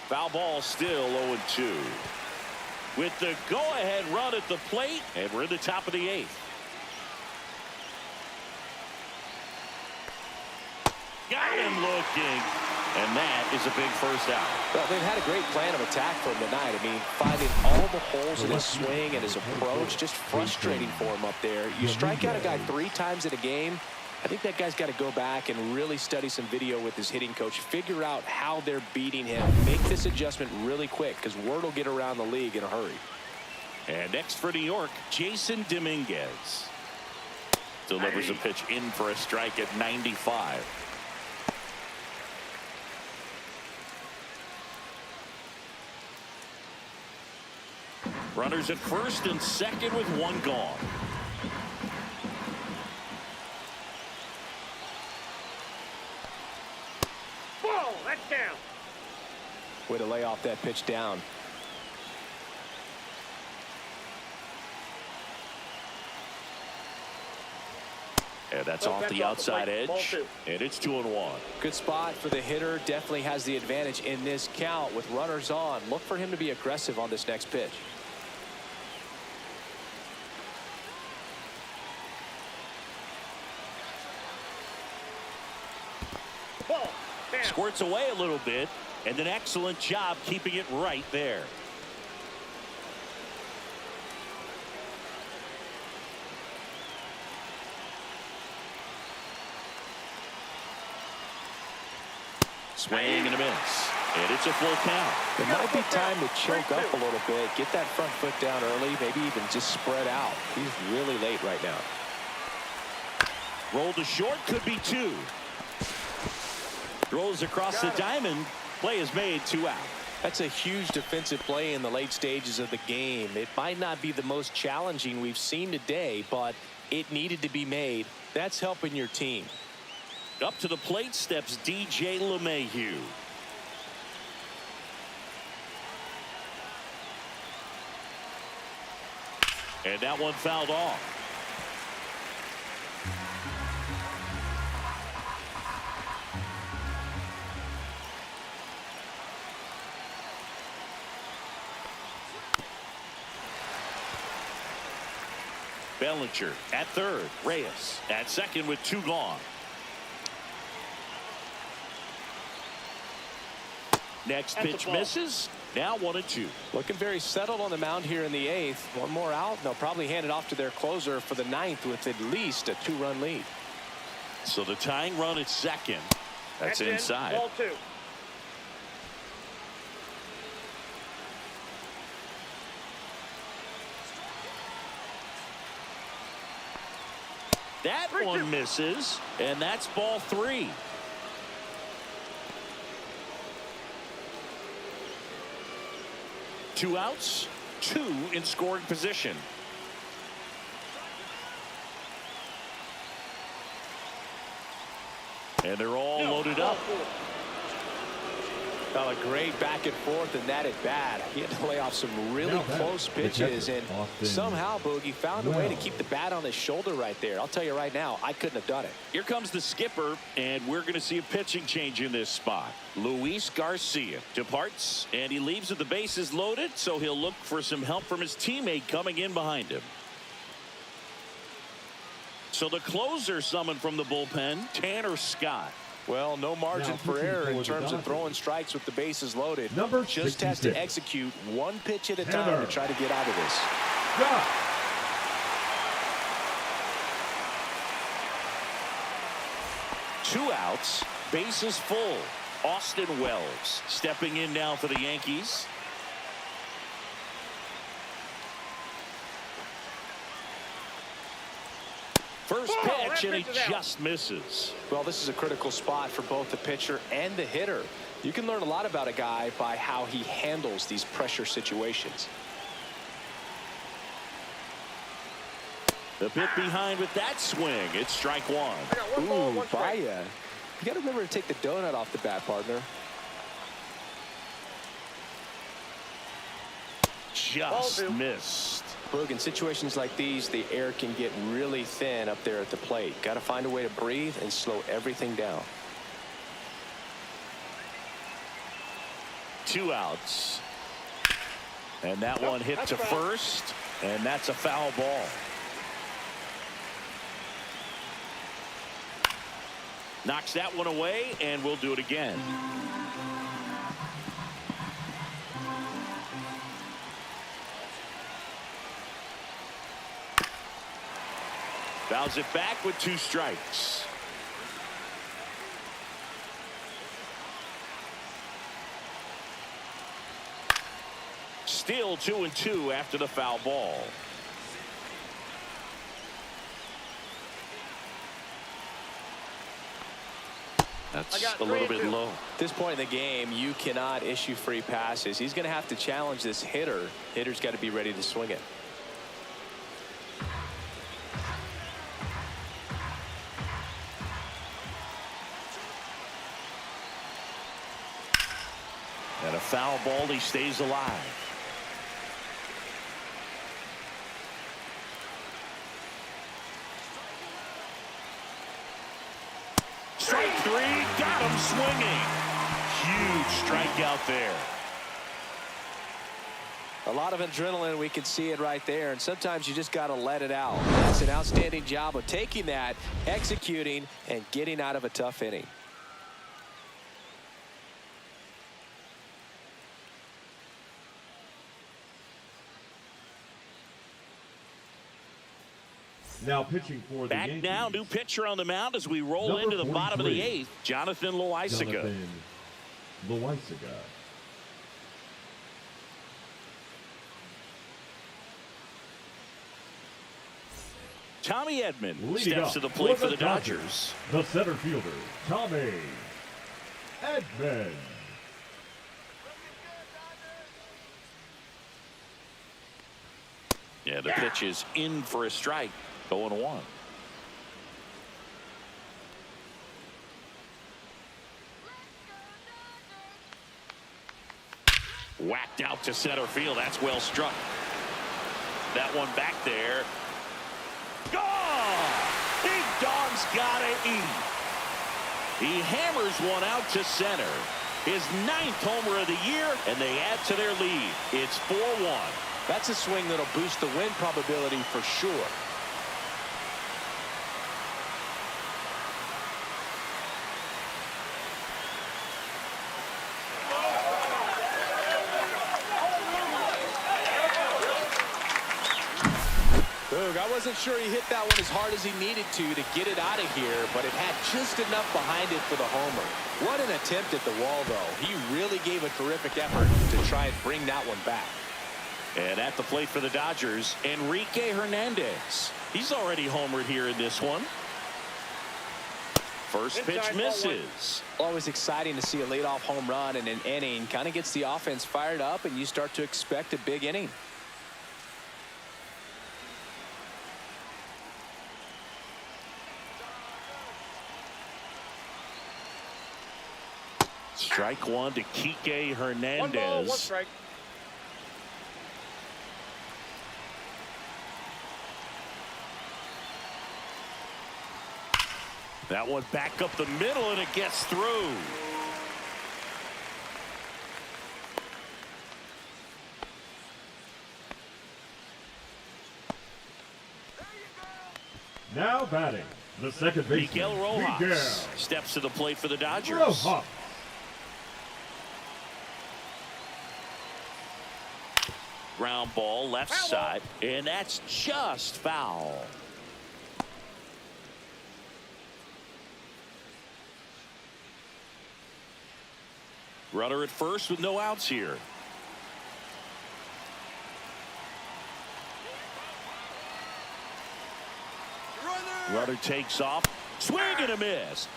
Foul ball still 0-2. With the go-ahead run at the plate, and we're in the top of the 8th. Got him looking, and that is a big first out. Well, they've had a great plan of attack for him tonight. I mean, finding all the holes in his swing and his approach, just frustrating for him up there. You strike out a guy 3 times in a game, I think that guy's got to go back and really study some video with his hitting coach, figure out how they're beating him, make this adjustment really quick, because word will get around the league in a hurry. And next for New York, Jason Dominguez. Delivers a pitch in for a strike at 95. Runners at first and second with 1 gone. Whoa, that's down. Way to lay off that pitch down. And that's off the outside edge. And it's 2-1. Good spot for the hitter. Definitely has the advantage in this count with runners on. Look for him to be aggressive on this next pitch. Ball, down. Squirts away a little bit, and an excellent job keeping it right there. Swing and a miss. And it's a full count. It might be time to choke up a little bit, get that front foot down early, maybe even just spread out. He's really late right now. Roll to short, could be 2. Throws across the diamond. Play is made, 2 out. That's a huge defensive play in the late stages of the game. It might not be the most challenging we've seen today, but it needed to be made. That's helping your team. Up to the plate steps DJ LeMahieu. And that one fouled off. Bellinger at third. Reyes at second with 2 gone. Next pitch misses. Now 1-2. Looking very settled on the mound here in the 8th. One more out. They'll probably hand it off to their closer for the 9th with at least a 2-run lead. So the tying run at second. That's inside. Ball 2. That one misses, and that's ball 3. Two outs, 2 in scoring position. And they're all loaded up. Oh, a great back and forth in that at bat. He had to lay off some really close pitches, and somehow Boogie found a way to keep the bat on his shoulder right there. I'll tell you right now, I couldn't have done it. Here comes the skipper, and we're going to see a pitching change in this spot. Luis Garcia departs, and he leaves with the bases loaded, so he'll look for some help from his teammate coming in behind him. So the closer summoned from the bullpen, Tanner Scott. Well, no margin for error in terms of throwing strikes with the bases loaded. Just has to execute one pitch at a time to try to get out of this. Two outs, bases full. Austin Wells stepping in now for the Yankees. First pitch, and he just misses. Well, this is a critical spot for both the pitcher and the hitter. You can learn a lot about a guy by how he handles these pressure situations. The bit behind with that swing. It's strike 1. Ooh, Baya. You got to remember to take the donut off the bat, partner. Just missed. Boog, in situations like these, the air can get really thin up there at the plate. Got to find a way to breathe and slow everything down. 2 outs. And that one hit to first, and that's a foul ball. Knocks that one away, and we'll do it again. Fouls it back with 2 strikes. Still 2-2 after the foul ball. That's a little bit low. At this point in the game, you cannot issue free passes. He's going to have to challenge this hitter. Hitter's got to be ready to swing it. And a foul ball, he stays alive. Strike 3, got him swinging. Huge strikeout there. A lot of adrenaline, we can see it right there, and sometimes you just got to let it out. That's an outstanding job of taking that, executing, and getting out of a tough inning. Now pitching for the Yankees. Back now, new pitcher on the mound as we roll into the bottom of the 8th. Jonathan Loaisiga. Tommy Edman steps to the plate for the Dodgers. The center fielder, Tommy Edman. Yeah, the pitch is in for a strike. 0-1. Whacked out to center field. That's well struck. That one back there. Gone! Big dog's gotta eat. He hammers one out to center. His 9th homer of the year, and they add to their lead. It's 4-1. That's a swing that'll boost the win probability for sure. I wasn't sure he hit that one as hard as he needed to get it out of here, but it had just enough behind it for the homer. What an attempt at the wall, though. He really gave a terrific effort to try and bring that one back. And at the plate for the Dodgers, Enrique Hernandez. He's already homered here in this one. First pitch misses. Always exciting to see a leadoff home run in an inning. Kind of gets the offense fired up, and you start to expect a big inning. Strike one to Kike Hernandez. 1 ball, 1 strike. That one back up the middle, and it gets through. Now batting, the second baseman, Miguel Rojas Miguel steps to the plate for the Dodgers. Rojas. Ground ball left side, and that's just foul. Runner at first with no outs here. Runner takes off. Swing and a miss.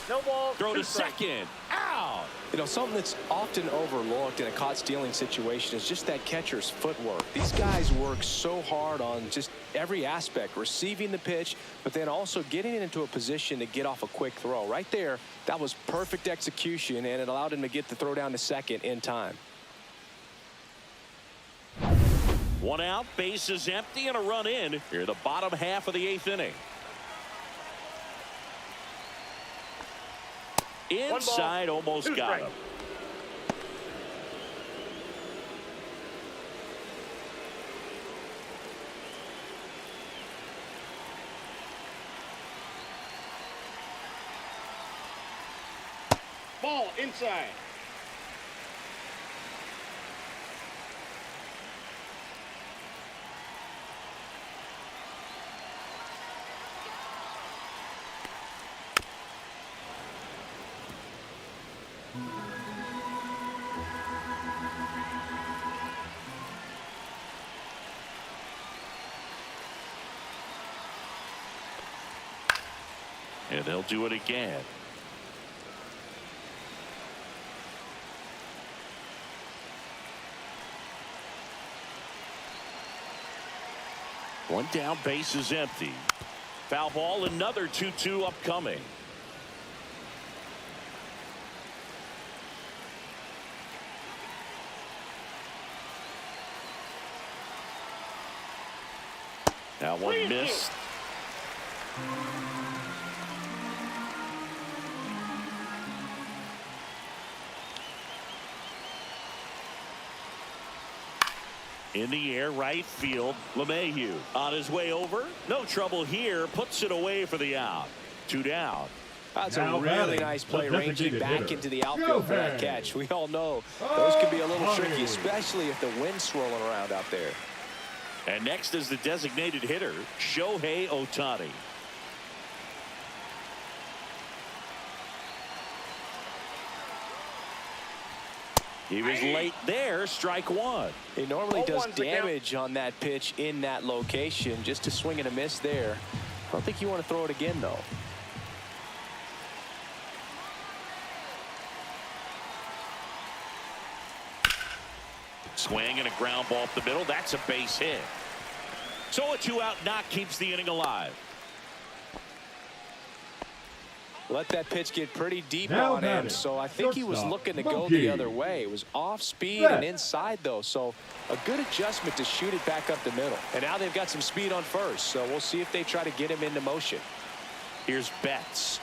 No ball. Throw to 2 strikes. second. Out. You know, something that's often overlooked in a caught stealing situation is just that catcher's footwork. These guys work so hard on just every aspect, receiving the pitch, but then also getting it into a position to get off a quick throw. Right there, that was perfect execution, and it allowed him to get the throw down to second in time. 1 out, bases empty, and a run in here, the bottom half of the 8th inning. Inside, almost got him. Ball inside. And they'll do it again. One down, base is empty. Foul ball, another 2-2 upcoming. Now one missed. In the air, right field, LeMahieu on his way over. No trouble here. Puts it away for the out. 2 down. That's Now a really batting, nice play, the ranging designated back hitter. into the outfield for that catch. We all know those can be a little tricky, especially if the wind's swirling around out there. And next is the designated hitter, Shohei Ohtani. He was late there, strike one. He normally does 0-1's the count. damage on that pitch in that location. Just a swing and a miss there. I don't think you want to throw it again, though. Swing and a ground ball up the middle. That's a base hit. So a 2-out knock keeps the inning alive. Let that pitch get pretty deep Now on him, batting, so I think he was shortstop, looking to go Monkey. the other way. It was off speed Set. and inside, though, so a good adjustment to shoot it back up the middle. And now they've got some speed on first, so we'll see if they try to get him into motion. Here's Betts.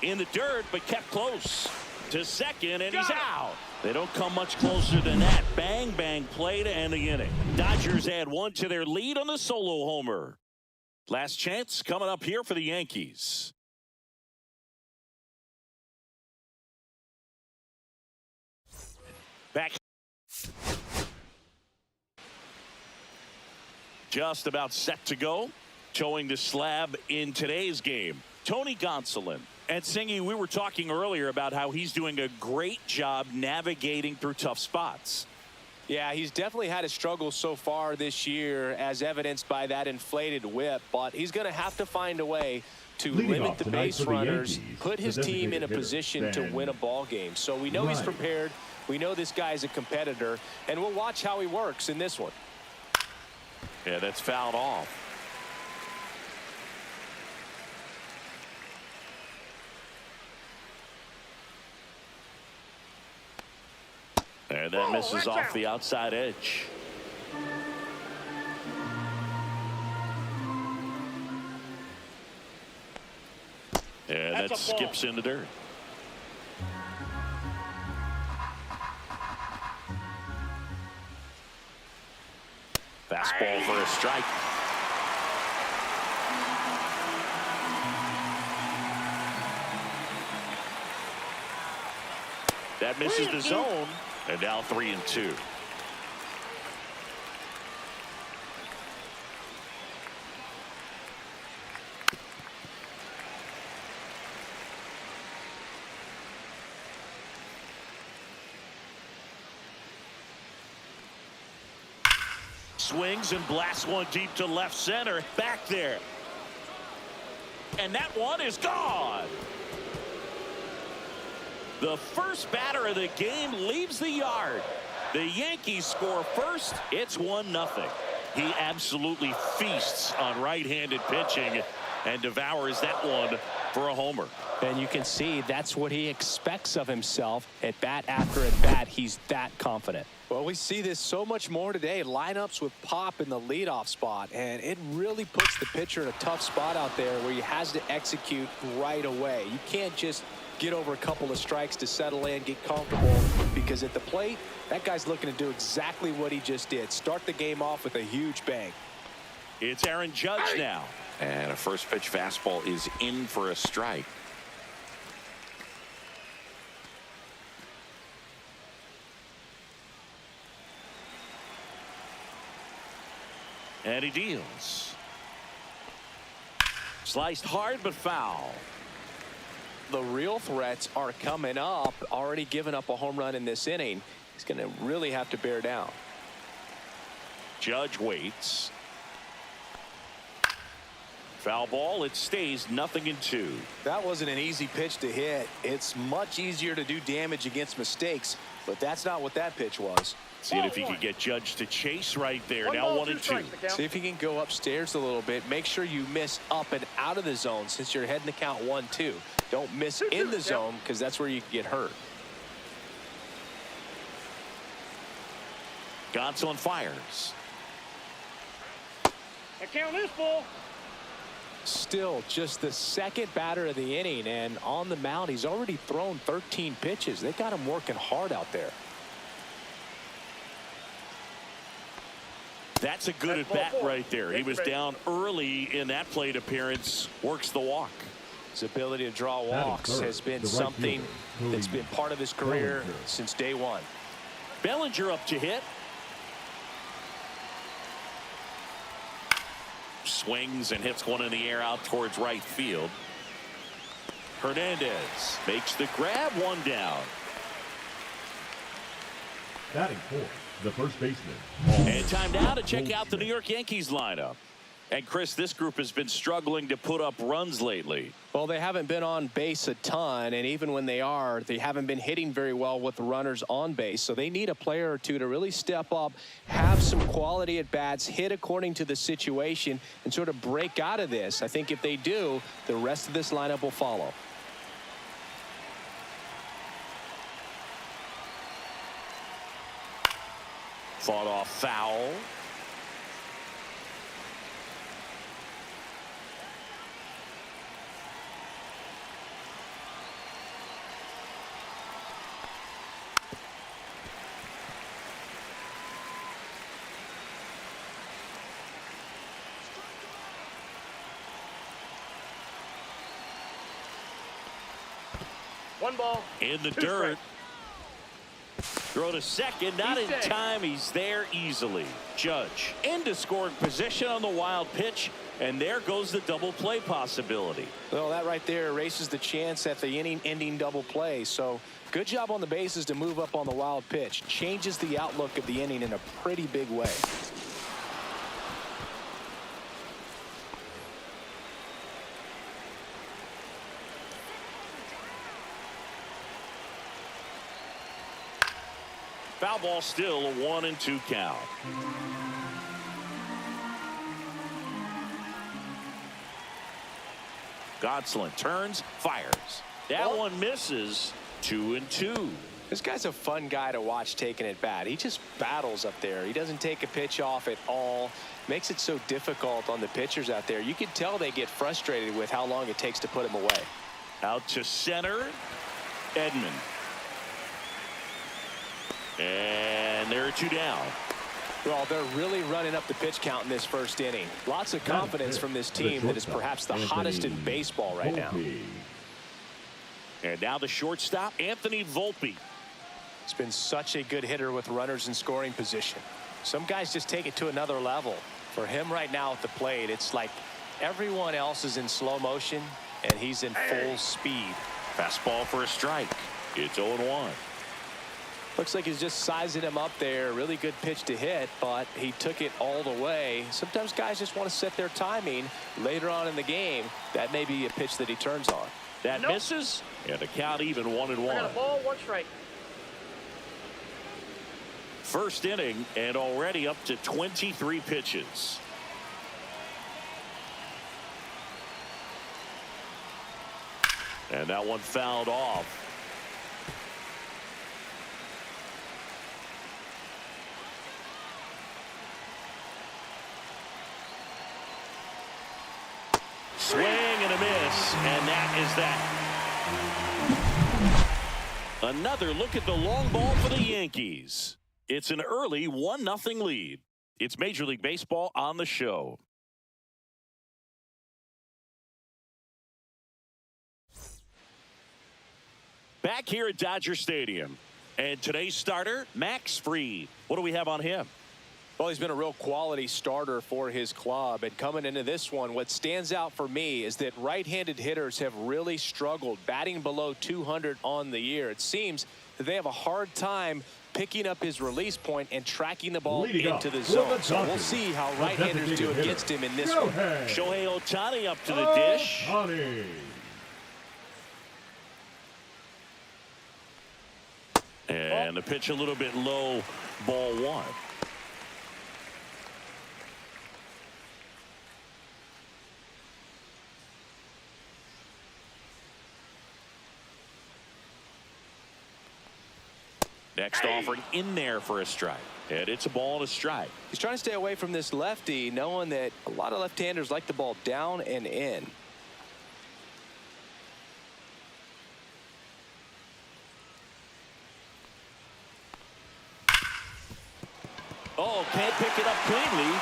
In the dirt, but kept close to second, and he's out. They don't come much closer than that. Bang, bang play to end the inning. Dodgers add 1 to their lead on the solo homer. Last chance coming up here for the Yankees. Back. Just about set to go. Towing the slab in today's game, Tony Gonsolin. And Singy, we were talking earlier about how he's doing a great job navigating through tough spots. Yeah, he's definitely had a struggle so far this year, as evidenced by that inflated whip, but he's going to have to find a way to Leading limit off the tonight base for the runners, Yankees, put the his team in a designated hitter, position to Ben win a ball game. So we know he's Right. prepared. We know this guy is a competitor, and we'll watch how he works in this one. Yeah, that's fouled off. And that misses off the outside edge. And that That's a ball. skips in the dirt. Fastball for a strike. That misses the zone. And now 3-2. Swings and blasts one deep to left center. Back there. And that one is gone. The first batter of the game leaves the yard. The Yankees score first. It's 1-0. He absolutely feasts on right-handed pitching and devours that one for a homer. And you can see that's what he expects of himself at bat after at bat. He's that confident. Well, we see this so much more today. Lineups with pop in the leadoff spot, and it really puts the pitcher in a tough spot out there where he has to execute right away. You can't just get over a couple of strikes to settle in, get comfortable, because at the plate, that guy's looking to do exactly what he just did. Start the game off with a huge bang. It's Aaron Judge now. And a first pitch fastball is in for a strike. And he deals. Sliced hard but foul. The real threats are coming up. Already given up a home run in this inning. He's going to really have to bear down. Judge waits. Foul ball. It stays 0-2. That wasn't an easy pitch to hit. It's much easier to do damage against mistakes, but that's not what that pitch was. Seeing if he could get Judge to chase right there. One Now ball, 1-2. 2 strikes to count. See if he can go upstairs a little bit. Make sure you miss up and out of the zone since you're heading to count 1-2. Don't miss in the zone because that's where you can get hurt. Gonsolin fires. That count is full. Still just the second batter of the inning, and on the mound he's already thrown 13 pitches. They got him working hard out there. That's a good That's at bat ball 4. right there. He was down early in that plate appearance. Works the walk. His ability to draw Batting walks third, has been the right something fielder, that's been part of his career Bellinger. since day one. Bellinger up to hit. Swings and hits one in the air out towards right field. Hernandez makes the grab, one down. Batting fourth, the first baseman. And time now to check out the New York Yankees lineup. And Chris, this group has been struggling to put up runs lately. Well, they haven't been on base a ton, and even when they are, they haven't been hitting very well with the runners on base. So they need a player or two to really step up, have some quality at bats, hit according to the situation, and sort of break out of this. I think if they do, the rest of this lineup will follow. Fought off foul. One ball. In the Two dirt. strikes. Throw to second, not He's in safe. time. He's there easily. Judge into scoring position on the wild pitch, and there goes the double play possibility. Well, that right there erases the chance at the inning-ending double play. So good job on the bases to move up on the wild pitch. Changes the outlook of the inning in a pretty big way. Foul ball, still a 1-2 count. Gosselin turns, fires. That one misses. 2-2. This guy's a fun guy to watch taking at bat. He just battles up there. He doesn't take a pitch off at all. Makes it so difficult on the pitchers out there. You can tell they get frustrated with how long it takes to put him away. Out to center. Edman. And there are 2 down. Well, they're really running up the pitch count in this first inning. Lots of confidence from this team that is perhaps the hottest in baseball right now. And now the shortstop, Anthony Volpe. He's been such a good hitter with runners in scoring position. Some guys just take it to another level. For him right now at the plate, it's like everyone else is in slow motion, and he's in full speed. Fastball for a strike. It's 0-1. Looks like he's just sizing him up there. Really good pitch to hit, but he took it all the way. Sometimes guys just want to set their timing later on in the game. That may be a pitch that he turns on. That misses, and the count even 1-1. I got a ball, 1 strike. First inning, and already up to 23 pitches. And that one fouled off. Swing and a miss, and that is that. Another look at the long ball for the Yankees. It's an early 1-0 lead. It's Major League Baseball on the show. Back here at Dodger Stadium. And today's starter, Max Fried. What do we have on him? Well, he's been a real quality starter for his club. And coming into this one, what stands out for me is that right-handed hitters have really struggled, batting below 200 on the year. It seems that they have a hard time picking up his release point and tracking the ball into the zone. So we'll see how right-handers do against him in this one. Shohei Ohtani up to the dish. And the pitch a little bit low, ball 1. Next offering in there for a strike. And it's a ball and a strike. He's trying to stay away from this lefty, knowing that a lot of left-handers like the ball down and in. Oh, can't pick it up cleanly.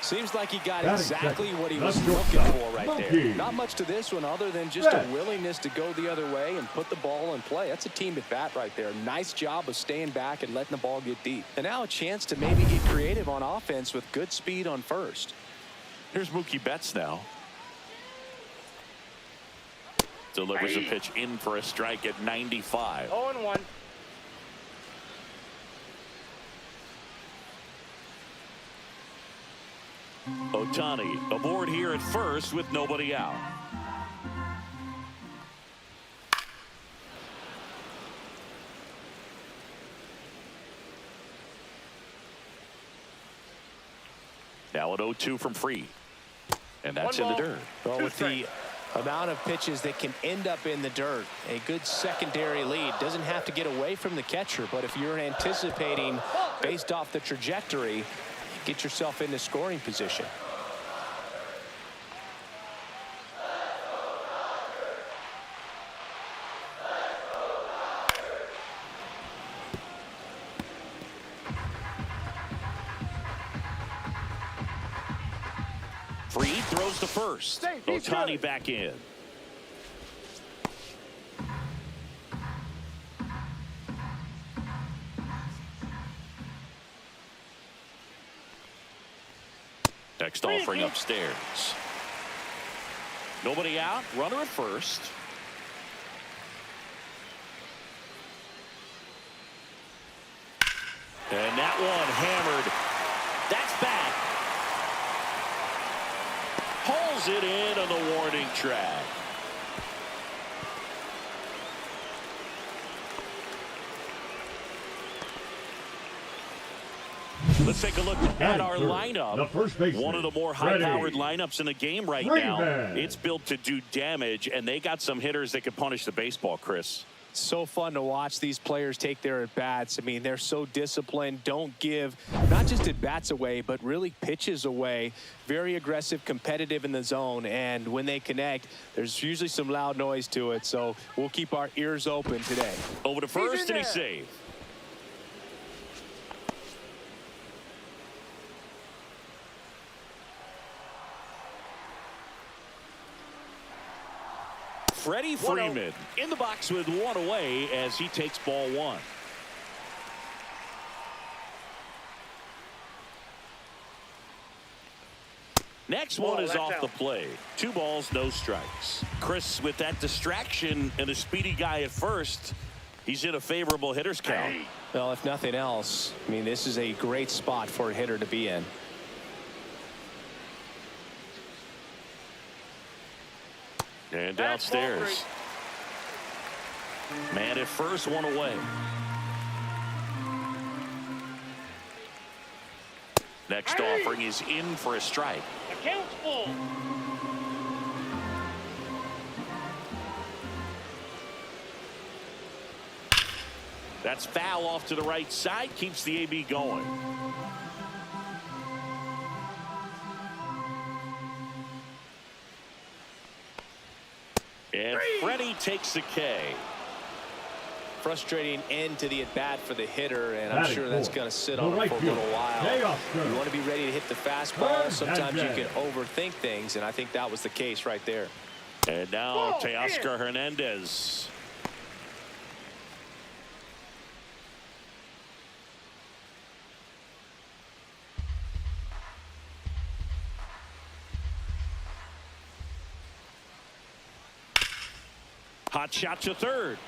Seems like he got exactly what he was looking for right there. Not much to this one other than just a willingness to go the other way and put the ball in play. That's a team at bat right there. Nice job of staying back and letting the ball get deep. And now a chance to maybe get creative on offense with good speed on first. Here's Mookie Betts now. delivers a pitch in for a strike at 95. 0-1. Ohtani aboard here at first with nobody out. Now an 0-2 from Free. And that's in the dirt. Well, with the amount of pitches that can end up in the dirt, a good secondary lead. Doesn't have to get away from the catcher, but if you're anticipating based off the trajectory, get yourself into scoring position. Free throws to first. Ohtani back in. Next offering upstairs. Nobody out. Runner at first. And that one hammered. That's back. Pulls it in on the warning track. Let's take a look at our lineup. One of the more high-powered lineups in the game right now. It's built to do damage, and they got some hitters that can punish the baseball, Chris. So fun to watch these players take their at-bats. I mean, they're so disciplined. Don't give not just at-bats away, but really pitches away. Very aggressive, competitive in the zone. And when they connect, there's usually some loud noise to it. So we'll keep our ears open today. Over to first, and he's safe. Freddie Freeman in the box with one away as he takes ball one. Next one is off the plate. 2 balls, no strikes. Chris, with that distraction and a speedy guy at first, he's in a favorable hitter's count. Well, if nothing else, I mean, this is a great spot for a hitter to be in. And downstairs. Man at first, one away. Next offering is in for a strike. Account's full. That's foul off to the right side. Keeps the AB going. And Freddie takes the K. Frustrating end to the at-bat for the hitter, and I'm sure that's going to sit on him for a little while. You want to be ready to hit the fastball. Sometimes you can overthink things, and I think that was the case right there. And now Teoscar Hernandez. Hot shot to third.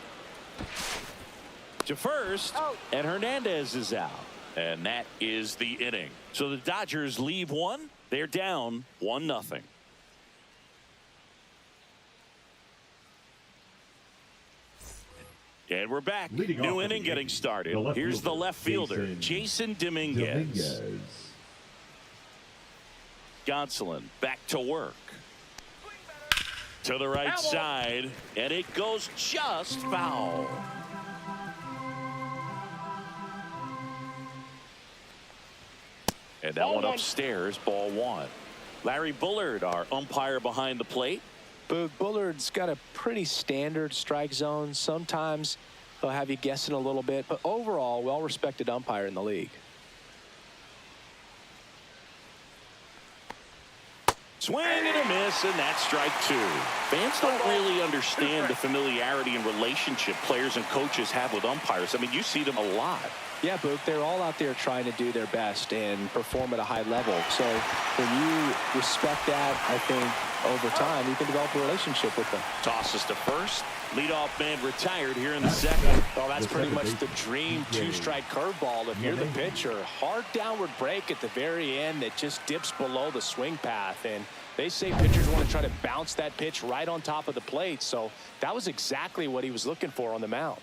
To first, and Hernandez is out. And that is the inning. So the Dodgers leave one. They're down 1-0. And we're back. New inning getting started. Here's the left fielder, Jason Dominguez. Gonsolin back to work. To the right side, and it goes just foul. And that one upstairs, ball one. Larry Bullard, our umpire behind the plate. Bullard's got a pretty standard strike zone. Sometimes he'll have you guessing a little bit, but overall, well-respected umpire in the league. Swing and a miss, and that's strike 2. Fans don't really understand the familiarity and relationship players and coaches have with umpires. I mean, you see them a lot. Yeah, Boog, they're all out there trying to do their best and perform at a high level. So when you respect that, I think over time, you can develop a relationship with them. Tosses to first. Leadoff man retired here in the second. Well, that's pretty much the dream two-strike curveball. If you're the pitcher, hard downward break at the very end that just dips below the swing path. And they say pitchers want to try to bounce that pitch right on top of the plate. So that was exactly what he was looking for on the mound.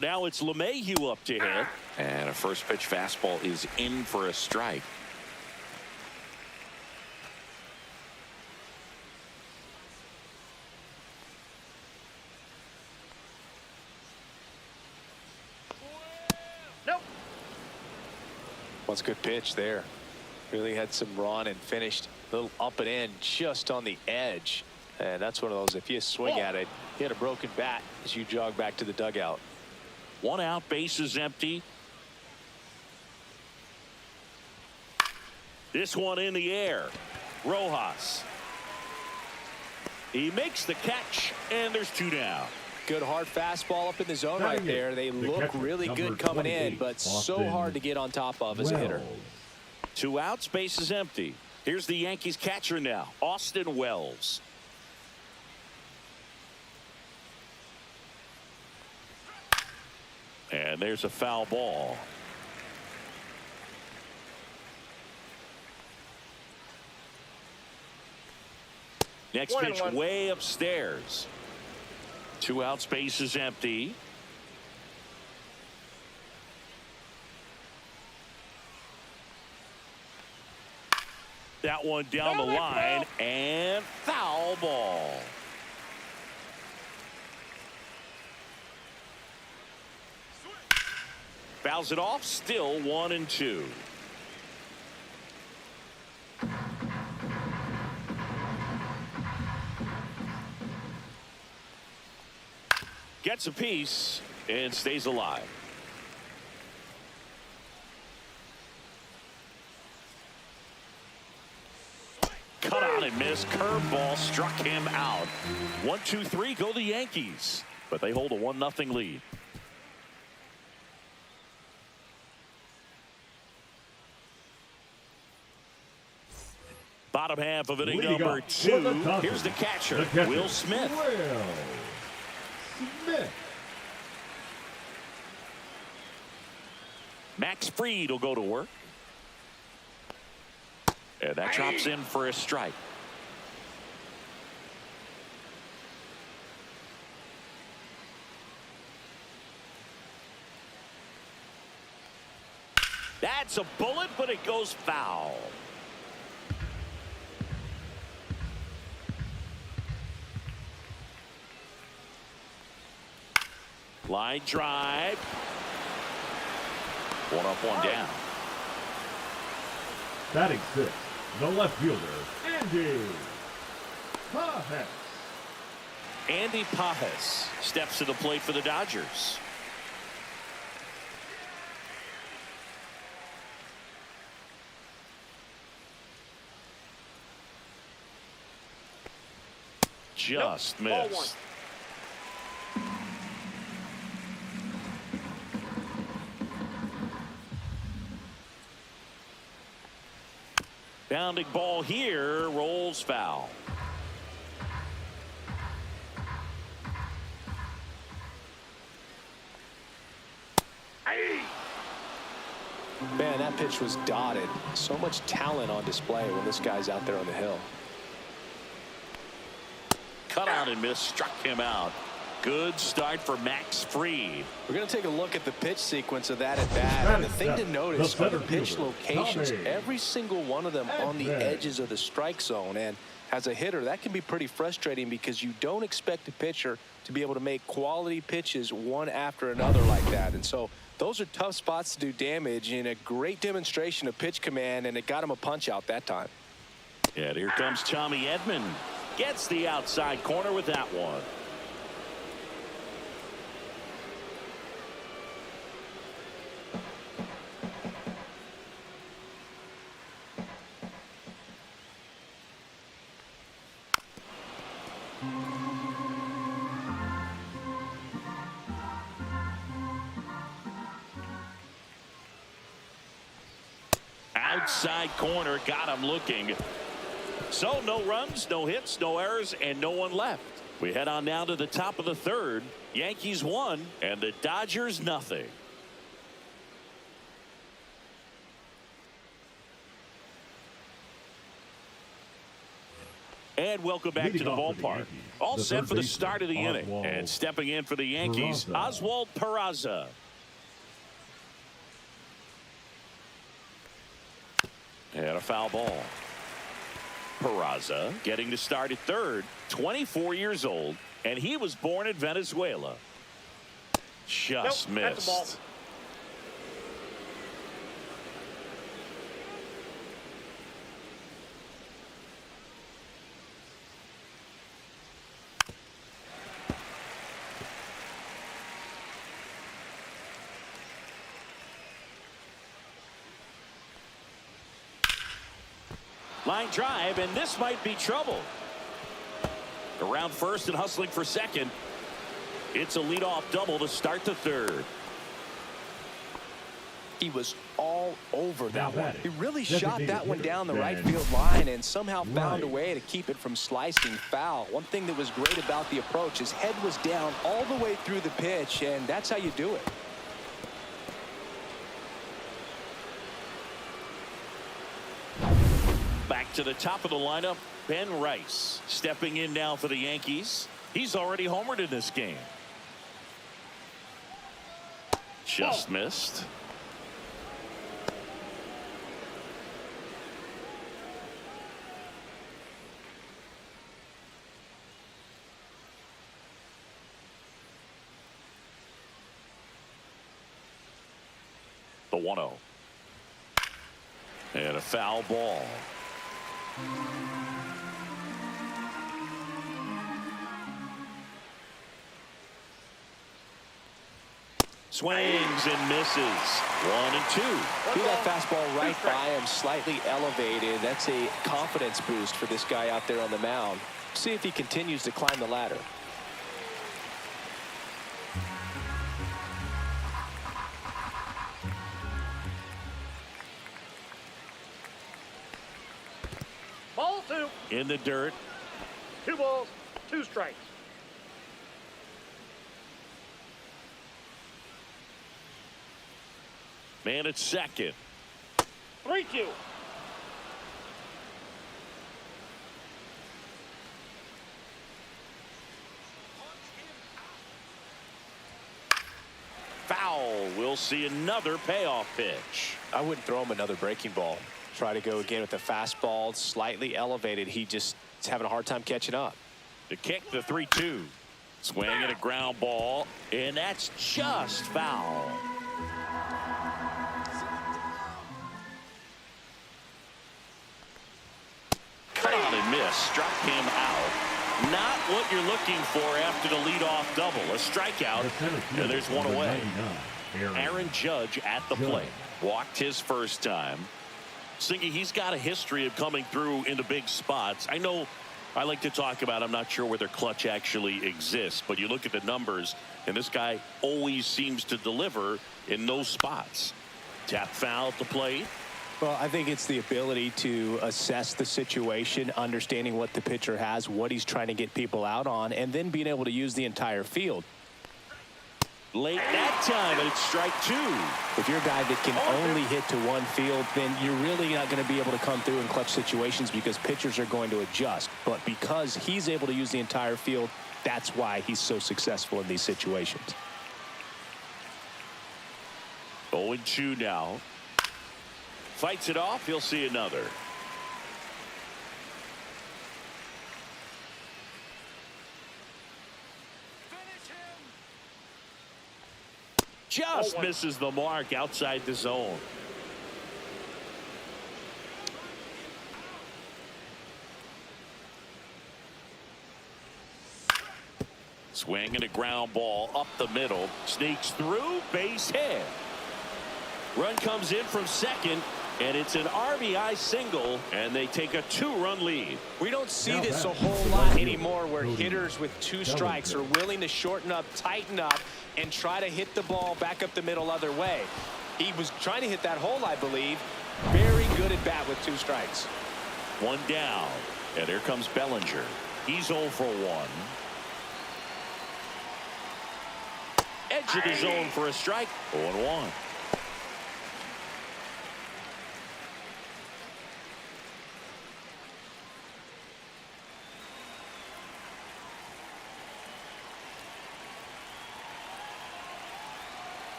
Now it's LeMahieu up to hit. And a first pitch fastball is in for a strike. Nope. What's a good pitch there. Really had some run and finished a little up and in just on the edge. And that's one of those, if you swing at it, you had a broken bat as you jog back to the dugout. 1 out, bases empty. This one in the air. Rojas. He makes the catch, and there's 2 down. Good hard fastball up in the zone right there. They look really good coming in, but so hard to get on top of as a hitter. 2 outs, bases empty. Here's the Yankees catcher now, Austin Wells. And there's a foul ball. Next pitch way upstairs. 2 outs, bases empty. That one down the line and foul ball. Fouls it off, still 1-2. Gets a piece and stays alive. Cut out and missed. Curveball struck him out. 1-2-3 go the Yankees, but they hold a 1-0 lead. Bottom half of inning number 2. Here's the catcher, Will Smith. Max Fried will go to work. And that drops in for a strike. That's a bullet, but it goes foul. Line drive. 1 up, 1 down. Batting 6, the left fielder, Andy Pajes. Andy Pajes steps to the plate for the Dodgers. Just missed. Bounding ball here, rolls foul. Man, that pitch was dotted. So much talent on display when this guy's out there on the hill. Cut out and missed, struck him out. Good start for Max Fried. We're going to take a look at the pitch sequence of that at bat. And the thing to notice are the pitch locations. Every single one of them on the edges of the strike zone. And as a hitter, that can be pretty frustrating because you don't expect a pitcher to be able to make quality pitches one after another like that. And so those are tough spots to do damage, and a great demonstration of pitch command, and it got him a punch out that time. And here comes Tommy Edman. Gets the outside corner with that one. Outside corner, got him looking. So no runs, no hits, no errors, and no one left. We head on now to the top of the third. Yankees 1 and the Dodgers nothing. And welcome back to the ballpark. All set for the start of the inning. And stepping in for the Yankees, Oswald Peraza. And a foul ball. Peraza getting to start at third, 24 years old, and he was born in Venezuela. Just missed. That's the ball. Line drive, and this might be trouble. Around first and hustling for second. It's a leadoff double to start the third. He was all over that one. He really shot that one down the right Ben field line and somehow found a way to keep it from slicing foul. One thing that was great about the approach, his head was down all the way through the pitch, and that's how you do it. Back to the top of the lineup, Ben Rice stepping in now for the Yankees. He's already homered in this game. Just missed. The 1-0. And a foul ball. Swings and misses. 1 and 2. See that fastball right by him, slightly elevated. That's a confidence boost for this guy out there on the mound. See if he continues to climb the ladder. Ball 2. In the dirt. 2 balls, 2 strikes. Man at second. 3-2. Foul. We'll see another payoff pitch. I wouldn't throw him another breaking ball. Try to go again with the fastball, slightly elevated. He just is having a hard time catching up. The kick, the 3-2. Swing and a ground ball, and that's just foul. Cut on and miss. Struck him out. Not what you're looking for after the leadoff double. A strikeout, and there's one away. Aaron Judge at the plate. Walked his first time. Singy, he's got a history of coming through into big spots. I know I like to talk about, I'm not sure whether clutch actually exists, but you look at the numbers, and this guy always seems to deliver in those spots. Tap foul at the plate. Well, I think it's the ability to assess the situation, understanding what the pitcher has, what he's trying to get people out on, and then being able to use the entire field. Late that time, and it's strike 2. If you're a guy that can only hit to one field, then you're really not going to be able to come through in clutch situations because pitchers are going to adjust. But because he's able to use the entire field, that's why he's so successful in these situations. 0-2 now. Fights it off. He'll see another. Just misses the mark outside the zone. Swing and a ground ball up the middle. Sneaks through. Base hit. Run comes in from second, and it's an RBI single, and they take a 2-run lead. We don't see this a whole lot anymore where hitters with 2 strikes are willing to shorten up, tighten up, and try to hit the ball back up the middle other way. He was trying to hit that hole, I believe. Very good at bat with 2 strikes. 1 down. And here comes Bellinger. He's 0 for 1. Edge of the zone for a strike. 0-1.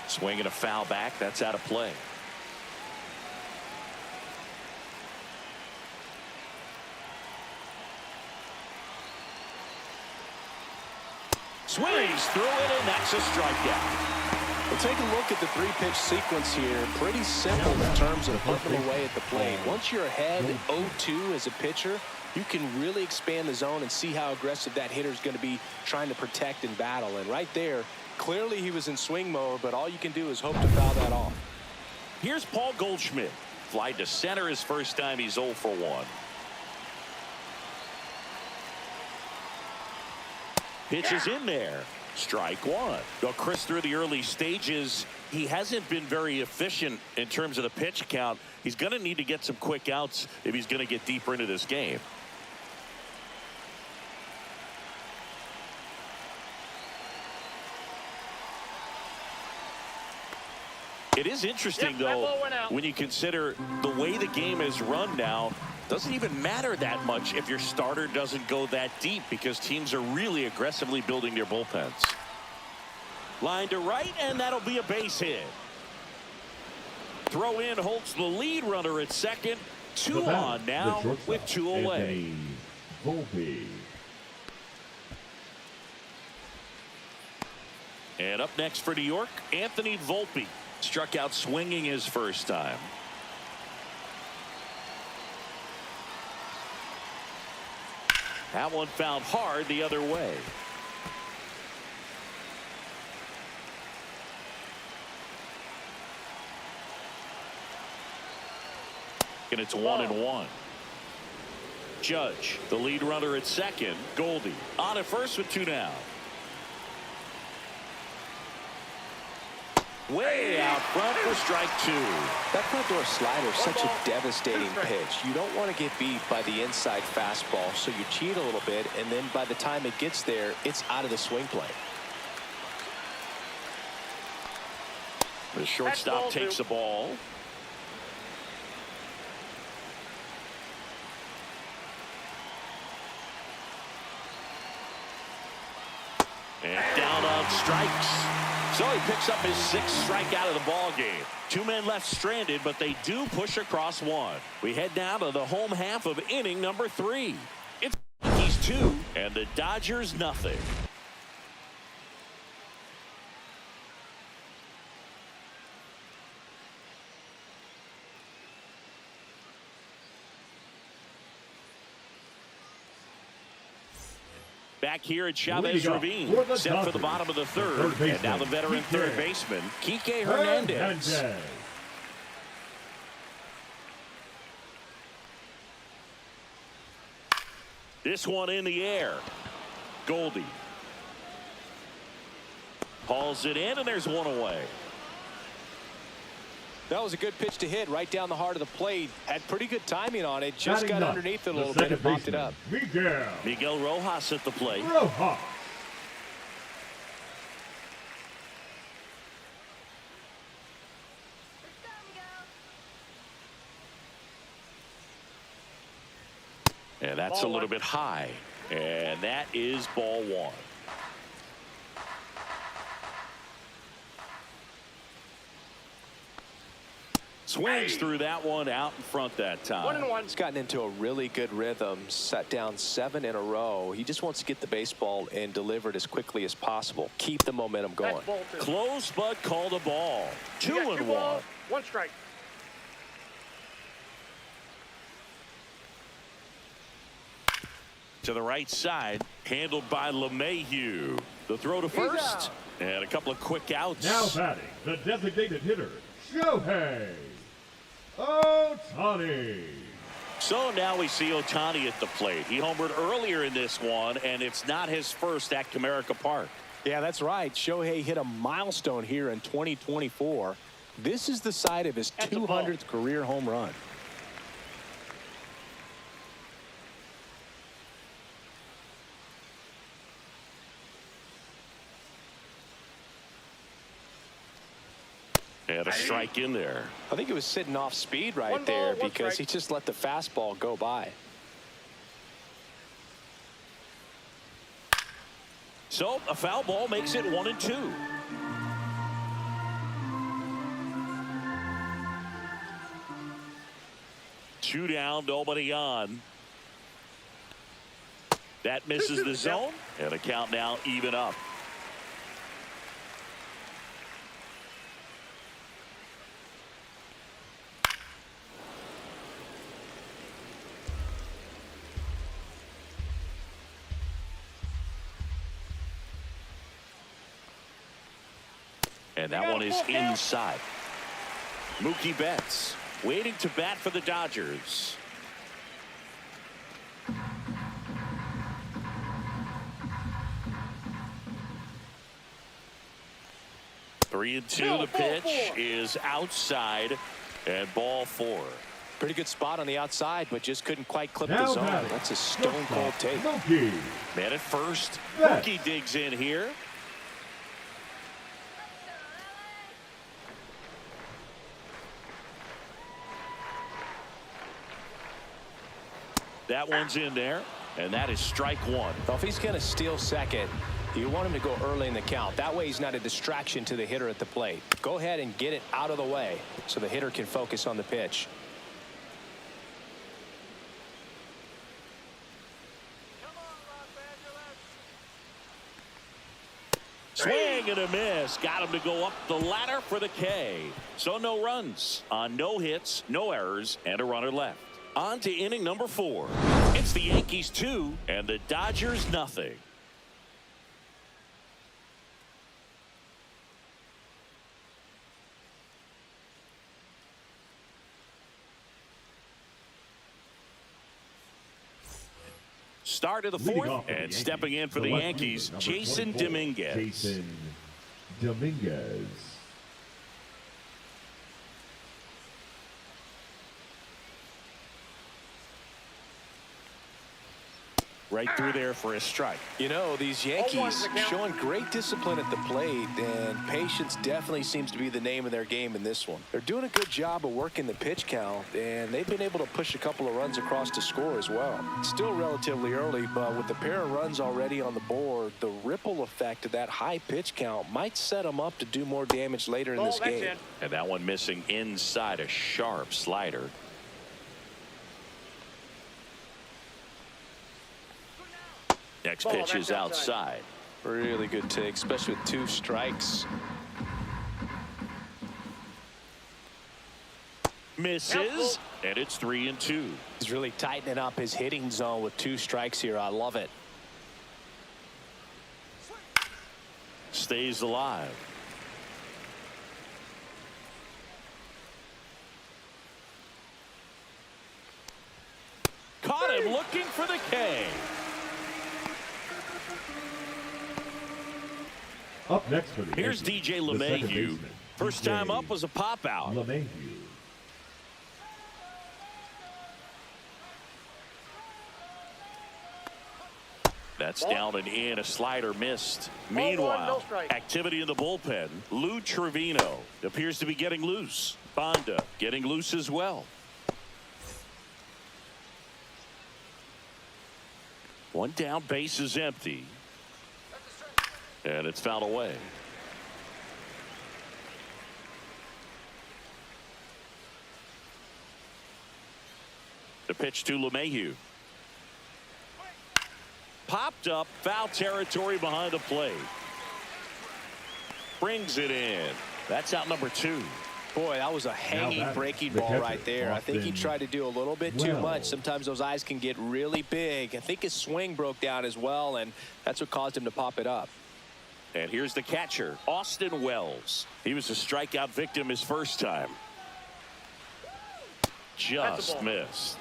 Swinging a foul back. That's out of play. Swings through it, and that's a strikeout. Well, take a look at the 3-pitch sequence here. Pretty simple in terms of putting them away at the plate. Once you're ahead 0-2 as a pitcher, you can really expand the zone and see how aggressive that hitter is going to be trying to protect and battle. And right there, clearly he was in swing mode, but all you can do is hope to foul that off. Here's Paul Goldschmidt. Fly to center his first time. He's 0 for 1. Pitch is in there. Strike 1. Well, Chris, through the early stages, he hasn't been very efficient in terms of the pitch count. He's going to need to get some quick outs if he's going to get deeper into this game. It is interesting, though, when you consider the way the game is run now. Doesn't even matter that much if your starter doesn't go that deep, because teams are really aggressively building their bullpens. Line to right, and that'll be a base hit. Throw in holds the lead runner at second. 2 on now with 2 away. And up next for New York, Anthony Volpe. Struck out swinging his first time. That one fouled hard the other way. And it's 1-1. Judge, the lead runner at second. Goldie on at first with 2 down. Way out front for strike 2. That front door slider is such a devastating pitch. You don't want to get beat by the inside fastball, so you cheat a little bit, and then by the time it gets there, it's out of the swing plane. The shortstop takes the ball. And down on strikes. So he picks up his 6th strikeout of the ball game. 2 men left stranded, but they do push across 1. We head now to the home half of inning number 3. It's Yankees 2 and the Dodgers nothing. Back here at Chavez Ravine, set for the bottom of the 3rd, and now the veteran third baseman, Kike Hernandez. This one in the air. Goldie hauls it in, and there's 1 away. That was a good pitch to hit right down the heart of the plate. Had pretty good timing on it. Just got underneath it a little bit and popped it up. Miguel Rojas at the plate. And that's a little bit high. And that is ball 1. Swings through that one out in front that time. 1-1. He's gotten into a really good rhythm, set down 7 in a row. He just wants to get the baseball and deliver it as quickly as possible. Keep the momentum going. Close, but called a ball. 2-1. 1 strike. To the right side, handled by LeMahieu. The throw to first, and a couple of quick outs. Now batting, the designated hitter, Shohei Ohtani. So now we see Ohtani at the plate. He homered earlier in this one, and it's not his first at Comerica Park. Yeah, that's right. Shohei hit a milestone here in 2024. This is the side of his 200th career home run. And a strike in there. I think he was sitting off speed right One there ball, one because strike. he just let the fastball go by. So a foul ball makes it 1-2. Two down, nobody on. That misses the zone, and a count now even up. And that one is inside. Mookie Betts waiting to bat for the Dodgers. Three and two. The pitch is outside, and ball 4. Pretty good spot on the outside, but just couldn't quite clip Now the zone. batting, That's a stone cold take. Mookie. Man at first. Betts. Mookie digs in here. That one's in there, and that is strike 1. Well, if he's going to steal second, you want him to go early in the count. That way he's not a distraction to the hitter at the plate. Go ahead and get it out of the way so the hitter can focus on the pitch. Swing and a miss. Got him to go up the ladder for the K. So no runs on no hits, no errors, and a runner left. On to inning number 4. It's the Yankees 2 and the Dodgers nothing. Start of the Leading 4th, off for the and Yankees, stepping in for the left Yankees, fielder, number Jason 24, Dominguez. Jason Dominguez. Right through there for a strike. You know, these Yankees showing great discipline at the plate, and patience definitely seems to be the name of their game in this one. They're doing a good job of working the pitch count, and they've been able to push a couple of runs across to score as well. It's still relatively early, but with the pair of runs already on the board, the ripple effect of that high pitch count might set them up to do more damage later in this game. And that one missing inside, a sharp slider. Next pitch is outside. Really good take, especially with 2 strikes. Misses, and it's 3-2. He's really tightening up his hitting zone with 2 strikes here. I love it. Stays alive. Caught him looking for the K. Up next for the Here's Yankees, DJ the second LeMahieu. baseman, First DJ time up was a pop out. LeMahieu. That's down and in. A slider missed. Meanwhile, activity in the bullpen. Lou Trevino appears to be getting loose. Bonda getting loose as well. One down, base is empty. And it's fouled away. The pitch to LeMahieu. Popped up, foul territory behind the plate. Brings it in. That's out number 2. Boy, that was a hanging breaking ball right there. I think he tried to do a little bit too much. Sometimes those eyes can get really big. I think his swing broke down as well, and that's what caused him to pop it up. And here's the catcher, Austin Wells. He was a strikeout victim his first time. Just missed.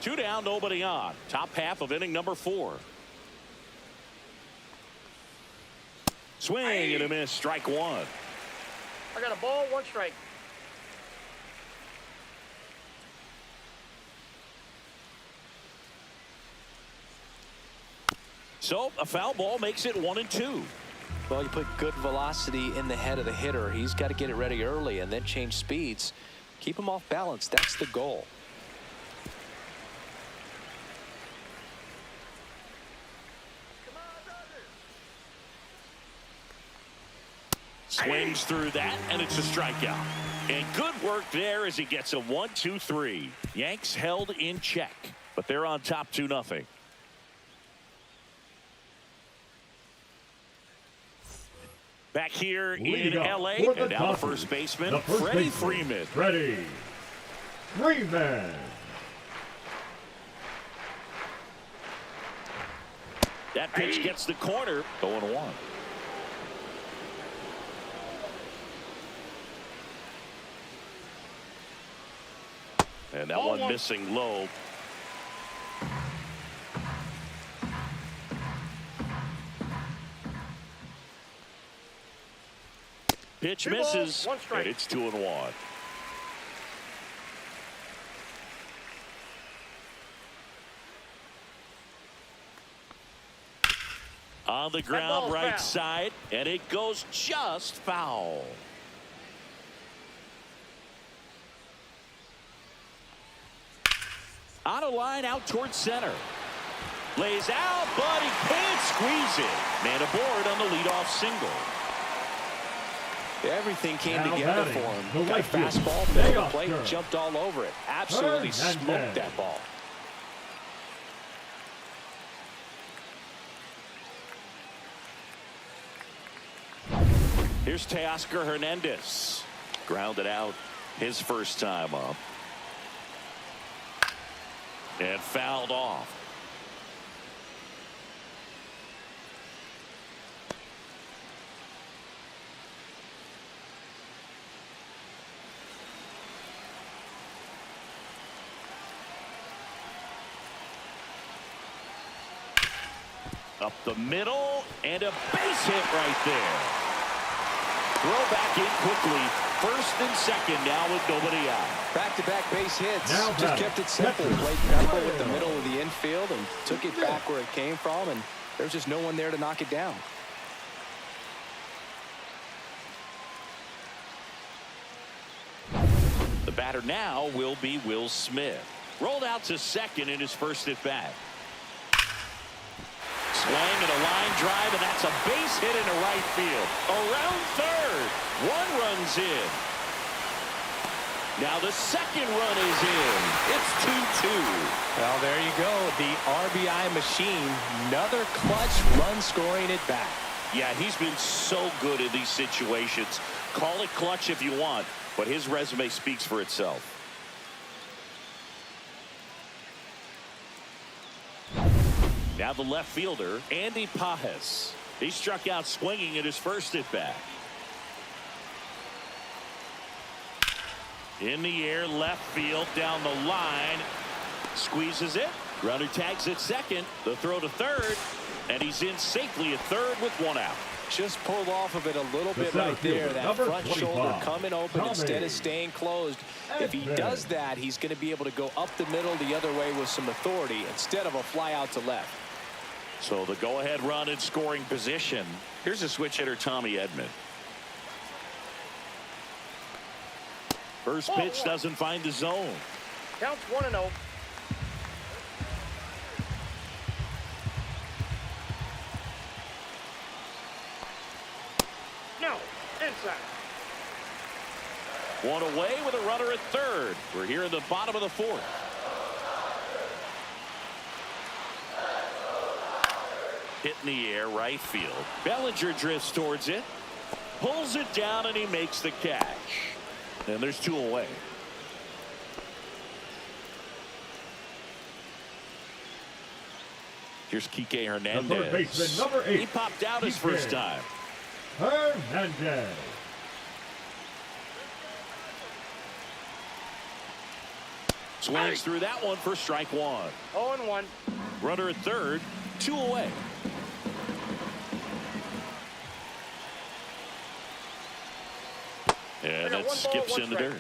2 down, nobody on. Top half of inning number 4. Swing and a miss, strike 1. I got a ball, 1 strike. So a foul ball makes it 1-2. Well, you put good velocity in the head of the hitter. He's got to get it ready early and then change speeds. Keep him off balance. That's the goal. Swings through that, and it's a strikeout. And good work there as he gets a 1-2-3. Yanks held in check, but they're on top 2-0. Back here in L.A., and now the first baseman, Freddie Freeman. Freddie Freeman. That pitch gets the corner, 0-1. And that one missing low. Pitch misses, and it's 2-1. On the ground right side, and it goes just foul. On a line out towards center. Lays out, but he can't squeeze it. Man aboard on the leadoff single. Everything came together for him. Got a fastball, fell the plate, jumped all over it. Absolutely smoked that ball. Here's Teoscar Hernandez. Grounded out his first time up. And fouled off. Up the middle, and a base hit right there. Throw back in quickly. First and second now with nobody out. Back-to-back base hits. Just kept it simple. Played careful with the middle of the infield and took it back where it came from, and there's just no one there to knock it down. The batter now will be Will Smith. Rolled out to second in his first at bat. Swing and a line drive, and that's a base hit into right field. Around third. One run's in. Now the second run is in. It's 2-2. Well, there you go. The RBI machine. Another clutch run scoring at bat. Yeah, he's been so good in these situations. Call it clutch if you want, but his resume speaks for itself. Now the left fielder, Andy Pajes. He struck out swinging at his first at bat. In the air, left field, down the line. Squeezes it. Runner tags at second. The throw to third. And he's in safely at third with one out. Just pulled off of it a little bit right there. That front shoulder coming open instead of staying closed. If he does that, he's going to be able to go up the middle the other way with some authority instead of a fly out to left. So the go-ahead run in scoring position. Here's a switch hitter, Tommy Edman. First pitch doesn't find the zone. Counts 1-0. No, inside. One away with a runner at third. We're here in the bottom of the fourth. Hit in the air, right field. Bellinger drifts towards it. Pulls it down, and he makes the catch. And there's two away. Here's Kike Hernandez. The third baseman, number 8. He popped out his first time. Hernandez. Swings through that one for strike one. 0-1. Runner at third, two away. And that skips in the dirt.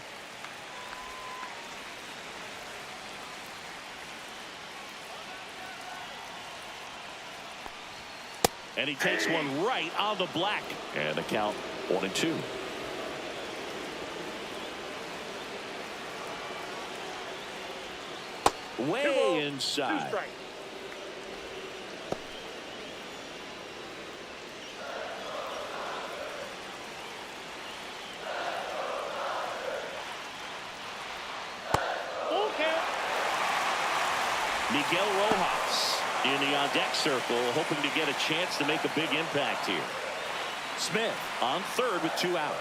And he takes one right on the black. And the count 1-2. Way inside. 2 strikes. Full count. Miguel Rojas in the on-deck circle, hoping to get a chance to make a big impact here. Smith on third with 2 out.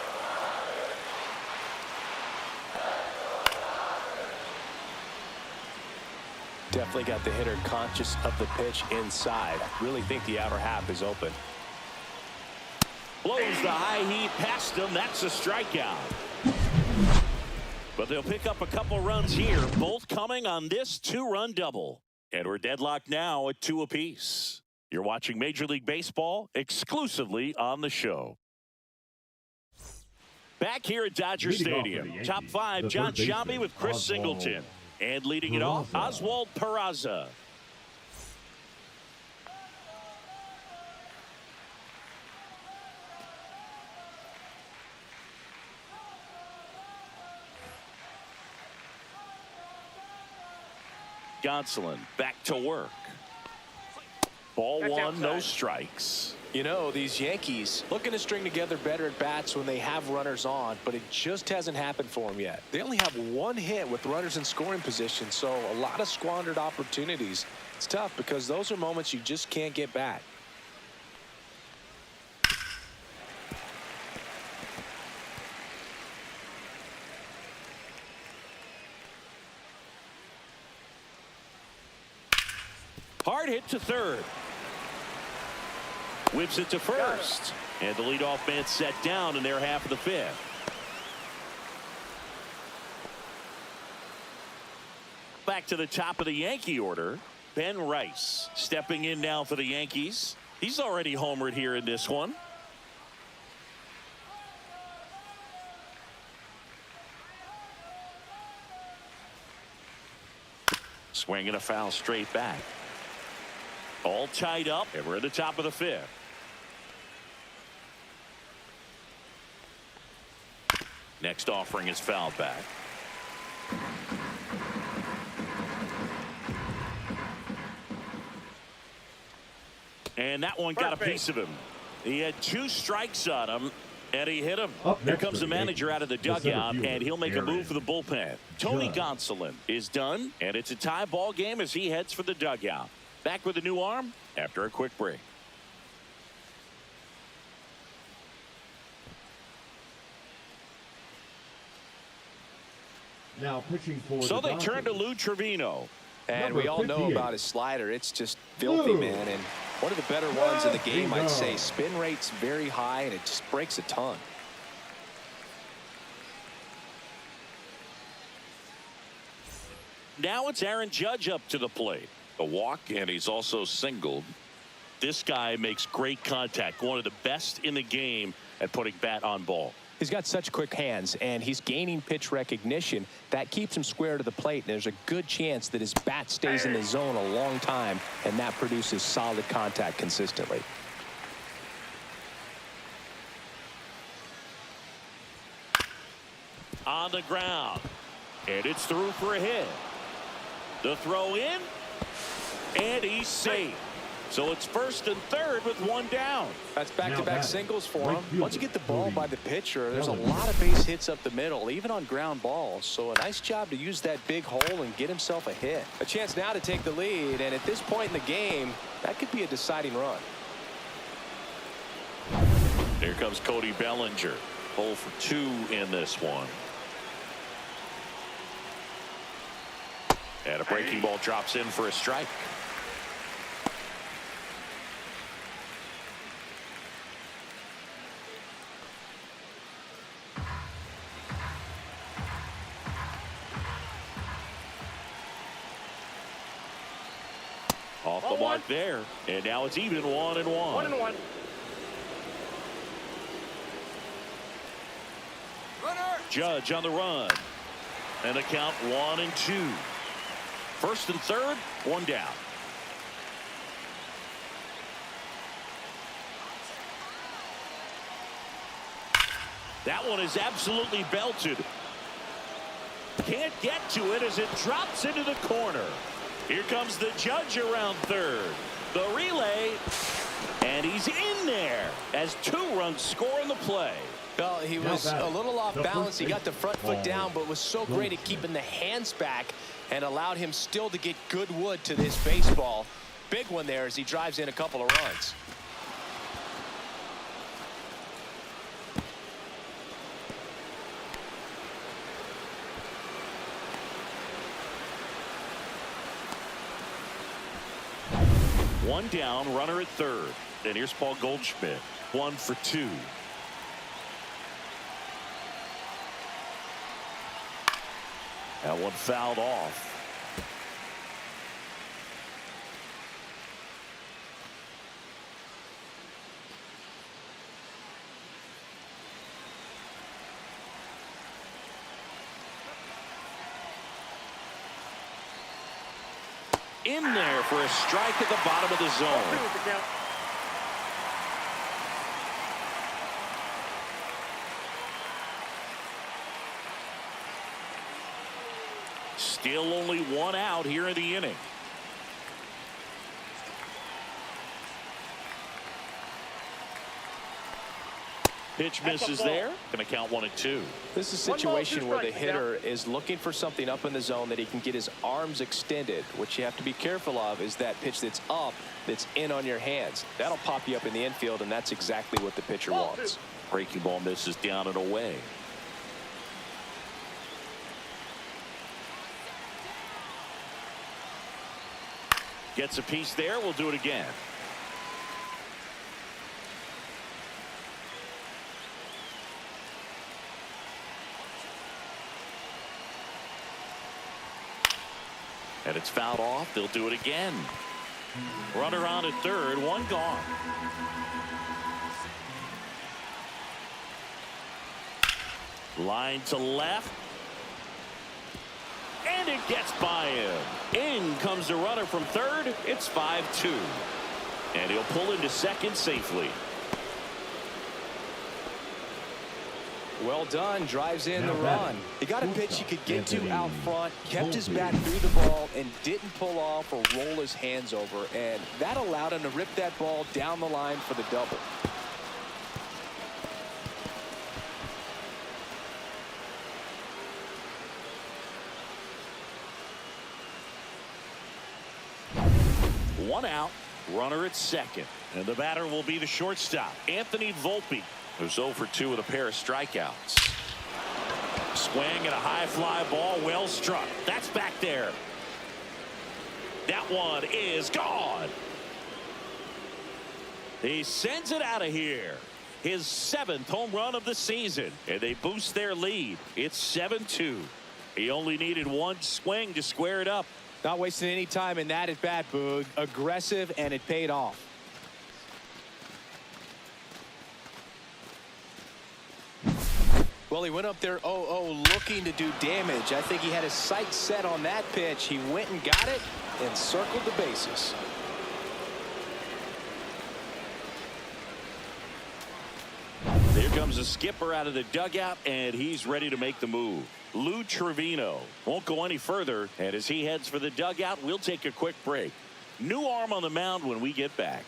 Definitely got the hitter conscious of the pitch inside. Really think the outer half is open. Blows the high heat past him. That's a strikeout. But they'll pick up a couple runs here, both coming on this 2-run double. And we're deadlocked now at 2 apiece. You're watching Major League Baseball exclusively on the show. Back here at Dodger Stadium, top 5, John Sciambi with Chris Singleton. And leading it off, Oswald Peraza. Gonsolin back to work. Ball That's 1, outside. no strikes. You know, these Yankees looking to string together better at bats when they have runners on, but it just hasn't happened for them yet. They only have 1 hit with runners in scoring position, so a lot of squandered opportunities. It's tough because those are moments you just can't get back. Hard hit to third. Whips it to first. And the leadoff man set down in their half of the 5th. Back to the top of the Yankee order. Ben Rice stepping in now for the Yankees. He's already homered here in this one. Swinging a foul straight back. All tied up, and we're at the top of the 5th. Next offering is fouled back. And that one got a piece of him. He had 2 strikes on him, and he hit him. Here comes the manager out of the dugout, and he'll make a move for the bullpen. Tony Gonsolin is done, and it's a tie ball game as he heads for the dugout. Back with a new arm after a quick break. – Now pitching for So the they turn to Dodgers. Lou Trevino. And Number we all know 58. about his slider. It's just filthy, man. And one of the better ones in the game, I'd say. Spin rate's very high, and it just breaks a ton. Now it's Aaron Judge up to the plate. A walk, and he's also singled. This guy makes great contact. One of the best in the game at putting bat on ball. He's got such quick hands, and he's gaining pitch recognition. That keeps him square to the plate, and there's a good chance that his bat stays in the zone a long time, and that produces solid contact consistently. On the ground. And it's through for a hit. The throw in. And he's safe. So it's first and third with 1 down. That's back-to-back singles for right him. fielder, Once you get the ball Cody by the pitcher, there's a Bellinger. lot of base hits up the middle, even on ground balls. So a nice job to use that big hole and get himself a hit. A chance now to take the lead, and at this point in the game, that could be a deciding run. Here comes Cody Bellinger. 0 for 2 in this one. And a breaking ball drops in for a strike. Off the mark there. And now it's even 1-1. 1-1. Judge on the run. And a count 1-2. First and third, 1 down. That one is absolutely belted. Can't get to it as it drops into the corner. Here comes the judge around third. The relay, and he's in there as 2 runs score on the play. Well, he was a little off balance. He got the front foot down, but was so great at keeping the hands back and allowed him still to get good wood to this baseball. Big one there as he drives in a couple of runs. One down, runner at third. And here's Paul Goldschmidt. 1 for 2. That one fouled off. In there for a strike at the bottom of the zone. Still only 1 out here in the inning. Pitch misses there. Going to count 1-2. This is a situation where the hitter is looking for something up in the zone that he can get his arms extended. What you have to be careful of is that pitch that's up, that's in on your hands. That'll pop you up in the infield, and that's exactly what the pitcher wants. Breaking ball misses down and away. Gets a piece there. We'll do it again. And it's fouled off. They'll do it again. Runner on at third. 1 gone. Line to left. And it gets by him. In comes the runner from third. It's 5-2. And he'll pull into second safely. Well done. Drives in the run. He got a pitch he could get to out front, kept his bat through the ball, and didn't pull off or roll his hands over. And that allowed him to rip that ball down the line for the double. One out, runner at second, and the batter will be the shortstop, Anthony Volpe, who's 0 for 2 with a pair of strikeouts. Swing and a high fly ball, well struck. That's back there. That one is gone. He sends it out of here. His 7th home run of the season, and they boost their lead. It's 7-2. He only needed 1 swing to square it up. Not wasting any time in that at bat, Boog. Aggressive, and it paid off. Well, he went up there 0-0 looking to do damage. I think he had his sights set on that pitch. He went and got it and circled the bases. There comes a skipper out of the dugout, and he's ready to make the move. Lou Trevino won't go any further, and as he heads for the dugout, we'll take a quick break. New arm on the mound when we get back.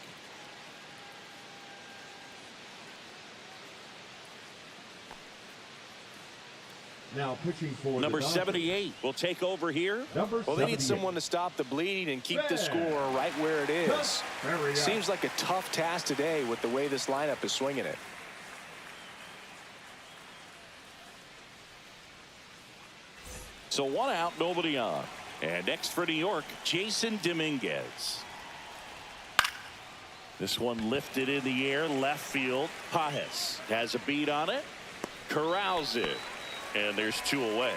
Now pitching for number the 78 will take over here. Well, they need someone to stop the bleeding and keep the score right where it is. Seems like a tough task today with the way this lineup is swinging it. So 1 out, nobody on. And next for New York, Jason Dominguez. This one lifted in the air, left field. Pajes has a beat on it. Corrals it. And there's 2 away.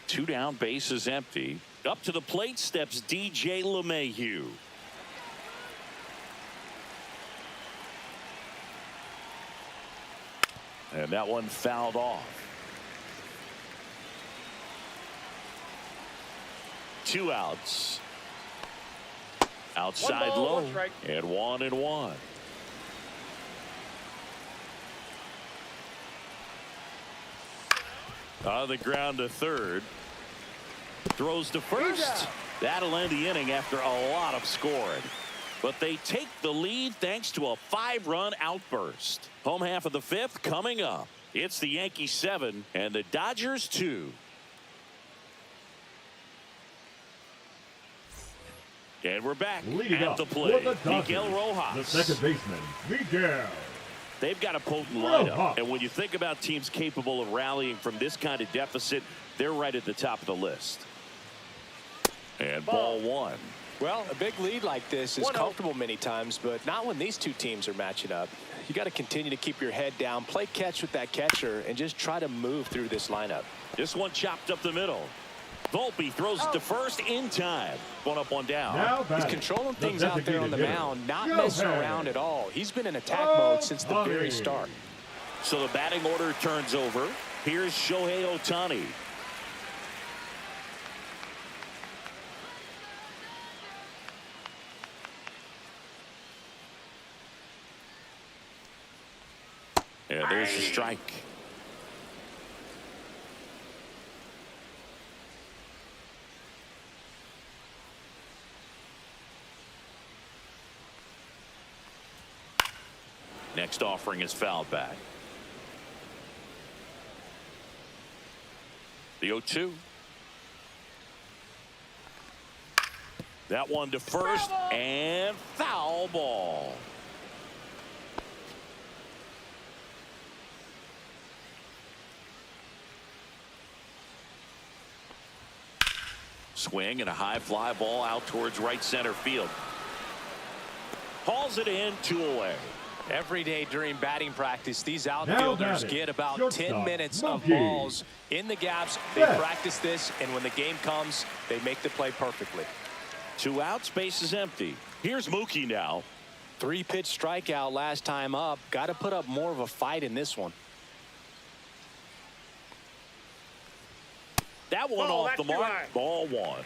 Two down, bases empty. Up to the plate steps DJ LeMahieu. And that one fouled off. 2 outs. Outside One ball, low. one strike. And 1-1. On the ground to third. Throws to first. That'll end the inning after a lot of scoring. But they take the lead thanks to a 5-run outburst. Home half of the fifth coming up. It's the Yankees 7 and the Dodgers 2. And we're back Leading at up the for plate. the Dodgers, Miguel Rojas. the second baseman, Miguel. They've got a potent lineup. Rojas. And when you think about teams capable of rallying from this kind of deficit, they're right at the top of the list. And ball one. Well, a big lead like this is 1-0. comfortable many times, but not when these two teams are matching up. You got to continue to keep your head down, play catch with that catcher, and just try to move through this lineup. This one chopped up the middle. Volpe throws it to first in time. One up, one down. Now He's batting, controlling the things out there on the designated hitter, mound, not Joe messing Hay. around at all. He's been in attack mode since the very Ohtani. start. So the batting order turns over. Here's Shohei Ohtani. And there's the strike. Next offering is fouled back. The 0-2. That one to first and foul ball. Swing and a high fly ball out towards right center field. Hauls it in, 2 away. Every day during batting practice, these Now outfielders batting, get about shortstop, 10 minutes of Monkey. balls in the gaps. They Yes. practice this, and when the game comes, they make the play perfectly. 2 outs, base is empty. Here's Mookie now. 3-pitch strikeout last time up. Got to put up more of a fight in this one. That one Ball, off the that's too mark. high. Ball 1.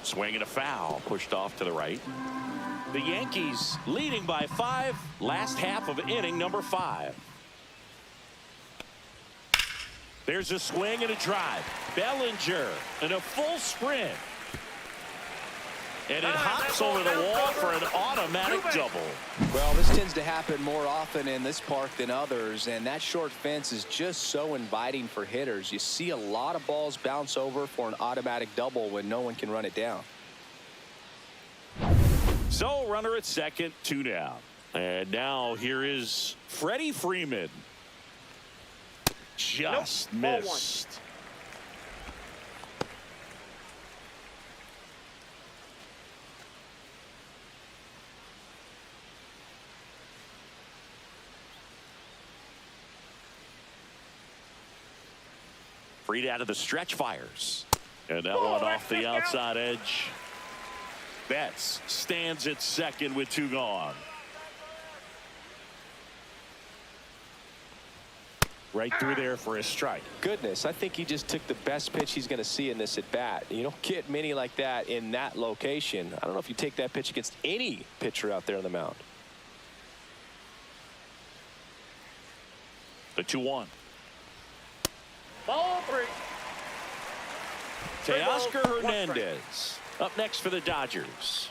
Swing and a foul, pushed off to the right. The Yankees leading by 5, last half of inning number 5. There's a swing and a drive. Bellinger in a full sprint. And it hops over the wall for an automatic double. Well, this tends to happen more often in this park than others, and that short fence is just so inviting for hitters. You see a lot of balls bounce over for an automatic double when no one can run it down. So runner at second, 2 down. And now here is Freddie Freeman. Just Nope. Ball 1. missed. Freed out of the stretch, fires. And that Ball, one that's off the kicked out. outside edge. Betts stands at second with 2 gone. Right through there for a strike. Goodness, I think he just took the best pitch he's going to see in this at bat. You don't get many like that in that location. I don't know if you take that pitch against any pitcher out there on the mound. The 2-1. Ball 3. Teoscar 1 strike. Hernandez up next for the Dodgers.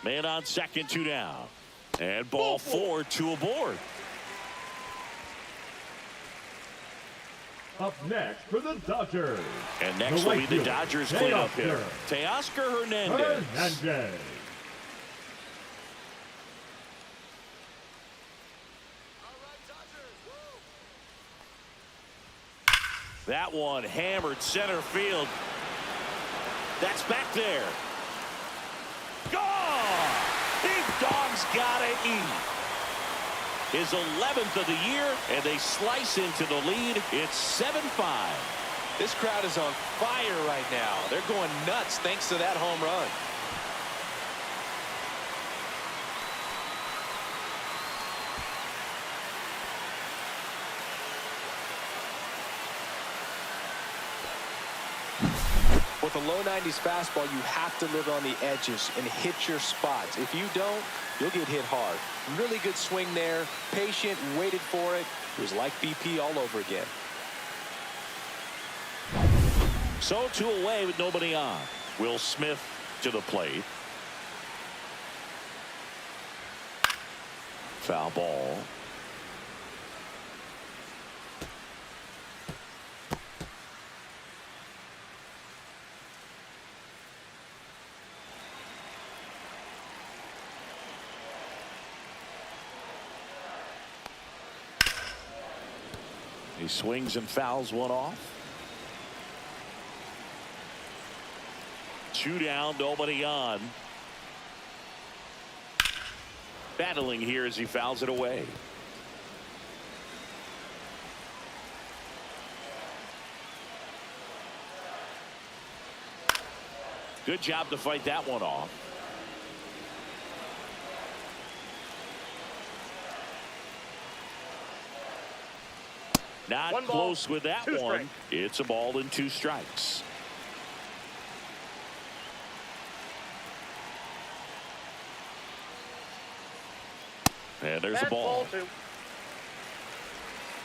Man on second, 2 down. And ball 4, 2 aboard. Up next for the Dodgers, And next the will be right the fielder, Dodgers cleanup hitter, Teoscar Teoscar Hernandez. Hernandez. That one hammered center field. That's back there. Gone! Big Dog's gotta eat. His 11th of the year, and they slice into the lead. It's 7-5. This crowd is on fire right now. They're going nuts thanks to that home run. With a low 90s fastball, you have to live on the edges and hit your spots. If you don't, you'll get hit hard. Really good swing there. Patient, waited for it. It was like BP all over again. So 2 away with nobody on. Will Smith to the plate. Foul ball. He swings and fouls one off. 2 down, nobody on. Battling here as he fouls it away. Good job to fight that one off. Not One ball, close with that 2 one. strikes. It's a ball and 2 strikes. And there's a Bad ball. 2.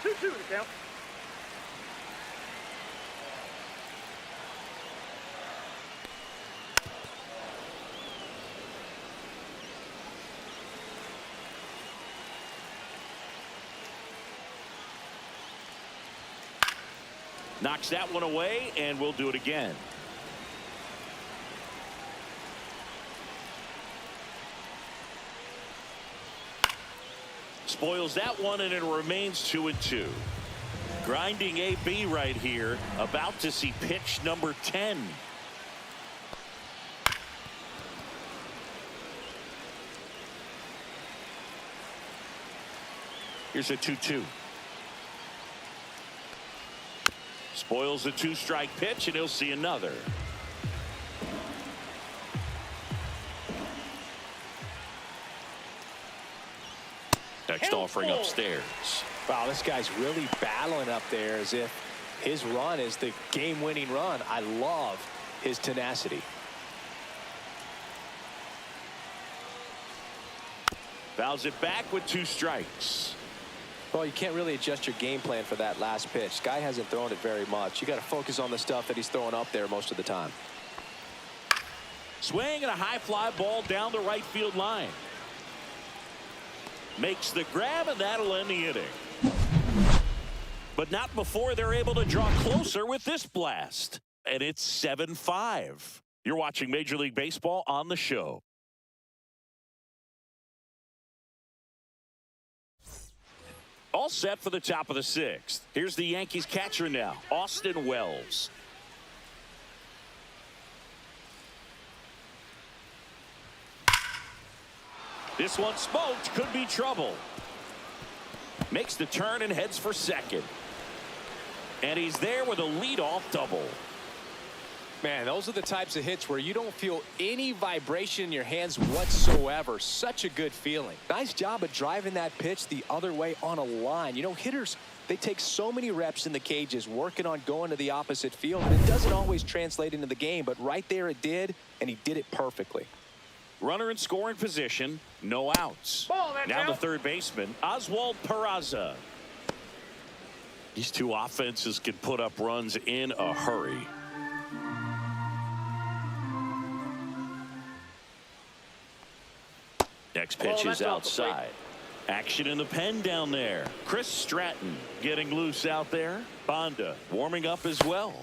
2-2 to count. Knocks that one away, and we'll do it again. Spoils that one, and it remains 2-2. Grinding AB right here, about to see pitch number 10. Here's a 2-2. Spoils the 2-strike pitch, and he'll see another. Next offering upstairs. Wow, this guy's really battling up there as if his run is the game-winning run. I love his tenacity. Fouls it back with 2 strikes. Well, you can't really adjust your game plan for that last pitch. Guy hasn't thrown it very much. You got to focus on the stuff that he's throwing up there most of the time. Swing and a high fly ball down the right field line. Makes the grab, and that'll end the inning. But not before they're able to draw closer with this blast. And it's 7-5. You're watching Major League Baseball on the show. All set for the top of the 6th. Here's the Yankees catcher now, Austin Wells. This one smoked, could be trouble. Makes the turn and heads for second. And he's there with a leadoff double. Man, those are the types of hits where you don't feel any vibration in your hands whatsoever. Such a good feeling. Nice job of driving that pitch the other way on a line. You know, hitters, they take so many reps in the cages working on going to the opposite field, and it doesn't always translate into the game, but right there it did, and he did it perfectly. Runner in scoring position, no outs. Ball, that's now out. the third baseman, Oswald Peraza. These 2 offenses can put up runs in a hurry. Next pitch is outside. Action in the pen down there. Chris Stratton getting loose out there. Bonda warming up as well.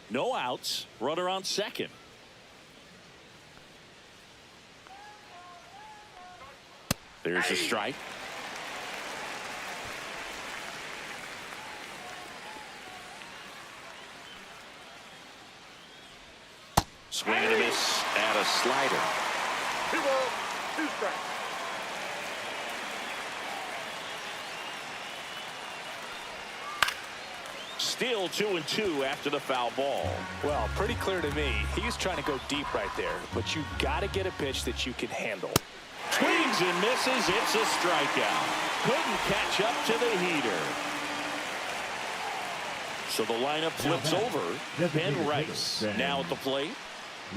No outs. Runner on second. There's a strike. Swing and a miss at a slider. 2 balls, 2 strikes. Still 2-2 after the foul ball. Well, pretty clear to me. He's trying to go deep right there, but you got to get a pitch that you can handle. Swings and misses. It's a strikeout. Couldn't catch up to the heater. So the lineup flips over. Ben Rice now at the plate.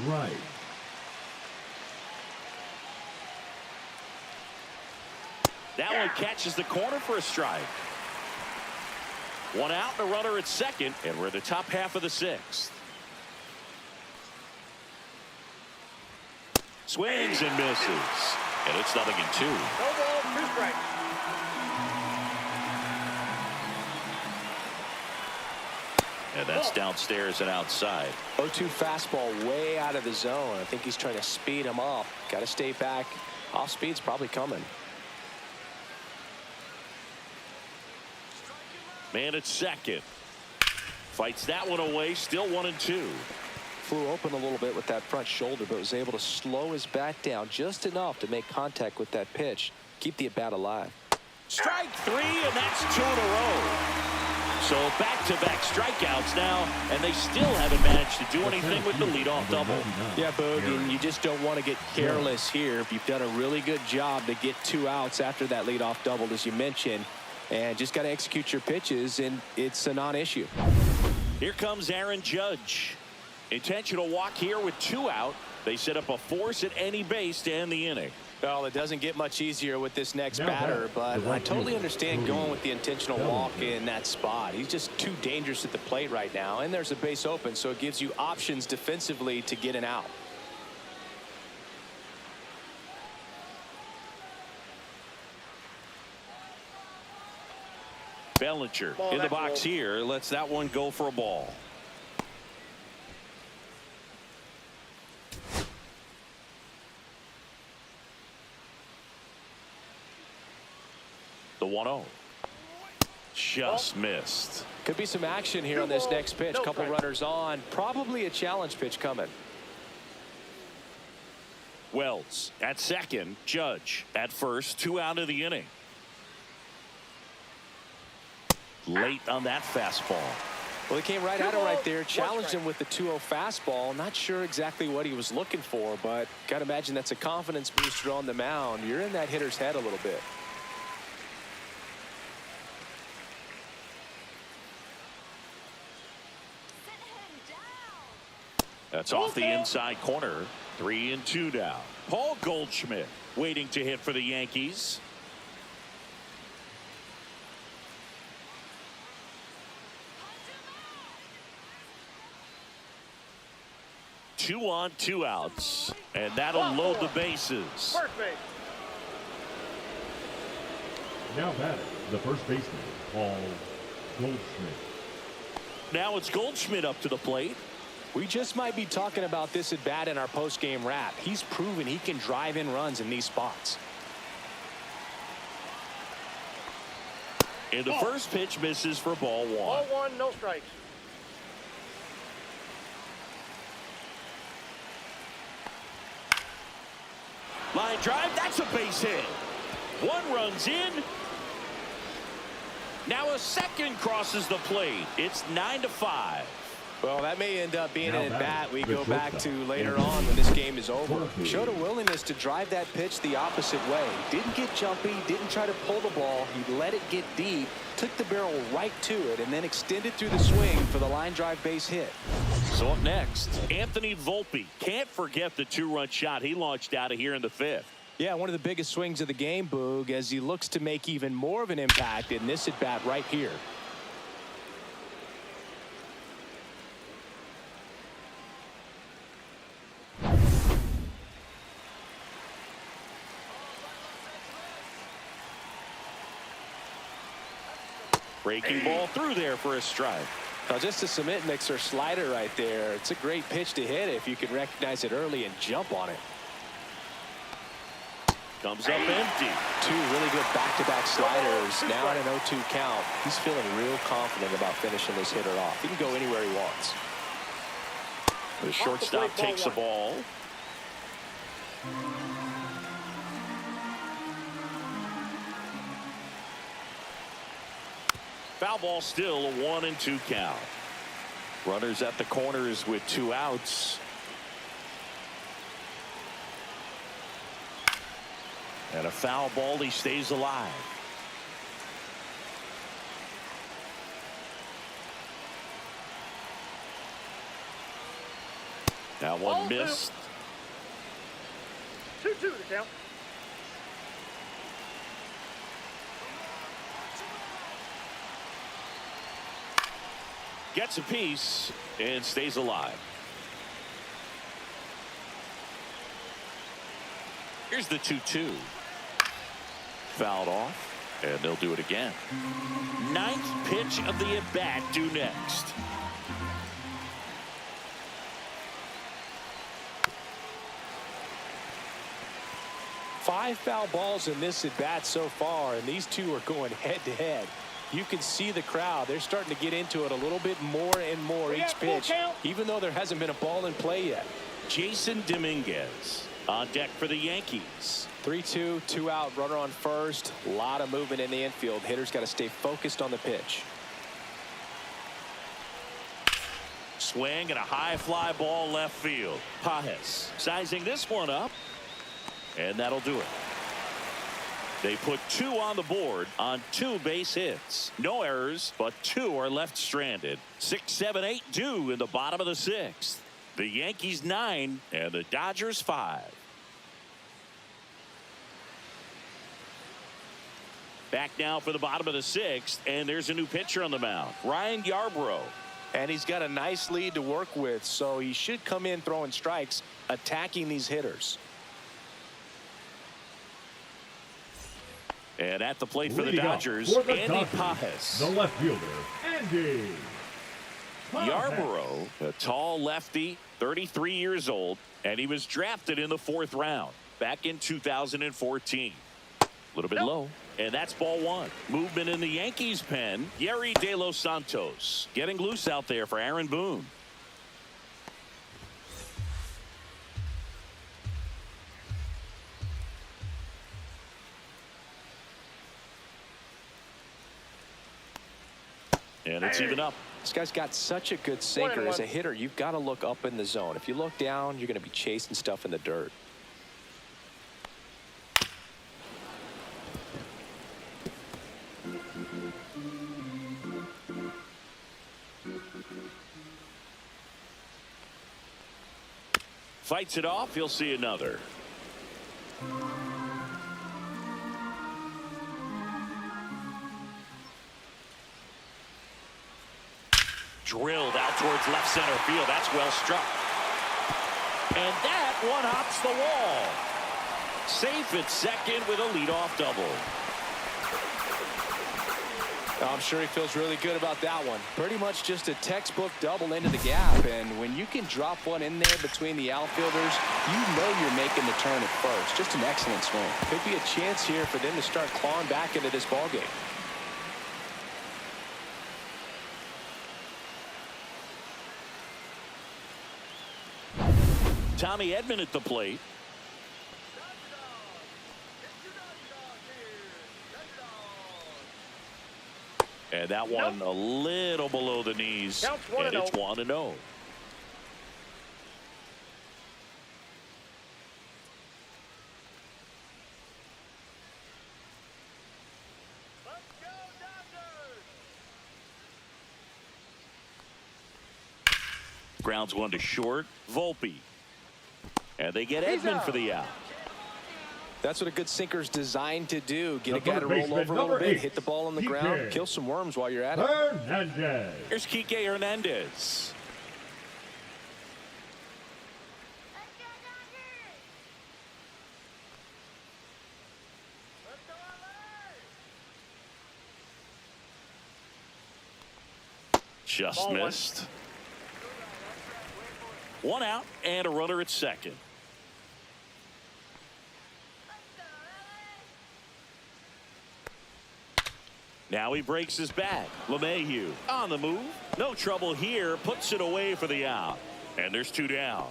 Right. That one catches the corner for a strike. One out and a runner at second, and we're in the top half of the sixth. Swings and misses, and it's 0-2. No ball, 2 strikes. And that's downstairs and outside. 0-2 fastball way out of the zone. I think he's trying to speed him up. Got to stay back. Off speed's probably coming. Man at second. Fights that one away. Still 1-2. Flew open a little bit with that front shoulder, but was able to slow his bat down just enough to make contact with that pitch. Keep the at-bat alive. Strike 3, and that's 2 in a row. So back-to-back strikeouts now, and they still haven't managed to do anything with the leadoff double. Yeah, Boog, and you just don't want to get careless here. You've done a really good job to get 2 outs after that leadoff double, as you mentioned, and just got to execute your pitches, and it's a non-issue. Here comes Aaron Judge. Intentional walk here with 2 out. They set up a force at any base to end the inning. Well, it doesn't get much easier with this next batter, but I totally understand going with the intentional walk in that spot. He's just too dangerous at the plate right now, and there's a base open, so it gives you options defensively to get an out. Bellinger in the box here. Lets that one go for a ball. The 1-0. Just missed. Could be some action here on this next pitch. Couple runners on. Probably a challenge pitch coming. Wells at second. Judge at first. 2 out of the inning. Late on that fastball. Well, he came right at it right there. Challenged him with the 2-0 fastball. Not sure exactly what he was looking for, but got to imagine that's a confidence booster on the mound. You're in that hitter's head a little bit. That's off the inside corner. 3-2 now. Paul Goldschmidt waiting to hit for the Yankees. Two on, 2 outs, and that'll load the bases. First base. Now batting, the first baseman, Paul Goldschmidt. Now it's Goldschmidt up to the plate. We just might be talking about this at bat in our post-game wrap. He's proven he can drive in runs in these spots. And the first pitch misses for ball 1. Ball 1, no strikes. Line drive, that's a base hit. 1 runs in. Now a second crosses the plate. It's 9-5. Well, that may end up being an at-bat we go back to later on when this game is over. Showed a willingness to drive that pitch the opposite way. Didn't get jumpy, didn't try to pull the ball. He let it get deep, took the barrel right to it, and then extended through the swing for the line drive base hit. So up next, Anthony Volpe. Can't forget the 2-run shot he launched out of here in the 5th. Yeah, one of the biggest swings of the game, Boog, as he looks to make even more of an impact in this at-bat right here. Breaking ball through there for a strike. Now just a cement mixer slider right there. It's a great pitch to hit if you can recognize it early and jump on it. Comes up empty. 2 really good back-to-back sliders. Now at an 0-2 count. He's feeling real confident about finishing this hitter off. He can go anywhere he wants. The shortstop takes the ball. Foul ball, still a 1-2 count. Runners at the corners with 2 outs. And a foul ball, he stays alive. That Ball one two. missed. 2-2 the count. Gets a piece and stays alive. Here's the 2-2. Fouled off, and they'll do it again. Ninth pitch of the at-bat due next. Five foul balls in this at-bat so far, and these two are going head-to-head. You can see the crowd. They're starting to get into it a little bit more and more each pitch, even though there hasn't been a ball in play yet. Jason Dominguez on deck for the Yankees. 3-2, 2 out, runner on first. A lot of movement in the infield. Hitter's got to stay focused on the pitch. Swing and a high fly ball left field. Pajes sizing this one up, and that'll do it. They put 2 on the board on 2 base hits. No errors, but 2 are left stranded. 6, 7, 8 due in the bottom of the 6th. The Yankees 9 and the Dodgers 5. Back now for the bottom of the 6th, and there's a new pitcher on the mound, Ryan Yarbrough. And he's got a nice lead to work with, so he should come in throwing strikes, attacking these hitters. And at the plate for the Leading up Dodgers, for the Andy Dodgers, Pajes. the left fielder, Andy Pajes. Yarbrough, a tall lefty, 33 years old, and he was drafted in the 4th round back in 2014. A little bit low, and that's ball 1. Movement in the Yankees pen. Yerry De Los Santos getting loose out there for Aaron Boone. And it's even up. This guy's got such a good sinker. As a hitter, you've got to look up in the zone. If you look down, you're going to be chasing stuff in the dirt. Fights it off. He'll see another. Drilled out towards left center field. That's well struck. And that one hops the wall. Safe at second with a leadoff double. I'm sure he feels really good about that one. Pretty much just a textbook double into the gap. And when you can drop one in there between the outfielders, you know you're making the turn at first. Just an excellent swing. Could be a chance here for them to start clawing back into this ballgame. Tommy Edman at the plate. And that one a little below the knees. Counts and it's 1-0. 1-0. Grounds one to short. Volpe. And they get Edman for the out. That's what a good sinker's designed to do. Get The a guy to third roll baseman, over a little number bit, 8, hit the ball on the Kike ground, kill some worms while you're at it. Hernandez. Here's Kike Hernandez. Just Ball 1. missed. One out and a runner at second. Now he breaks his bat. LeMahieu on the move. No trouble here. Puts it away for the out. And there's 2 down.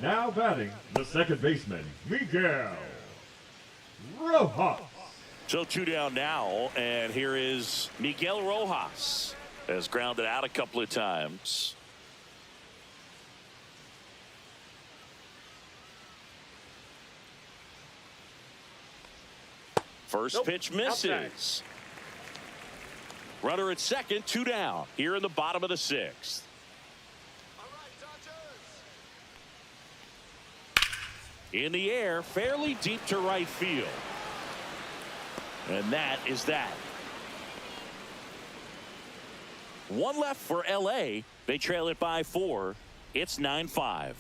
Now batting, the second baseman, Miguel Rojas. So 2 down now. And here is Miguel Rojas. Has grounded out a couple of times. First pitch misses. Runner at second, 2 down here in the bottom of the 6th. In the air, fairly deep to right field. And that is that. One left for L.A. They trail it by 4. It's 9-5.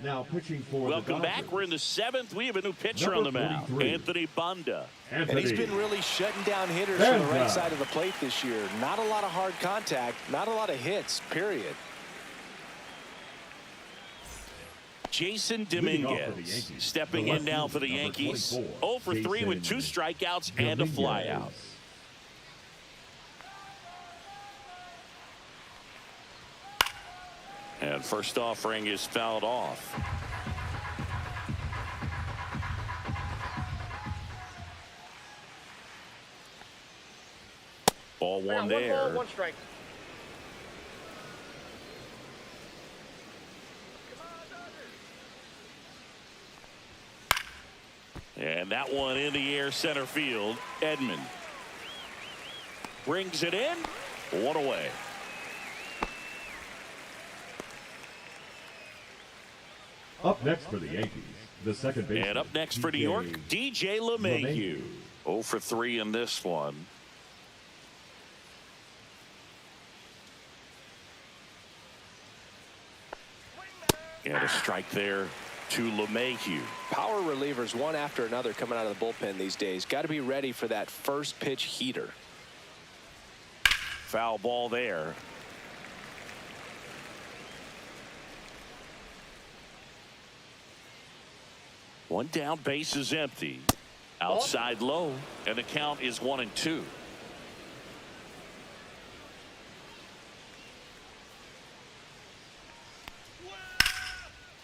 Now pitching for Welcome the back. Dodgers. We're in the 7th. We have a new pitcher Number on the mound. 43. Anthony Banda. And he's been really shutting down hitters from the right side of the plate this year. Not a lot of hard contact, not a lot of hits, period. Jason Leading off for the Dominguez Yankees, stepping the in now lefty, for the number Yankees. 24, 0 for 3 with 2 Jason strikeouts and a Dominguez. flyout. And first offering is fouled off. Ball one there. 1 ball, 1 strike. And that one in the air center field. Edman brings it in. 1 away. Up next for the Yankees, the second baseman. And up next for New York, DJ LeMahieu. 0 for 3 in this one. And a strike there to LeMahieu. Power relievers one after another coming out of the bullpen these days. Got to be ready for that first pitch heater. Foul ball there. One down, base is empty. Outside low, and the count is 1-2.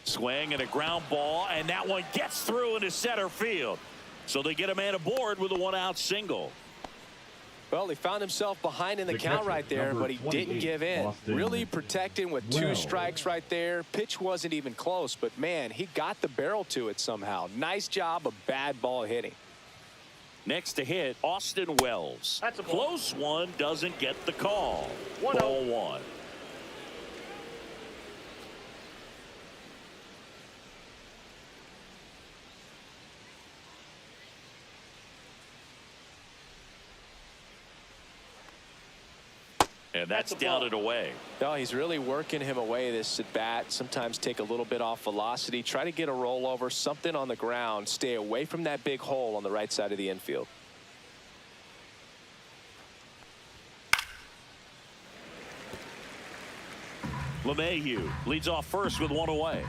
Swing and a ground ball, and that one gets through into center field. So they get a man aboard with a 1-out single. Well, he found himself behind in the count catcher, right there, number but he didn't 28, give in. Austin Really protecting with 2 Wells. strikes right there. Pitch wasn't even close, but man, he got the barrel to it somehow. Nice job of bad ball hitting. Next to hit, Austin Wells. That's a ball. Close one, doesn't get the call. 1-0. Ball 1. And that's That's a down ball. and away. No, he's really working him away this at bat. Sometimes take a little bit off velocity. Try to get a rollover, something on the ground. Stay away from that big hole on the right side of the infield. LeMahieu leads off first with 1 away.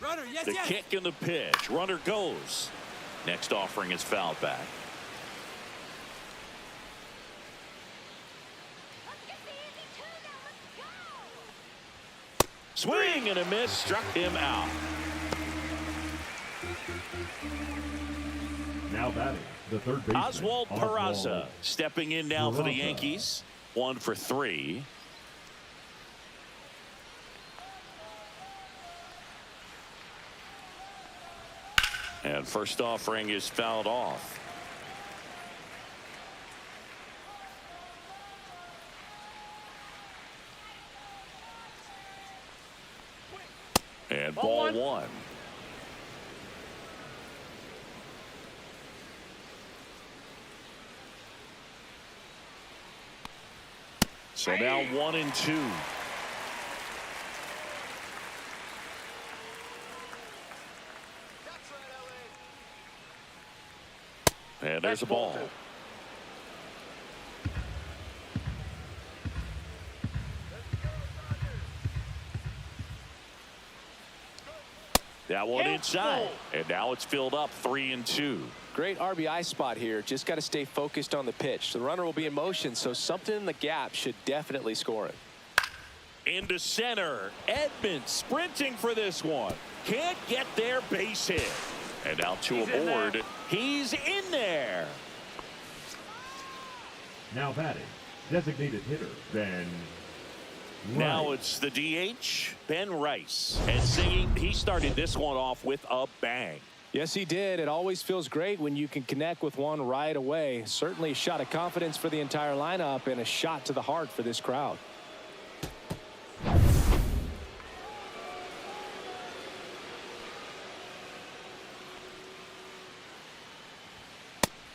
Runner, yes, The yes. kick and the pitch. Runner goes. Next offering is fouled back. Swing and a miss, struck him out. Now batting, the third baseman. Oswald Peraza stepping in now for the Yankees. 1 for 3. And first offering is fouled off. And ball 1. So now 1-2. And there's a ball. That one inside. And now it's filled up 3-2. Great RBI spot here. Just got to stay focused on the pitch. The runner will be in motion, so something in the gap should definitely score it. Into center. Edman sprinting for this one. Can't get there, base hit. And now 2 aboard. He's in there. Now batting, designated hitter, Ben Now Rice. it's the DH, Ben Rice. And singing, he started this one off with a bang. Yes, he did. It always feels great when you can connect with one right away. Certainly a shot of confidence for the entire lineup and a shot to the heart for this crowd.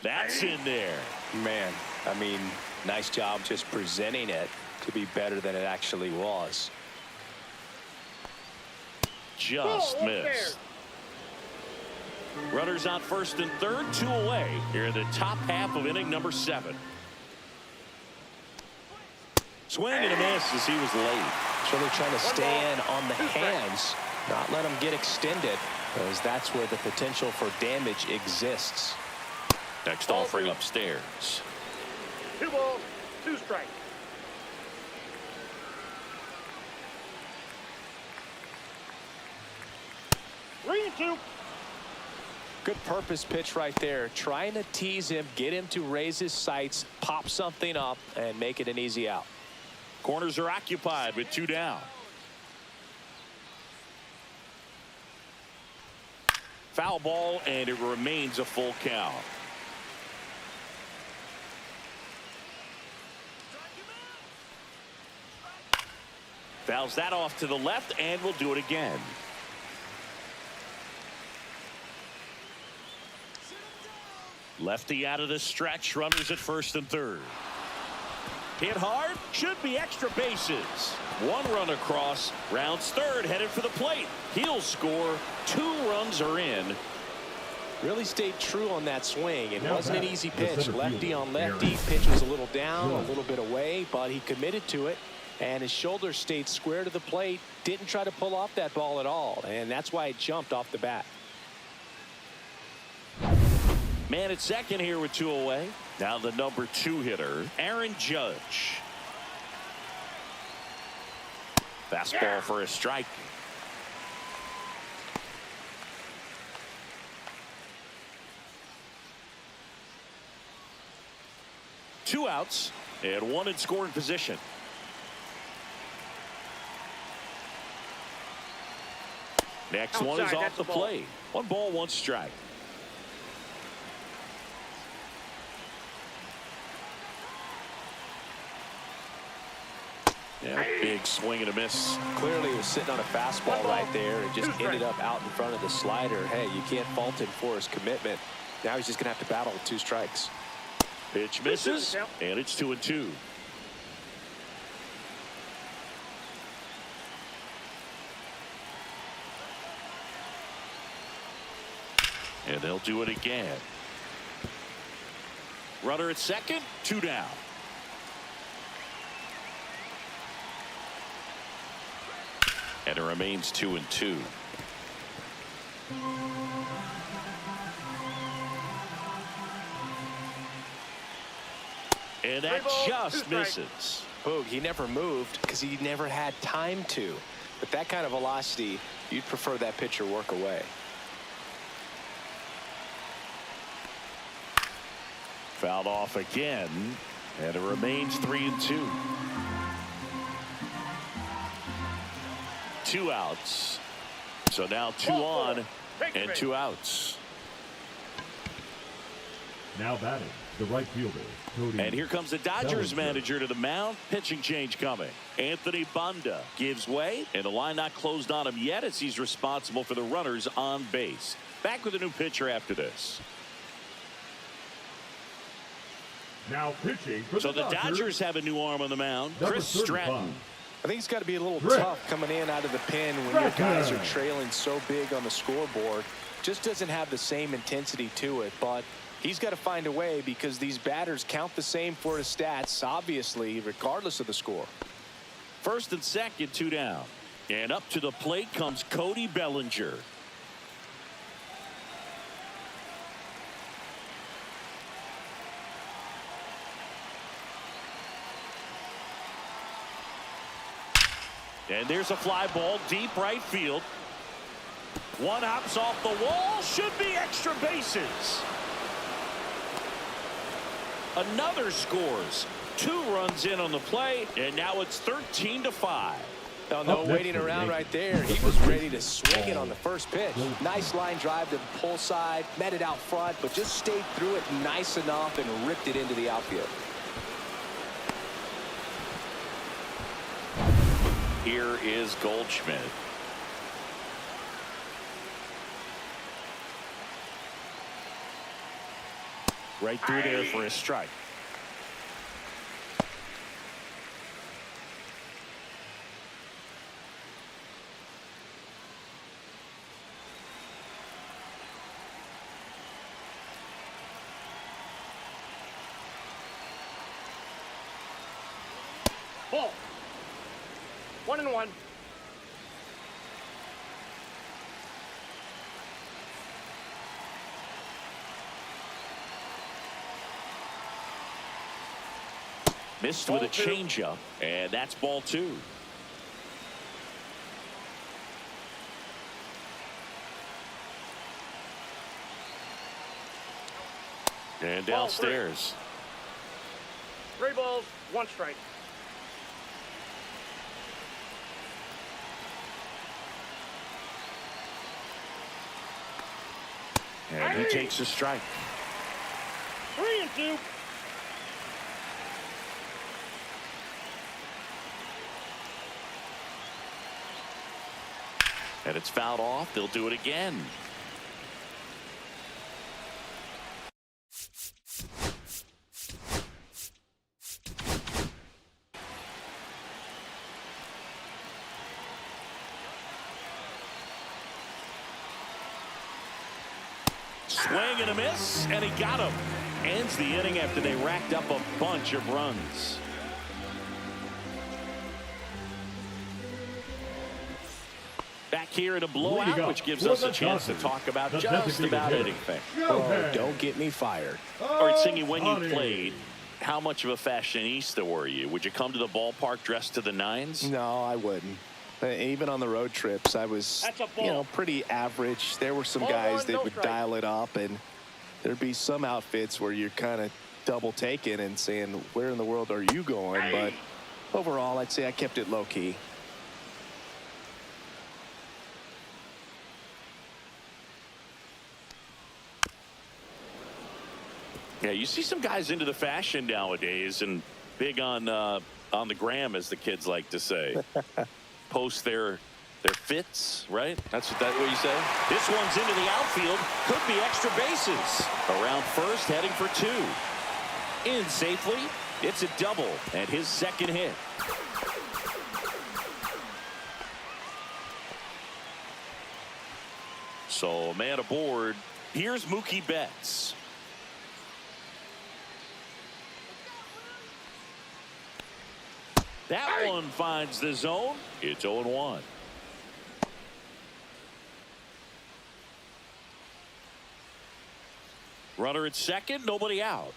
That's in there. Man, I mean, nice job just presenting it to be better than it actually was. Just missed. Runners on first and third, 2 away here in the top half of inning number 7. Swing and a miss as he was late. He's really trying to stay in on the hands, not let them get extended, because that's where the potential for damage exists. Next offering upstairs. 2 balls, 2 strikes. Three and 2. Good purpose pitch right there, trying to tease him, get him to raise his sights, pop something up, and make it an easy out. Corners are occupied with 2 down. Foul ball, and it remains a full count. Fouls that off to the left, and will do it again. Lefty out of the stretch, runners at first and third. Hit hard, should be extra bases. 1 run across, rounds third, headed for the plate. He'll score. 2 runs are in. Really stayed true on that swing. It Now wasn't an back, easy the pitch. center Lefty fielder, on lefty. Aaron. Pitch was a little down, a Right. little bit away, but he committed to it. And his shoulder stayed square to the plate. Didn't try to pull off that ball at all. And that's why it jumped off the bat. Man at second here with 2 away. Now the number 2 hitter, Aaron Judge. Fastball for a strike. Two outs and 1 in scoring position. Next one is Outside, off that's the the ball. plate. 1 ball, 1 strike. Yeah, big swing and a miss. Clearly he was sitting on a fastball right there and just ended up out in front of the slider. Hey, you can't fault him for his commitment. Now he's just going to have to battle with 2 strikes. Pitch misses, and it's 2-2. And they'll do it again. Runner at second, 2 down. And it remains 2-2. And that just misses. Boog, he never moved because he never had time to. But that kind of velocity, you'd prefer that pitcher work away. Fouled off again, and it remains 3-2. 2 outs. So now 2 on and 2 outs. Now batting, the right fielder, Cody. And here comes the Dodgers Bellinger. manager to the mound. Pitching change coming. Anthony Banda gives way, and the line not closed on him yet as he's responsible for the runners on base. Back with a new pitcher after this. Now pitching for So the Dodgers have a new arm on the mound. number Chris 35. Stratton. I think it's got to be a little Rick. tough coming in out of the pen when your guys are trailing so big on the scoreboard. Just doesn't have the same intensity to it, but he's got to find a way because these batters count the same for his stats, obviously, regardless of the score. First and second, 2 down. And up to the plate comes Cody Bellinger. And there's a fly ball deep right field. 1 hops off the wall. Should be extra bases. Another scores. 2 runs in on the play, and now it's 13-5. No, no Up next waiting for the around Yankees. right there. He was ready to swing it on the first pitch. Nice line drive to the pull side, met it out front, but just stayed through it nice enough and ripped it into the outfield. Here is Goldschmidt. Right through there for a strike. Ball. 1-1. Missed with a changeup, and that's ball 2. And downstairs. 3 balls, 1 strike. And he takes a strike. 3-2. And it's fouled off. They'll do it again. Swing and a miss, and he got him. Ends the inning after they racked up a bunch of runs. Back here in a blowout, which gives us a chance to talk about just about anything. Oh, don't get me fired. All right, Singy, when you played, how much of a fashionista were you? Would you come to the ballpark dressed to the nines? No, I wouldn't. Even on the road trips, I was, pretty average. There were some guys that would dial it up, and there'd be some outfits where you're kind of double taking and saying, where in the world are you going? But overall, I'd say I kept it low key. Yeah, you see some guys into the fashion nowadays, and big on the gram, as the kids like to say. Post their fits, right? That's what you say. This one's into the outfield. Could be extra bases. Around first, heading for 2. In safely. It's a double, and his second hit. So, man aboard. Here's Mookie Betts. That one finds the zone. It's 0-1. Runner at second, nobody out.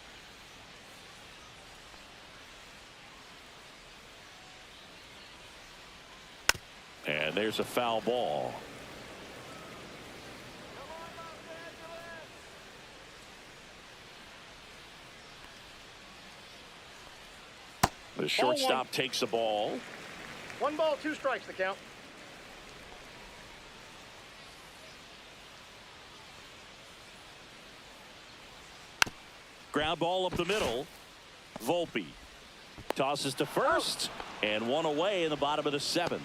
And there's a foul ball. The shortstop takes the ball. 1 ball, 2 strikes, the count. Ground ball up the middle. Volpe tosses to first, and 1 away in the bottom of the 7th.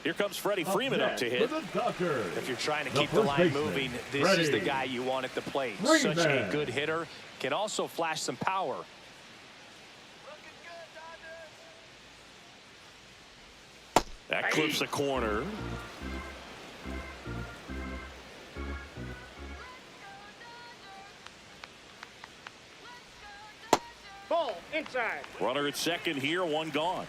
Here comes Freddie Freeman up to hit. If you're trying to keep the line moving, this is the guy you want at the plate. Such a good hitter. Can also flash some power. That clips the corner. Ball inside. Runner at second here, 1 gone.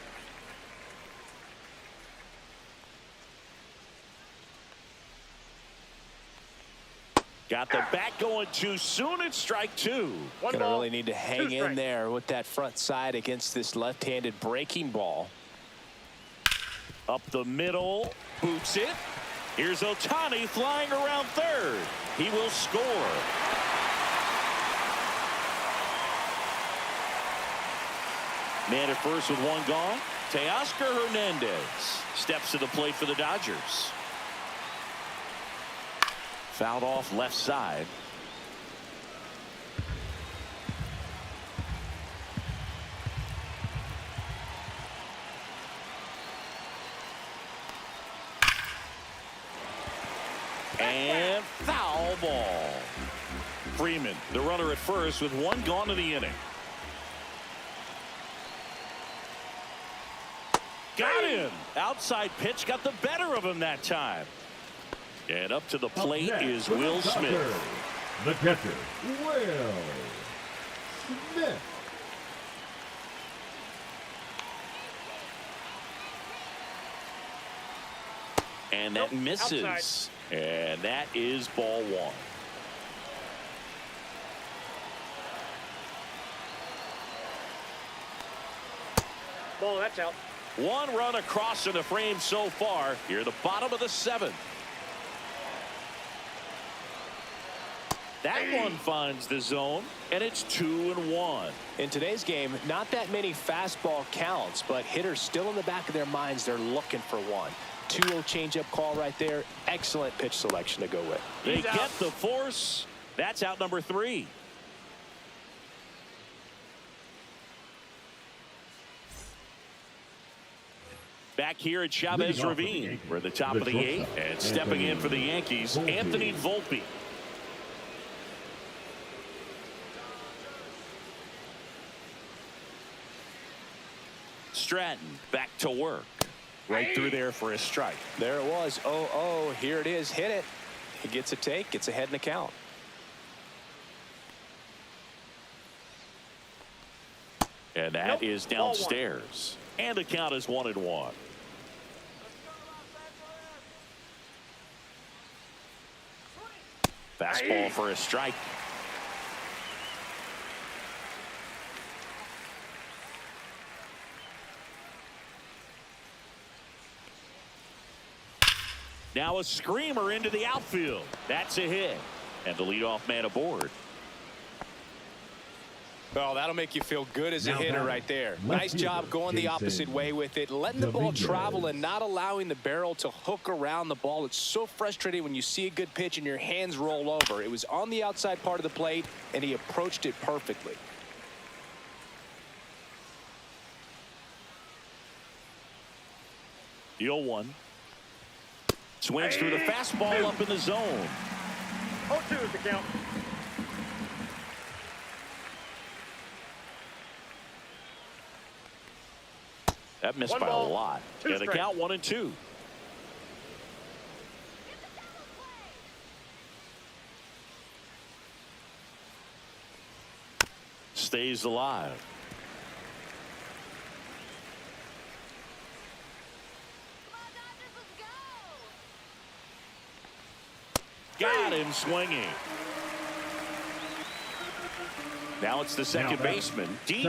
Got the bat going too soon. It's strike 2. Gonna really need to hang in there with that front side against this left-handed breaking ball. Up the middle, boots it. Here's Ohtani flying around third. He will score. Man at first with 1 gone. Teoscar Hernandez steps to the plate for the Dodgers. Fouled off left side. And foul ball. Freeman, the runner at first, with one gone in the inning. Got him. Outside pitch got the better of him that time. And up to the plate is Will Smith. The catcher, Will Smith. And that misses. Outside. And that is ball one. Ball, that's out. One run across in the frame so far. Here, the bottom of the seventh. That one finds the zone, and it's 2-1. In today's game, not that many fastball counts, but hitters still in the back of their minds, they're looking for one. 2-0 changeup call right there. Excellent pitch selection to go with. They get the force. That's out number 3. Back here at Chavez Ravine. We're at the top of the 8th. And stepping in for the Yankees, Anthony Volpe. Stratton back to work. Right through there for a strike. There it was. 0-0. Here it is. Hit it. He gets a take. Gets ahead in the count. And that is downstairs. And the count is 1-1. Fastball for a strike. Now a screamer into the outfield. That's a hit. And the leadoff man aboard. Well, that'll make you feel good as a hitter right there. Nice job going the opposite way with it, letting the ball travel and not allowing the barrel to hook around the ball. It's so frustrating when you see a good pitch and your hands roll over. It was on the outside part of the plate, and he approached it perfectly. The 0-1. Swings through the fastball up in the zone. 0-2 is the count. That missed by a lot. And the count 1-2. Stays alive. Got him swinging. Now it's the second baseman, DJ.